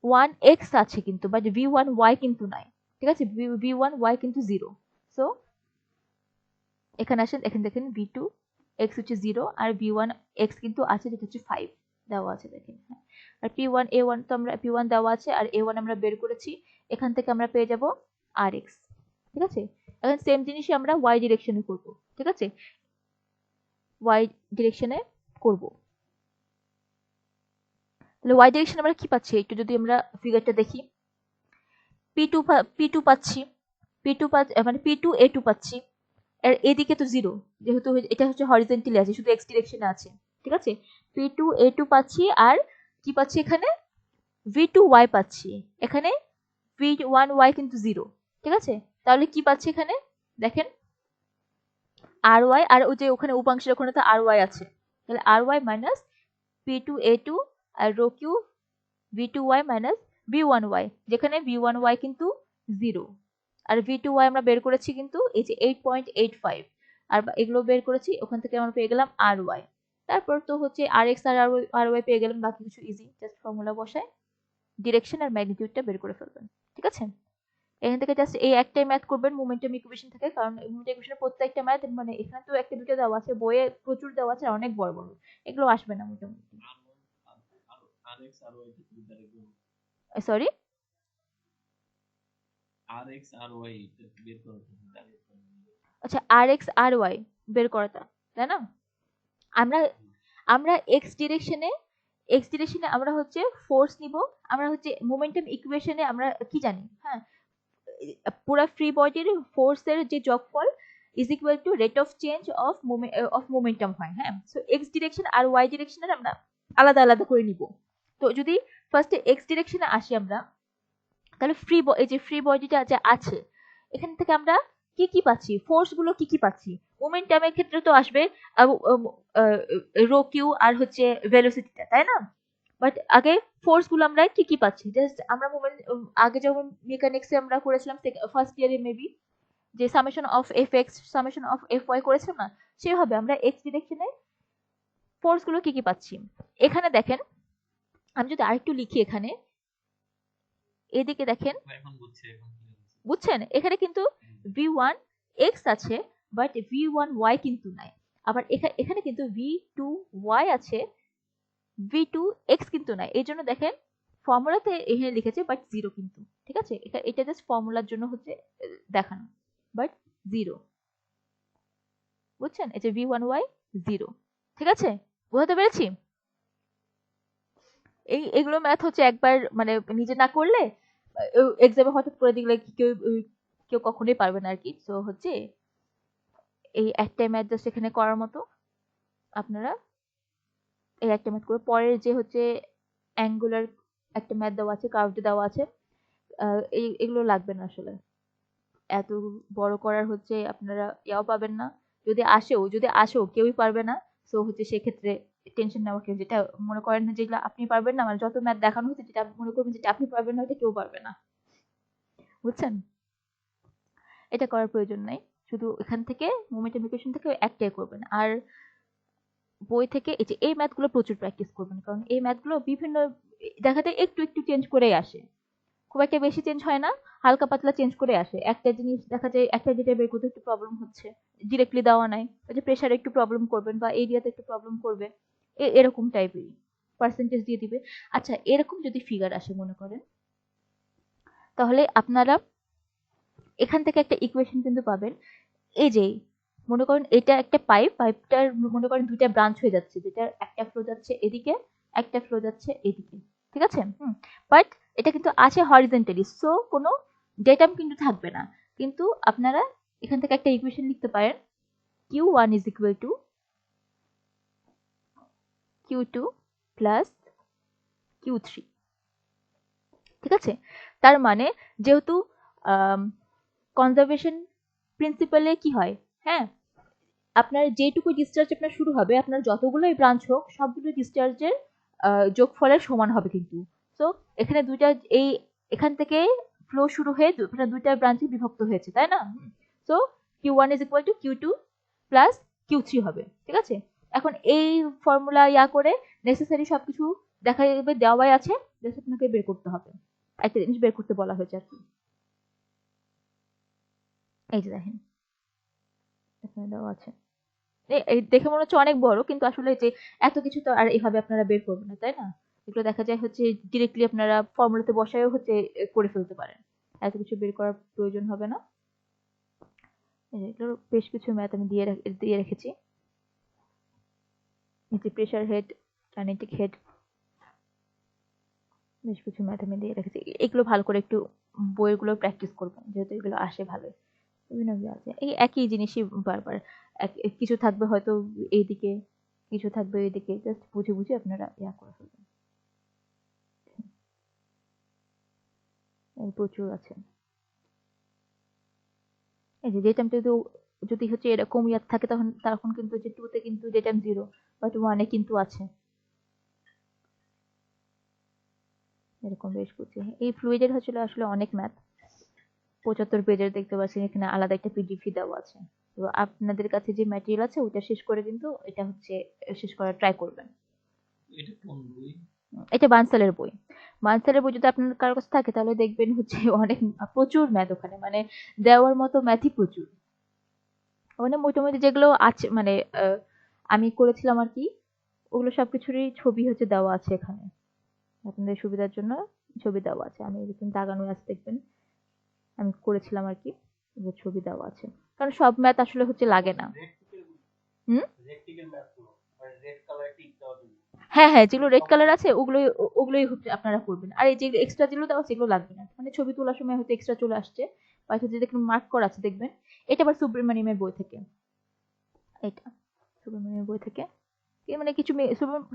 ওয়ান এক্স আছে কিন্তু, বাট ভি ওয়ান ওয়াই কিন্তু নাই, ঠিক আছে। ভি ওয়ান ওয়াই কিন্তু জিরো। সো এখানে আসেন, এখানে দেখেন ভি টু এক্স হচ্ছে জিরো আর ভি ওয়ান এক্স কিন্তু আছে, যেটা হচ্ছে 5 দেওয়া আছে দেখেন। আর পি ওয়ান এ ওয়ান তো আমরা পি ওয়ান দেওয়া আছে আর এ ওয়ান আমরা বের করেছি, এখান থেকে আমরা পেয়ে যাব আর এক্স, ঠিক আছে। এখন সেম জিনিসই আমরা ওয়াই ডিরেকশনে করব, ঠিক আছে, ওয়াই ডিরেকশনে করব। তাহলে ওয়াই ডিরেকশনে আমরা কি পাচ্ছি, একটু যদি আমরা ফিগারটা দেখি, পি টু পাচ্ছি, মানে পি টু এ টু পাচ্ছি, আর এদিকে তো জিরো, যেহেতু এটা হচ্ছে হরিজন্টালি আছে, শুধু এক্স ডিরেকশনে আছে, ঠিক আছে। পি টু এ টু পাচ্ছি, আর কি পাচ্ছি এখানে ভি টু ওয়াই পাচ্ছি, এখানে ভি ওয়ান ওয়াই কিন্তু জিরো, ঠিক আছে। তাহলে কি পাচ্ছি এখানে দেখেন আর ওয়াই, আর ওই যে ওখানে উপাংশের ওখানে তো আর ওয়াই আছে, তাহলে R Y minus P two A two আর rho Q v2y minus v1y, যেখানে v1y কিন্তু 0 আর v2y আমরা বের করেছি কিন্তু এই যে 8.85, আর এগুলো বের করেছি, ওখান থেকে আমরা পেয়ে গেলাম ry। তারপর তো হচ্ছে rx আর ry পেয়ে গেলাম, বাকি কিছু ইজি, জাস্ট ফর্মুলা বসায় ডিরেকশন আর ম্যাগনিটিউডটা বের করে ফেলবেন। ঠিক আছে, এখান থেকে জাস্ট এই একটাই ম্যাথ করবেন মোমেন্টাম ইকুয়েশন থেকে, কারণ মোমেন্টাম ইকুয়েশনের প্রত্যেকটা ম্যাথ মানে এখানে তো একটা দুটো দেওয়া আছে, বইয়ে প্রচুর দেওয়া আছে, আর অনেক বড় বড়, এগুলো আসবে না মোটামুটি। RX আর Y কে তুমি direct বলো। সরি, RX আর Y টা বের করো তুমি direct বলো। আচ্ছা rx আর y বের করাটা, তাই না? আমরা আমরা এক্স ডিরেকশনে আমরা হচ্ছে ফোর্স নিব, আমরা হচ্ছে মোমেন্টাম ইকুয়েশনে আমরা কি জানি, হ্যাঁ, পুরো ফ্রি বডির ফোর্সের যে যোগফল is equal to rate of change of momentum হয়, হ্যাঁ। সো এক্স ডিরেকশন আর ওয়াই ডিরেকশনের আমরা আলাদা আলাদা করে নিব। তো যদি ফার্স্টে এক্স ডিরেকশনে আসি আমরা, তাহলে এই যে ফ্রি বডিটা যে আছে, এখান থেকে আমরা কি কি পাচ্ছি, ফোর্স গুলো কি কি পাচ্ছি, মোমেন্টামের ক্ষেত্রে তো আসবে রো কিউ আর হচ্ছে ভেলোসিটিটা, তাই না? বাট আগে ফোর্স গুলো আমরা কি কি পাচ্ছি, জাস্ট আমরা আগে যখন মেকানিক্সে আমরা করেছিলাম ফার্স্ট ইয়ারে মেবি, যে summation of F X summation of F Y করেছিলাম না, সেভাবে আমরা এক্স ডিরেকশনে ফোর্স গুলো কি কি পাচ্ছি। এখানে দেখেন, আমি যদি আরেকটু লিখি, এখানে এদিকে দেখেন, এখন বুঝছি, এখন clear হচ্ছে। বুঝছেন, এখানে কিন্তু v1 x আছে, বাট v1y কিন্তু নাই। আবার এখানে কিন্তু v2y আছে, v2x কিন্তু নাই। এই জন্য দেখেন ফর্মুলাতে এখানে লিখেছে বাট জিরো কিন্তু, ঠিক আছে, এটা জাস্ট ফর্মুলার জন্য হচ্ছে দেখানো, বাট জিরো, বুঝছেন, এই যে v1y 0। ঠিক আছে, বুঝতে পেরেছি? এগুলো ম্যাথ হচ্ছে একবার মানে নিজে না করলে এক্সামে হঠাৎ করে দিলে কেউ কেউ কখনোই পারবে না আর কি। তো হচ্ছে এই একটা ম্যাথ জাস্ট এখানে করার মতো, আপনারা এই একটা ম্যাথ করে পরের যে হচ্ছে অ্যাঙ্গুলার একটা ম্যাথ দেওয়া আছে, কার্ভ দেওয়া আছে, এগুলো লাগবে না আসলে, এত বড় করার হচ্ছে আপনারা ইয়াও পাবেন না, যদি আসেও কেউই পারবে না। সো হচ্ছে সেক্ষেত্রে টেনশন নেওয়া কেউ, যেটা মনে করেন না যেগুলো আপনি পারবেন না, মানে যত ম্যাথ দেখানো হচ্ছে যেটা আপনি মনে করবেন যেটা আপনি পারবেন না, ওটা কেউ পারবে না, বুঝছেন? এটা করার প্রয়োজন নাই, শুধু এখান থেকে মোমেন্টাম ইকুয়েশন থেকে একটাই করবেন, আর বই থেকে এই যে এই ম্যাথগুলো প্রচুর প্র্যাকটিস করবেন, কারণ এই ম্যাথগুলো বিভিন্ন দেখা যায় একটু একটু চেঞ্জ করেই আসে, খুব একটা বেশি চেঞ্জ হয় না, হালকা পাতলা চেঞ্জ করে আসে। একটা জিনিস দেখা যায় একটা যেটা বের করতে একটু প্রবলেম হচ্ছে, ডিরেক্টলি দেওয়া নাই, ওই যে প্রেশারে একটু প্রবলেম করবেন বা এরিয়াতে একটু প্রবলেম করবে, এরকম টাইপেরই পার্সেন্টেজ দিয়ে দিবে। আচ্ছা, এরকম যদি ফিগার আসে মনে করেন, তাহলে আপনারা এখান থেকে একটা ইকুয়েশন কিন্তু পাবেন। এই যে মনে করেন এটা একটা পাইপটার মনে করেন দুইটা ব্রাঞ্চ হয়ে যাচ্ছে, যেটা একটা ফ্লো যাচ্ছে এদিকে, একটা ফ্লো যাচ্ছে এদিকে, ঠিক আছে, বাট এটা কিন্তু আছে হরিজন্টালি, সো কোনো ডেটাম কিন্তু থাকবে না। কিন্তু আপনারা এখান থেকে একটা ইকুয়েশন লিখতে পারেন, q1 is equal to q2 plus q3, ঠিক আছে। তার মানে যেহেতু কনজারভেশন প্রিন্সিপালে কি হয়, হ্যাঁ, আপনার যেটুকু ডিসচার্জ আপনার শুরু হবে, আপনার যতগুলোই ব্রাঞ্চ হোক সবগুলো ডিসচার্জের যোগফলের সমান হবে কিন্তু। সো এখানে দুইটা এখান থেকে ফ্লো শুরু হয়ে দুইটা ব্রাঞ্চে বিভক্ত হয়েছে, তাই না? So q1 is equal to q2 plus q3 হবে, ঠিক আছে। এখন এই ফর্মুলা করে নেসেসারি সবকিছু দেখা যাবে দেওয়াই আছে, জাস্ট আপনাকে বের করতে হবে, একটা জিনিস বের করতে বলা হয়েছে আর কি। এই যে দেখেন এখানে দেওয়া আছে, দেখে মনে হচ্ছে অনেক বড়, কিন্তু আসলে যে এত কিছু তো আর এইভাবে আপনারা বের করবেন না, তাই না? এগুলো দেখা যায় হচ্ছে ডিরেক্টলি আপনারা ফর্মুলাতে বসায়ও হচ্ছে করে ফেলতে পারেন, এত কিছু বের করার প্রয়োজন হবে না। এগুলোর বেশ কিছু ম্যাথ আমি দিয়ে রেখেছি, এই যে প্রেশার হেড, কাইনেটিক হেড, বেশ কিছু ম্যাথ আমি দিয়ে রেখেছি। এগুলো ভালো করে একটু বইগুলো প্র্যাকটিস করবেন, যেহেতু এগুলো আসে ভালো, বিভিন্ন আছে এই একই জিনিসই বারবার, কিছু থাকবে হয়তো এইদিকে, কিছু থাকবে এইদিকে, জাস্ট বুঝে বুঝে আপনারা করে ফেলবেন, প্রচুর আছে। এই যে ডেটামটা যদি হচ্ছে এরকম থাকে, তখন কিন্তু যে 2 তে কিন্তু ডেটাম 0, বাট 1 এ কিন্তু আছে। এরকম বেশ কিছু। এই ফ্লুইডের আসলে অনেক ম্যাথ, 75 পেজের দেখতে পাচ্ছেন, এখানে আলাদা একটা পিডিএফ দেওয়া আছে। তো আপনাদের কাছে যে ম্যাটেরিয়াল আছে ওটা শেষ করে কিন্তু এটা শেষ করার ট্রাই করবেন। এটা কোন বই? এটা বানসালের বই। বানসালের বই যদি আপনার কারোর কাছে থাকে তাহলে দেখবেন অনেক প্রচুর ম্যাথ ওখানে, মানে দেওয়ার মতো ম্যাথই প্রচুর। মানে মোটামুটি যেগুলো আছে মানে আমি করেছিলাম আর কি, ওগুলো সবকিছুরই ছবি দেওয়া আছে এখানে, আপনাদের সুবিধার জন্য ছবি দেওয়া আছে। আমি এরকম দাগানো আছে দেখবেন, আমি করেছিলাম আর কি, ওগুলো ছবি দেওয়া আছে। কারণ সব ম্যাথ আসলে লাগে না। হুম, রেক্টিকেল ম্যাথ গুলো মানে রেড কালার টিক দেওয়া জন্য। হ্যাঁ হ্যাঁ, যেগুলো রেড কালার আছে ওগুলোই আপনারা করবেন। আর এই যে এক্সট্রা যেগুলো দেওয়া আছে এগুলো লাগবে না, মানে ছবি তোলার সময় এক্সট্রা চলে আসছে বা যদি দেখুন মার্ক করা আছে দেখবেন। এটা আবার সুব্রমণিয়ামের বই থেকে, এটা সুব্রমণিয়ামের বই থেকে মানে কিছু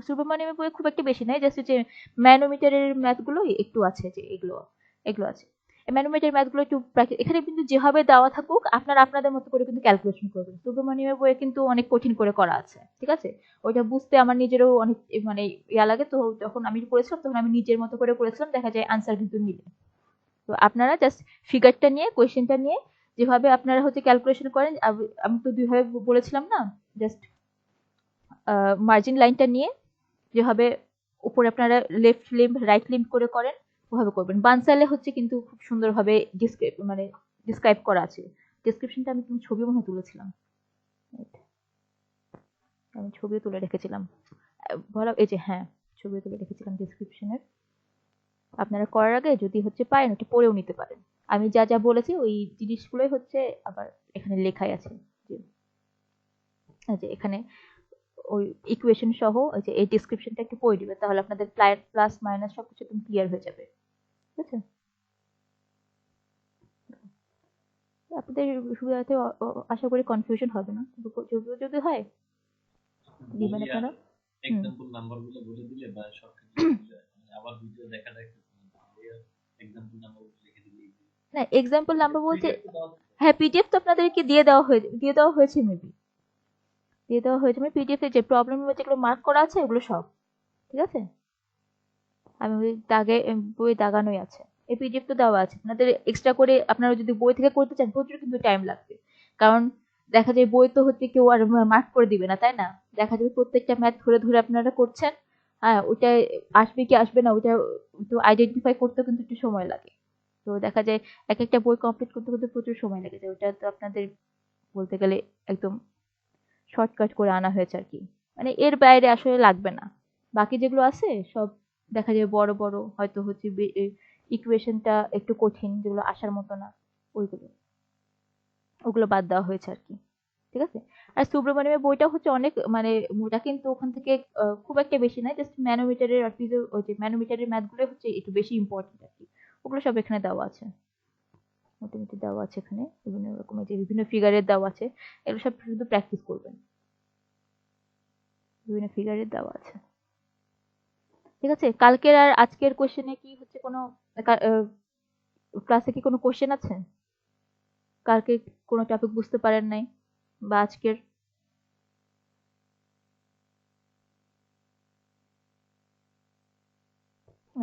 সুব্রমণিয়ামের বই খুব একটা বেশি নাই, জাস্ট যে ম্যানোমিটারের ম্যাথগুলো একটু আছে, যে এগুলো এগুলো আছে। ম্যানোমিটার ম্যাথগুলো একটু এখানে কিন্তু যেভাবে দেওয়া থাকুক আপনারা আপনাদের মতো করে কিন্তু ক্যালকুলেশন করবেন। সুব্রমণিয়ামের বইয়ে কিন্তু অনেক কঠিন করে করা আছে, ঠিক আছে? ওইটা বুঝতে আমার নিজেরও অনেক মানে ইয়া লাগে। তো যখন আমি করেছিলাম তখন আমি নিজের মতো করে করেছিলাম, দেখা যায় আনসার কিন্তু মিলে। তো আপনারা জাস্ট ফিগারটা নিয়ে কোয়েশ্চেনটা নিয়ে যেভাবে আপনারা ক্যালকুলেশন করেন, আমি তো দুইভাবে বলেছিলাম না, জাস্ট মার্জিন লাইনটা নিয়ে যেভাবে উপরে আপনারা লেফট লিম্ব রাইট লিম্ব করে করেন ওভাবে করবেন। বানসালে কিন্তু খুব সুন্দরভাবে ডিসক্রাইব করা আছে। ডেসক্রিপশনটা আমি ছবি মনে হয় তুলেছিলাম, আমি ছবিও তুলে রেখেছিলাম। বলা এই যে হ্যাঁ, ছবিও তুলে রেখেছিলাম ডেসক্রিপশনের। আপনারা করার আগে যদি পারেন ওটা পড়েও নিতে পারেন। আমি যা যা বলেছি ওই জিনিসগুলোই আবার এখানে লেখাই আছে, যে এখানে ওই ইকুয়েশন সহ ওই যে এই ডেসক্রিপশনটা একটু পড়ে দিবেন, তাহলে আপনাদের প্লাস মাইনাস সবকিছু একদম ক্লিয়ার হয়ে যাবে, ঠিক আছে? আপনাদের সুবিধাতে আশা করি কনফিউশন হবে না, যদি হয় দিবেন আপনারা। এক্সাম্পল নাম্বারগুলো বলে দিলে বা শর্টকাট দিলে আবার ভিডিও দেখা এক্সাম্পল নাম্বারগুলো লিখে দিলে না, এক্সাম্পল নাম্বার বলতে হ্যাঁ পিডিএফ তো আপনাদেরকে দিয়ে দেওয়া হয়েছে মেবি পিডিএফ এ যে প্রবলেম যেগুলো মার্ক করা আছে ওগুলো সব ঠিক আছে। আমি ওই বই দাগানোই আছে, এই পিডিএফ তো দেওয়া আছে। আপনাদের এক্সট্রা করে আপনারা যদি বই থেকে করতে চান প্রচুর কিন্তু টাইম লাগবে, কারণ দেখা যায় বই তো কেউ আর মার্ক করে দিবে না, তাই না? দেখা যাবে প্রত্যেকটা ম্যাথ ধরে ধরে আপনারা করছেন, হ্যাঁ ওইটা আসবে কি আসবে না ওইটা তো আইডেন্টিফাই করতে কিন্তু একটু সময় লাগে। তো দেখা যায় এক একটা বই কমপ্লিট করতে করতে প্রচুর সময় লেগে যায়। ওটা তো আপনাদের বলতে গেলে একদম শর্টকাট করে আনা হয়েছে আর কি, মানে এর বাইরে আসলে লাগবে না। বাকি যেগুলো আছে সব দেখা যায় বড় বড় হয়তো ইকুয়েশনটা একটু কঠিন, যেগুলো আসার মতো না ওগুলো বাদ দেওয়া হয়েছে আর কি, ঠিক আছে? আর সুব্রমণিয়ামের বইটা অনেক মানে ওটা কিন্তু ওখান থেকে খুব একটা বেশি নাই, জাস্ট ম্যানোমিটারের আর কি, ওই যে ম্যানোমিটারের ম্যাথগুলো একটু বেশি ইম্পর্টেন্ট আর কি, ওগুলো সব এখানে দেওয়া আছে, মোটামুটি দেওয়া আছে এখানে বিভিন্ন রকমের যে বিভিন্ন ফিগারের দেওয়া আছে, এগুলো সব শুধু প্র্যাকটিস করবেন, বিভিন্ন ফিগারের দেওয়া আছে, ঠিক আছে? কালকের আর আজকের কোশ্চেনে কি কোনো ক্লাসে কি কোনো কোশ্চেন আছে? কালকে কোনো টপিক বুঝতে পারেন নাই বা আজকের?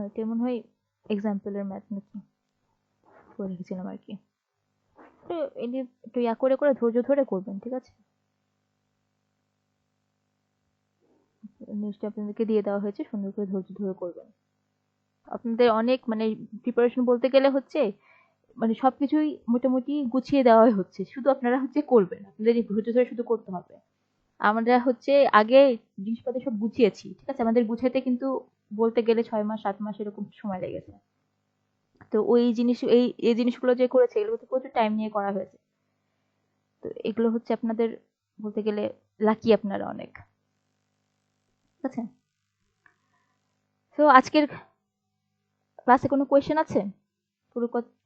এটা মনে হয় এক্সাম্পলের ম্যাথ নাকি করে রেখেছিলাম আর কি। তো এনে একটু ইয়া করে করে ধৈর্য ধরে করবেন, ঠিক আছে? জিনিসটা আপনাদেরকে দিয়ে দেওয়া হয়েছে, সুন্দর করে ধৈর্য ধরে করবেন। আপনাদের অনেক মানে প্রিপারেশন বলতে গেলে মানে সবকিছুই মোটামুটি গুছিয়ে দেওয়াই হচ্ছে, শুধু আপনারা করবেন, আপনাদের এই ধৈর্য ধরে শুধু করতে হবে। আমরা আগে জিনিসপত্র সব গুছিয়েছি, ঠিক আছে? আমাদের গুছাইতে কিন্তু বলতে গেলে 6 মাস 7 মাস এরকম সময় লেগেছে। তো ওই জিনিস এই জিনিসগুলো যে করেছে এগুলো তো প্রচুর টাইম নিয়ে করা হয়েছে। তো এগুলো আপনাদের বলতে গেলে লাকি আপনারা অনেক, ঠিক আছে? তো আজকের ক্লাসে কোনো কোয়েশ্চেন আছে?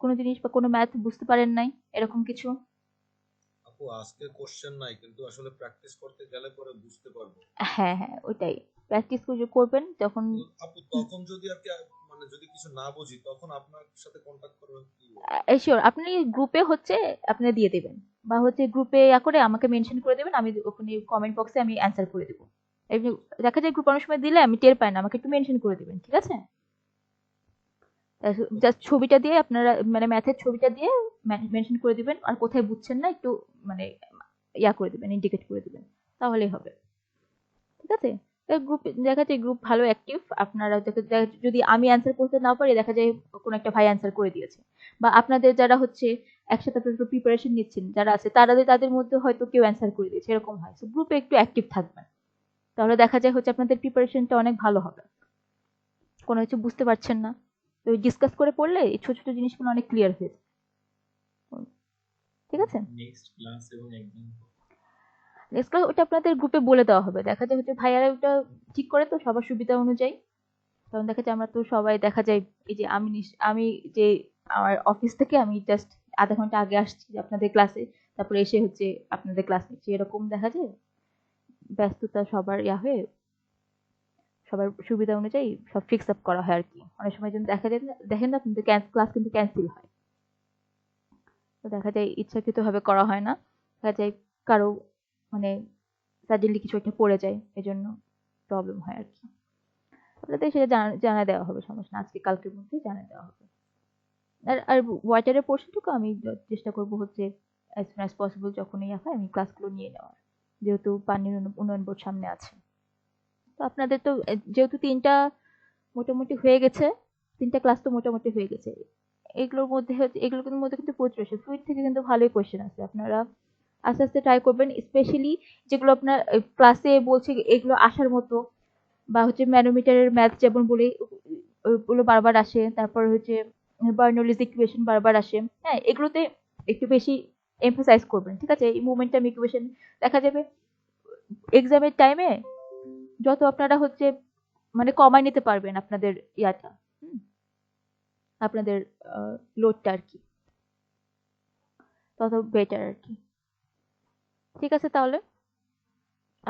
কোনো জিনিস বা কোনো ম্যাথ বুঝতে পারেন নাই এরকম কিছু? আপু আজকে কোশ্চেন নাই, কিন্তু আসলে প্র্যাকটিস করতে গেলে পরে বুঝতে পারবো। হ্যাঁ হ্যাঁ, ওইটাই প্র্যাকটিস করবেন যখন। আপু তখন যদি আর কি মানে যদি কিছু না বুঝি তখন আপনার সাথে কন্টাক্ট করবেন কি? শিওর, আপনি গ্রুপে আপনি দিয়ে দেবেন বা গ্রুপে করে আমাকে মেনশন করে দেবেন, আমি ওখানে কমেন্ট বক্সে আমি অ্যান্সার করে দেবো। এমনি দেখা যায় গ্রুপ অনেক সময় দিলে আমি টের পাই না, আমাকে একটু মেনশন করে দেবেন, ঠিক আছে? জাস্ট ছবিটা দিয়ে আপনারা মানে ম্যাথের ছবিটা দিয়ে মেনশন করে দিবেন, আর কোথায় বুঝছেন না একটু মানে করে দিবেন, ইন্ডিকেট করে দিবেন, তাহলেই হবে। ঠিক আছে? গ্রুপ দেখা যায় গ্রুপ ভালো অ্যাক্টিভ, আপনারা যদি আমি অ্যান্সার করতে না পারি দেখা যায় কোনো একটা ভাই অ্যান্সার করে দিয়েছে, বা আপনাদের যারা হচ্ছে একসাথে আপনারা প্রিপারেশন নিচ্ছেন যারা আছে তাদের মধ্যে হয়তো কেউ অ্যান্সার করে দিয়েছে, এরকম হয়। সো গ্রুপে একটু অ্যাক্টিভ থাকবেন, তাহলে দেখা যায় হচ্ছে আপনাদের প্রিপারেশনটা অনেক ভালো হবে। কোনো কিছু বুঝতে পারছেন না, তো ডিসকাস করে পড়লে এই ছোট ছোট জিনিসগুলো অনেক ক্লিয়ার হয়ে যায়। ঠিক আছে? নেক্সট ক্লাস এবং এক্সাম নেক্সট ক্লাস ওটা আপনাদের গ্রুপে বলে দেওয়া হবে, দেখা যায় হচ্ছে ভাইয়ারা ওটা ঠিক করে তো সবার সুবিধা অনুযায়ী। কারণ দেখা যায় আমরা তো সবাই দেখা যায় এই যে আমি যে আমার অফিস থেকে আমি জাস্ট আধা ঘন্টা আগে আসছি আপনাদের ক্লাসে, তারপরে এসে হচ্ছে আপনাদের ক্লাস নিচ্ছি, এরকম দেখা যায় ব্যস্ততা সবার হয়ে সবার সুবিধা অনুযায়ী সব ফিক্স আপ করা হয় আর কি। অনেক সময় যেন দেখা যায় দেখেন না কিন্তু ক্লাস কিন্তু ক্যান্সেল হয়, তো দেখা যায় ইচ্ছাকৃতভাবে করা হয় না, দেখা যায় কারো মানে সাডেনলি কিছু একটা পড়ে যায়, এজন্য প্রবলেম হয় আর কি। আপনাদের সেটা জানা দেওয়া হবে, সমস্যা না, আজকে কালকের মধ্যেই জানা দেওয়া হবে। আর ওয়াটারের পোর্শনটুকু আমি চেষ্টা করব হচ্ছে অ্যাজ সুন অ্যাজ পসিবল যখনই হয় আমি ক্লাসগুলো নিয়ে নেওয়ার, যেহেতু পানির উন্নয়ন বোর্ড সামনে আছে। তো আপনাদের তো যেহেতু মোটামুটি হয়ে গেছে, 3টা ক্লাস তো মোটামুটি হয়ে গেছে, এগুলোর মধ্যে কিন্তু প্রচুর আসে, ফ্লুইড থেকে কিন্তু ভালোই কোয়েশ্চেন আছে, আপনারা আস্তে আস্তে ট্রাই করবেন, স্পেশালি যেগুলো আপনার ক্লাসে বলছে এগুলো আসার মতো, বা হচ্ছে ম্যানোমিটারের ম্যাথ যেমন বলি ওগুলো বারবার আসে, তারপর হচ্ছে বার্নৌলিজ ইকুয়েশন বারবার আসে, হ্যাঁ এগুলোতে একটু বেশি এমফাসাইজ করবেন। ঠিক আছে? এই মোমেন্টাম ইকুয়েশন দেখা যাবে এক্সামের টাইমে যত আপনারা হচ্ছে মানে কমায় নিতে পারবেন আপনাদের হুম, আপনাদের লোডটা আর কি, তত বেটার আর কি। ঠিক আছে, তাহলে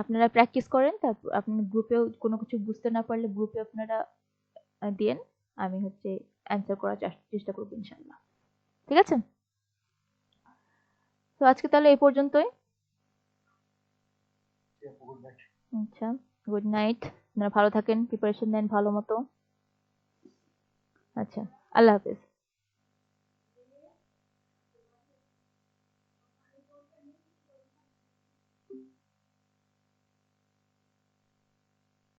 আপনারা প্র্যাকটিস করেন, তারপর আপনার গ্রুপেও কোনো কিছু বুঝতে না পারলে গ্রুপে আপনারা দিয়েন, আমি হচ্ছে অ্যান্সার করার চেষ্টা করবো ইনশাল্লাহ। ঠিক আছে? তো আজকে তাহলে এই পর্যন্তই। আচ্ছা, গুড নাইট, আপনারা ভালো থাকেন, প্রিপারেশন নেন ভালো মতো। আচ্ছা, আল্লাহ হাফেজ।